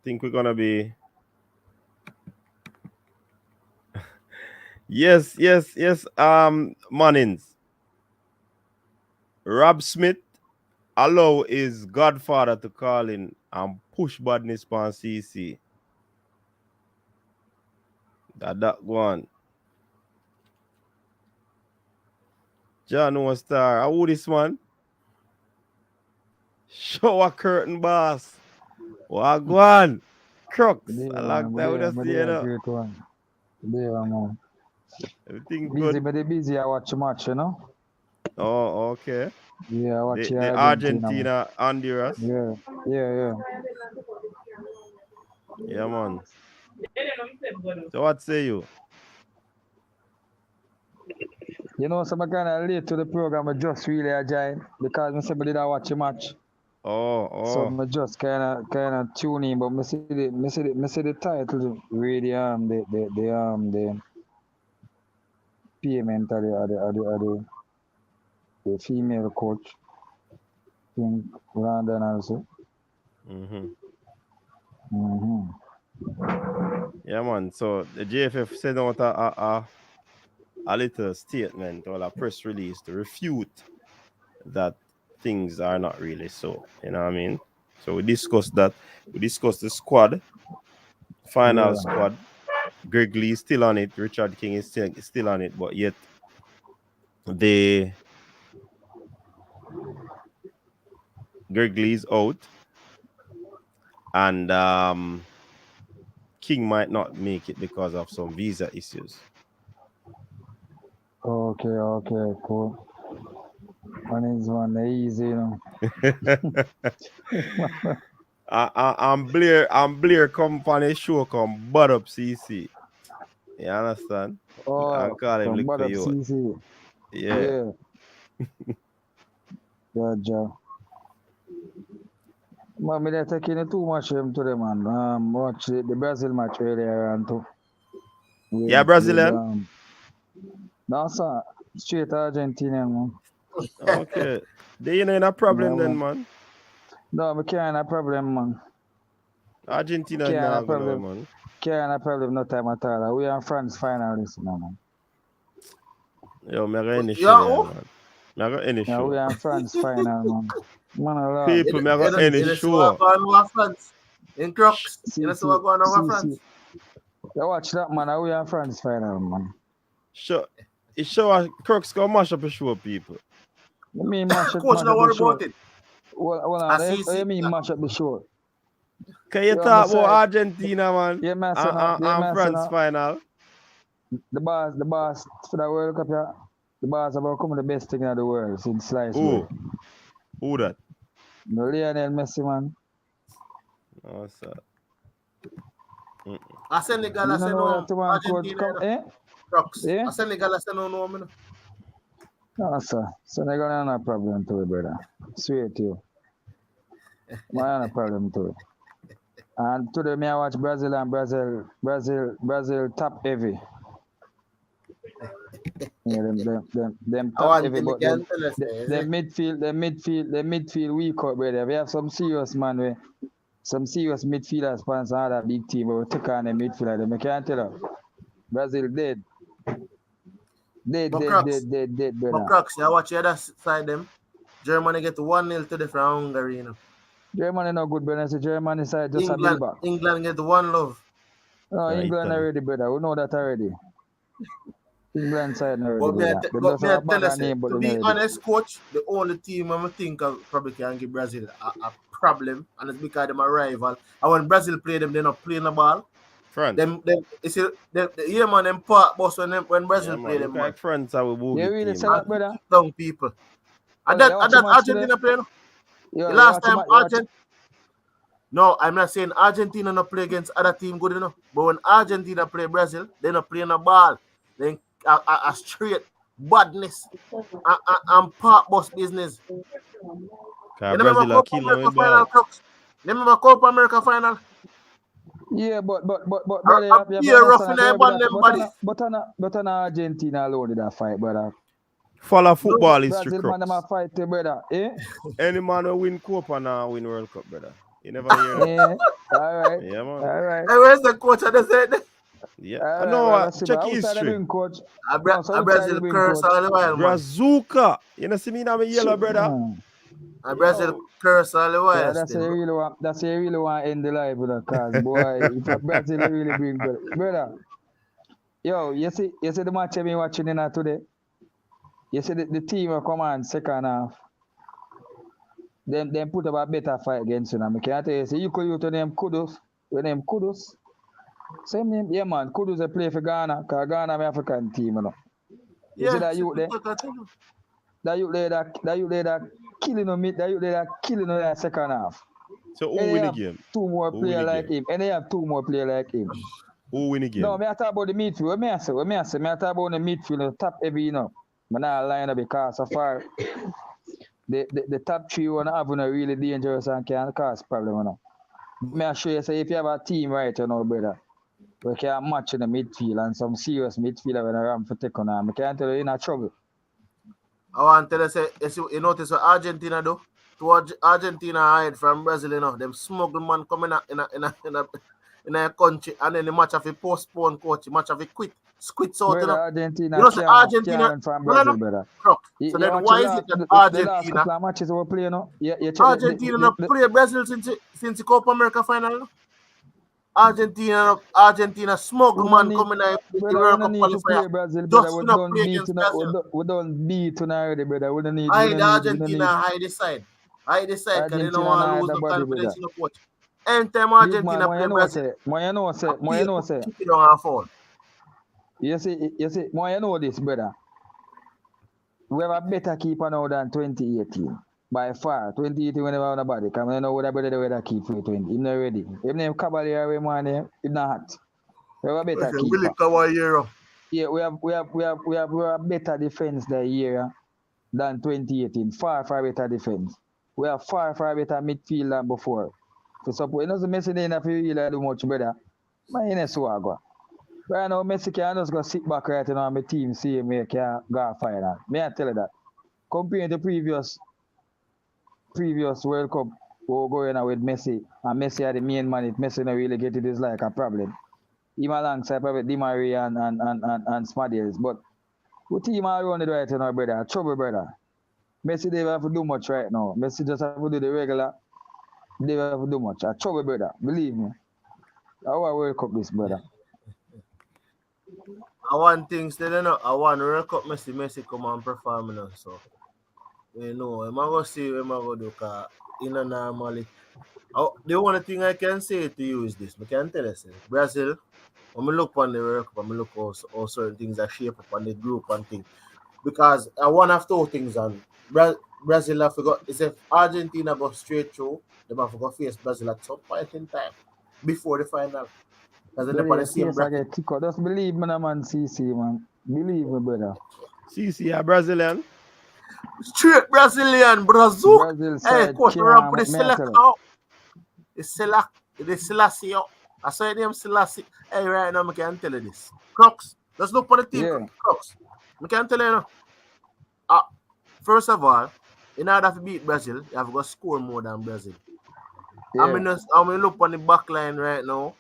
think we're gonna be. Yes. Mannings. Rob Smith allow his godfather to call in and push badness on CC. That one. John was star. Who this one? Shower curtain boss. Wagwan. Crooks. I like that with us here. Great one. Man. Everything Busy, good. but busy. I watch the match, Oh, okay. Yeah, I watch the Argentina, Honduras. Yeah. Yeah, man. So what say you? Some kind of late to the program. I just really joined because I said I did watch the match. So I just kind of tune in, but I see the title really the payment of the female coach in London also. Yeah, man. So the JFF sent out a little statement or a press release to refute that things are not really so. You know what I mean? So we discussed that. We discussed the squad, final squad. Greg Lee is still on it. Richard King is still on it, but yet Greg Lee is out, and King might not make it because of some visa issues. Okay, cool. One is one easy, I'm Blair come on a show come butt up CC. You understand? I call him butt up CC. Yeah. Gotcha. Man, me taking too much to them, man. Watch the Brazil match earlier and too. Yeah, Brazilian? No, sir. Straight Argentinian, man. Okay. They ain't a problem then, man. No, we can't have a problem, man. Argentina not going man. Can't have a problem no time at all. We are France finalists now, man. Yo, me got any show, man. Me got any show. We are France final, man. People, me got any show. In Crocs. You know what going over France? You watch that, man. We are France final, man. Sure. It show Crocs gonna mash up a show, people. You mean mash up Coach, don't worry about it. What you mean mash up the show? Can you talk about Argentina, man? Yeah, man. And France final. The boss for the World Cup, yeah. The boss about becoming the best thing in the world since sliced bread. Who that? No, Lionel Messi, man. Oh, sir. I Senegal, I say no. Argentina, Crocs. I Senegal, I say no, man. No, sir. Senegal no problem to it, brother. Swear to you. No problem to it. And today me I watch Brazil top heavy. them top heavy, but them midfield weak out, brother. We have some serious man, some serious midfielders sponsor other big team, but we take on the midfielder. Them, I can't tell you. Brazil dead. Dead, brother. But Crocs, I watch the other side them. Germany get 1-0 today from Hungary, you know. Germany no good, brother. So Germany side just a build back. England get 1-0. No, England already, brother. We know that already. England side already. To be honest, coach, the only team I think probably can give Brazil a problem, and it's because them a rival. And when Brazil play them, they're not playing the ball. France. Them part boss when Brazil play them. Like France, I will you really say that, brother? Young people. And that Argentina play. The last time Argentina. No, I'm not saying Argentina not play against other team good enough. But when Argentina play Brazil, they not playing a ball. They a straight badness and part boss business. You remember Copa America final, Crooks? Remember Copa America final? Yeah, but Argentina alone did that fight, brother. Follow football history, Brazil man them fight, brother. Any man will win Copa now win World Cup, brother. You never hear that. All right. Yeah, man. All right. Hey, where's the coach? I just said. Yeah. No, check history. Brazil curse all the while. Brazuca. You know, see me now, yellow, brother. Brazil curse all the while. Yeah, that's a really want to end the life, brother. Cause boy, if Brazil really bring brother. Yo, you see the match I've been watching in today. You see the team will come on second half. Then put up a better fight against them. I can't tell you, you could use the name Kudus. Your name Kudus. Same name, yeah man. Kudus they play for Ghana, because Ghana is an African team, you know. You see that youth there? That youth there that killing them, that second half. So who win the game? Two more players like him. And they have two more players like him. Who win the game? No, I talk about the midfield. What I talk about the midfield, the top heavy, you know. But now line up because so far the top three one have a really dangerous and can cause problem, you know. May I show you say if you have a team right, you know, brother, we can match in the midfield and some serious midfielder when I for take on them. I can't tell you in a trouble. I want to tell you say you notice what Argentina do? To Argentina hide from Brazil, you know, them smuggle man coming in a country and then the match of a postpone coach, the match of a squits out, you know. Argentina, you know, so Argentina from Brazil, brother. So then why is it that Argentina? The last matches we play, no? Argentina not play Brazil since the Copa America final. Argentina smuggle man coming out the World Cup qualifier. Just not play against Brazil. We don't beat already, brother. We don't need. Argentina hide the side. Hide the side because they don't want to lose the confidence in the coach. Anytime Argentina play Brazil, you know say. Keep it on our phone. You see, you know this, brother. We have a better keeper now than 2018. By far. 2018 we never have nobody. Because we know what a better keep for 20. He's not ready. If name Cavalier, he's not hot. We have a better keeper. Willie Cavalier. Yeah, we have a better defense that year than 2018. Far better defense. We have far better midfield than before. So suppose it doesn't mess in if you really do much, brother. Man, you swagger. Right now, Messi can just go sit back right now on my team, see me can go final. May I tell you that? Comparing the previous World Cup, we're going on with Messi, and Messi are the main man. If Messi not really get it, is like a problem. Him alongside probably Di Maria and Smadiels. But what team are running right now, brother? Trouble, brother. Messi they have to do much right now. Messi just have to do the regular. They have to do much. A trouble, brother. Believe me. Our World Cup this, brother. I want things that you know. I want World Cup Messi come and perform now. So you know, I'm gonna see what I'm gonna do. Cause you know normally, the only thing I can say to you is this: I can tell you, Brazil. When I look on the World Cup, I look how certain things are shaped up on the group and things. Because I one of two things on Brazil. I forgot is if Argentina go straight through, they have to go face Brazil at some point in time before the final. Just believe me, man, CC, man. Believe me, brother. CC, a Brazilian? Straight Brazilian, Brazil. Hey, coach, we're put the select out. The Selassie out. I saw your name Selassie. Hey, right now, I can tell you this. Crocs, let's look for the team. Yeah. Crocs. I can tell you first of all, in order to beat Brazil, you have to score more than Brazil. Yeah. I mean, look on the back line right now.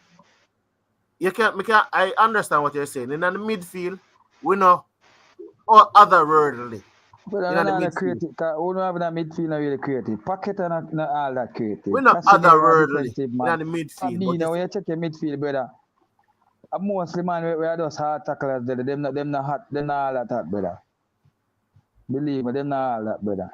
I understand what you're saying. In the midfield, we know otherworldly. But I'm not creative. We don't have a midfield not really creative. Pocket and not all that creative. We're not otherworldly in the midfield. When you check your midfield, brother, mostly man we are just hard tacklers. Them not hot. Them not all that, brother. Believe me, them not all that, brother.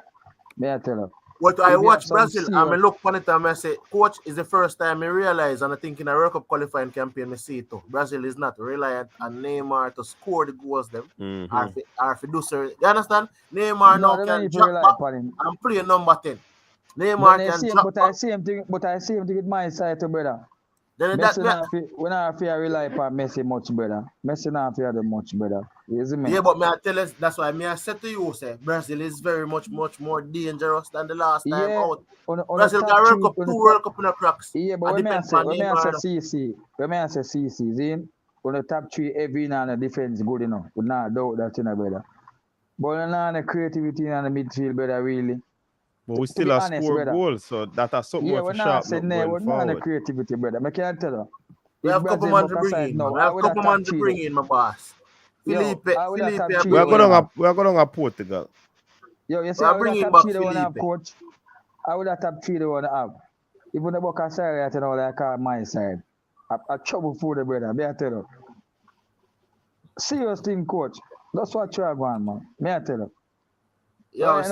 May I tell you? What I watch Brazil and I look on it and I say, coach, is the first time I realize, and I think in a World Cup qualifying campaign, I see it too. Brazil is not reliant on Neymar to score the goals them or to do so. You understand? Neymar now can drop back and play number 10. Neymar can drop back. But I see him to get my side too, brother. Messi we not fear rely upon Messi much, brother. Messi not fear them much, brother. Yeah, but I tell us that's why I said to you, say Brazil is very much more dangerous than the last time out. Brazil got two World Cup in the cracks. Yeah, but when I say CC, Zin, on the top 3 every now and defense good enough. We not doubt that, brother. But now the creativity in the midfield, brother, really. But we still have scored goals, so that has something more to sharpen up going forward. We're not creativity, brother. I can't tell you. We have a couple man to bring in. We have a couple man to bring in, my boss. Felipe. We are going to Portugal. Yo, you see, I would have top 3 the one have, coach. I would have top 3 the one have. Even the book side right now, like my side. I trouble for the brother. May I tell you. Serious thing, coach. That's what you're going, man. May I tell you. Yeah, if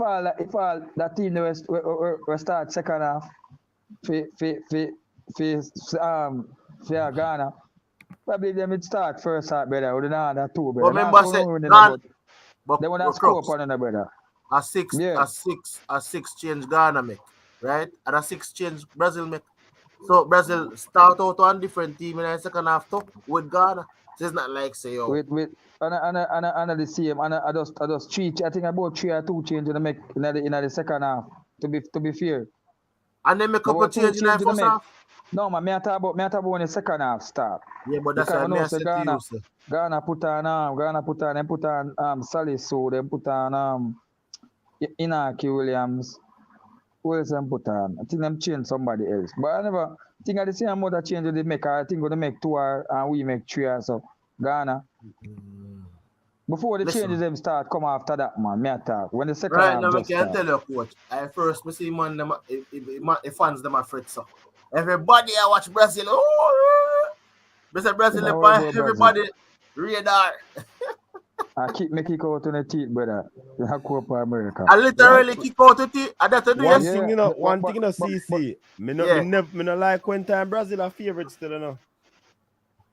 all that team will start second half for Ghana, probably they would start first half, brother. With another 2, brother. Remember, they would have scored upon another, brother. A six change Ghana make, right? And a 6 change Brazil make. So Brazil start out on different team in the second half too with Ghana. So it's not like say yo. With the same. I just 3. I think about 3 or 2 changes to make in the second half. To be fair. And then make a couple changes in the first half. No, man. I talk about when the second half start. Yeah, but that's what I said to you, sir. Ghana put on Salisu, then put on Inaki Williams. Who else them put on? I think them change somebody else. But I never think of the same amount of changes they make. I think they make 2 and we make 3 or so. Ghana. Before the changes them start come after that, man. Me attack. When the second half now, just I can tell you, coach. I first see man them the fans them afraid so. Everybody I watch Brazil. Oh, Brazil everybody radar. I keep me kick out on the teeth, brother. I go up America. I literally kick out the teeth. One thing, CC. Me no like when time Brazil are favorite still, you know.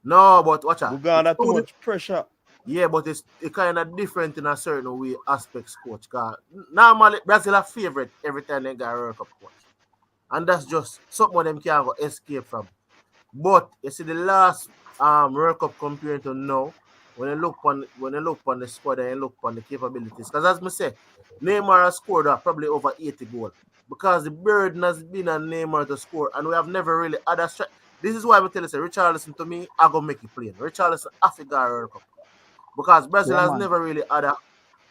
No, but watch out. We got too much pressure. Yeah, but it's kind of different in a certain way aspects, coach. Cause normally Brazil are favorite every time they got a World Cup, coach. And that's just something them can't escape from. But you see the last World Cup compared to now, when you look on the squad and you look on the capabilities, because as I say, Neymar has scored probably over 80 goals. Because the burden has been on Neymar to score, and we have never really had a strike. This is why I tell you, say, Richarlison to me, I go make it plain. Richarlison have to go World Cup. Because Brazil has never really had a.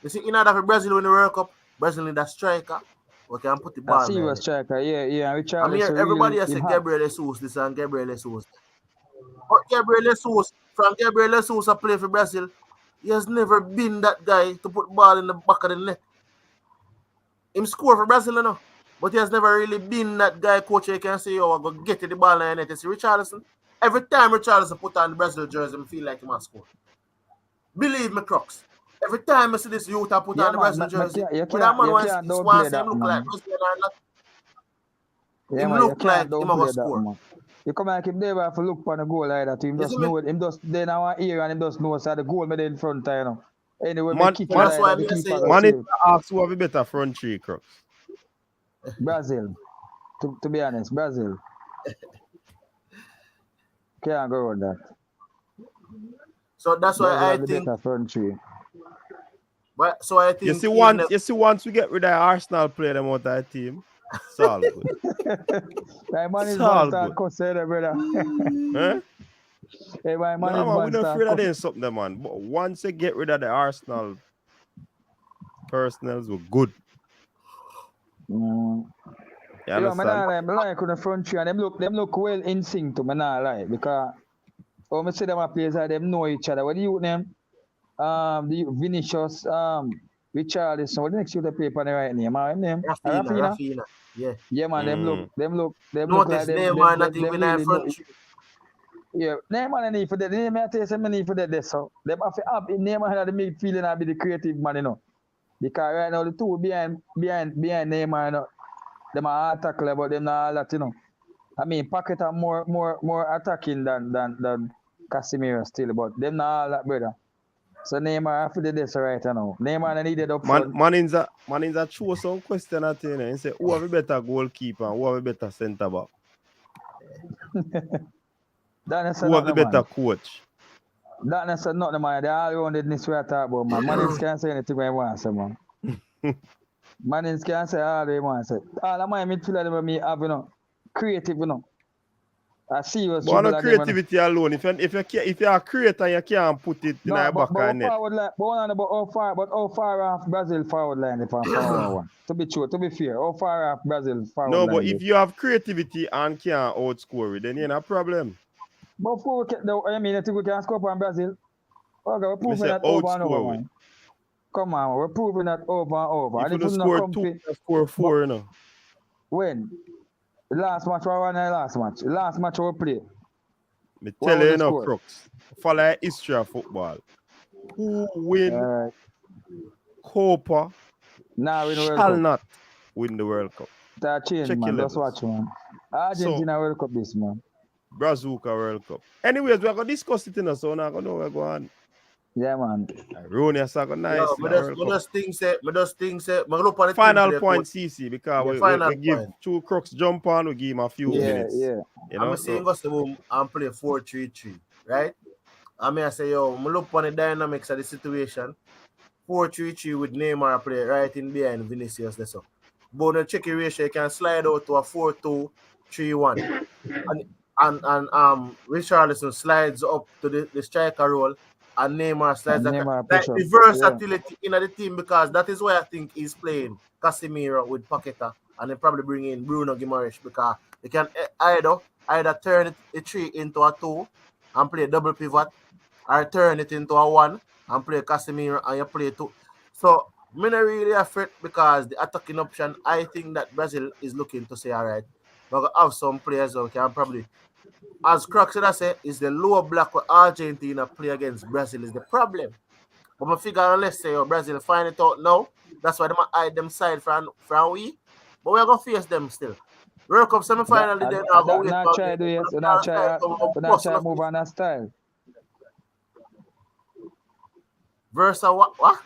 You see, in order for Brazil win the World Cup, Brazil need a striker who can put the ball. I see you a striker, yeah. Richarlison. I mean, everybody has said Gabriel Jesus this and Gabriel Jesus. But Gabriel Jesus a play for Brazil. He has never been that guy to put ball in the back of the net. Him score for Brazil, you know. But he has never really been that guy, coach. You can say, I'm going to get the ball in the net. You see, Richarlison, every time Richarlison put on the Brazil jersey, I feel like he must score. Believe me, Crux. Every time I see this youth I put on the Brazil jersey, when that man wants to say him look like Brazil or not, him look like him going to score. You come like him never have to look for the goal like that. Him just know it. Him just then our ear and him just know so the goal made in front of you know. Anyway, man, that's why I say man it asks who have a better front 3, Crux. Brazil. To be honest, Brazil. Can't go with that. So that's why I think. But so I think you see once we get rid of Arsenal play them out of that team, it's all good. That man is all good. Brother. Huh? Hey, my man, no, man, we don't afraid of them something, man. But once they get rid of the Arsenal personnels, we're good. You understand? I like on the front three, and them look well in sync to me now, like, because when I see them players, them know each other. What do you name? The Vinicius, Richarlison. What the next you the paper on the right name? Our name? Rafinha. Yeah. Yeah, man. Them look Notice like them. Neymar not even in front three. Yeah, Neymar need for that. Neymar tell you some need for that. So them have to have Neymar had the midfield and be the creative man, you know. Because right now the two behind Neymar, you know, them are attack level, but them not all that, you know. I mean, Paquet are more attacking than Casemiro still, but them not all that, brother. So Neymar have to do this right now. Neymar needed up front. Manins a show some question at you, and say who have a better goalkeeper and who have a better centre back? Who have the better coach? That necessarily not the man. They all around this way I talk about, man. Manins can't say anything when he wants to, man. Manins can't say all they want to say. All of my midfielder them me have, you know, creative, you know. I see you. But no creativity alone. If you're a creator, you can't put it in a back of net. But how far off Brazil forward line if I'm forward one? To be fair, how far off Brazil forward line? No, but if you have creativity and can't outscore it, then you have a problem. But before I think we can score on Brazil. Okay, we're proving that over and over, man. Come on, we're proving that over and over. If you score 2, you score 4, you know. When? The last match we won, the last match we played. Me tell you, no, Crooks. Follow the history of football. Who win Copa shall not win the World Cup. That change, check man. Just watch, man. Argentina World Cup this, man. Brazil World Cup. Anyways, we're going to discuss it in a so now going to know where we're going. Yeah, man. Rooney said nice. Final point, CC, because we give 2 Crooks jump on, we give him a few minutes. Yeah. You know, I'm saying go to and play 4-3-3, right? I say, yo, I look on the dynamics of the situation. 4-3-3 with Neymar play right in behind Vinicius. That's all. But the checky ratio, you can slide out to a 4-2-3-1. And Richarlison slides up to the striker role. And Neymar slides like the versatility in the team, because that is why I think he's playing Casemiro with Paqueta, and then probably bring in Bruno Guimaraes, because they can either turn a 3 into a 2 and play double pivot, or turn it into a 1 and play Casemiro and you play 2. So I'm not really afraid, because the attacking option, I think that Brazil is looking to say, all right, we're going to have some players who can probably, as Croc said, I say, is the lower block where Argentina play against Brazil is the problem. But I figure, let's say, Brazil find it out now. That's why they might hide them side from we. But we're going to face them still. World Cup semi-final, they don't have a wait. Not try to, yes. Not try to move on that style. Versa, what?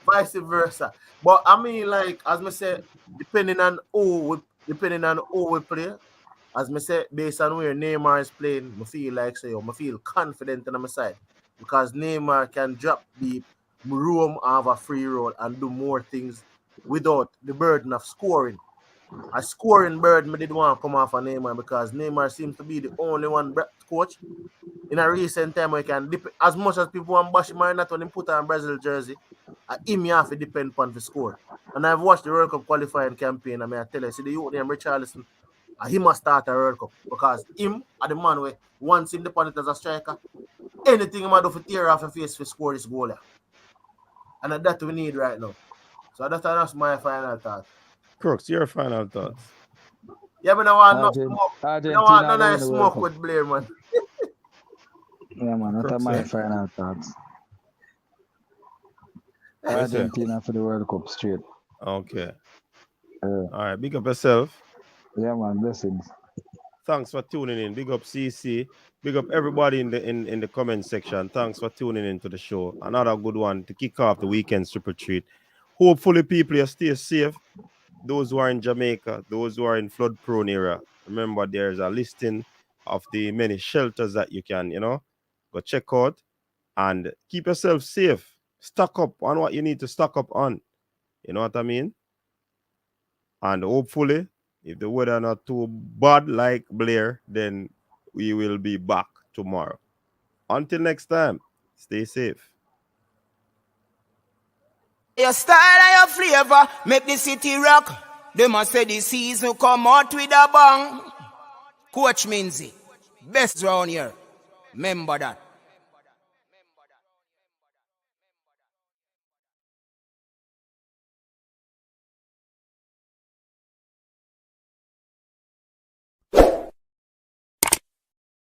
Vice versa. But I mean, like, as I said, depending on who we play, as I said, based on where Neymar is playing, I feel like, I feel confident on my side, because Neymar can drop deep, roam, have a free roll, and do more things without the burden of scoring. A scoring burden, I didn't want to come off of Neymar, because Neymar seems to be the only one coach in a recent time where he can dip, as much as people want to bash him or not when he put on Brazil jersey, him have to depend upon the score. And I've watched the World Cup qualifying campaign, and I tell you, see the youth named Richarlison, he must start a World Cup, because him are the man where once independent as a striker, anything he might do for tear off a face to score this goal. And that's what we need right now. So that's my final thought. Crooks, your final thoughts? Yeah, but I want no smoke. I want no nice smoke with Blair, man. Yeah, man, that's my final thoughts. Argentina for the World Cup straight. Okay. All right, big up yourself. Yeah, man, blessings. Thanks for tuning in. Big up CC. Big up everybody in the comment section. Thanks for tuning into the show. Another good one to kick off the Weekend TripleTreat. Hopefully, people, you stay safe. Those who are in Jamaica, those who are in flood-prone area, remember there's a listing of the many shelters that you can, go check out, and keep yourself safe. Stock up on what you need to stock up on. You know what I mean? And hopefully, if the weather not too bad like Blair, then we will be back tomorrow. Until next time, stay safe. Your style and your flavor make the city rock. They must say the season come out with a bang. Coach Minzy, best round here. Remember that.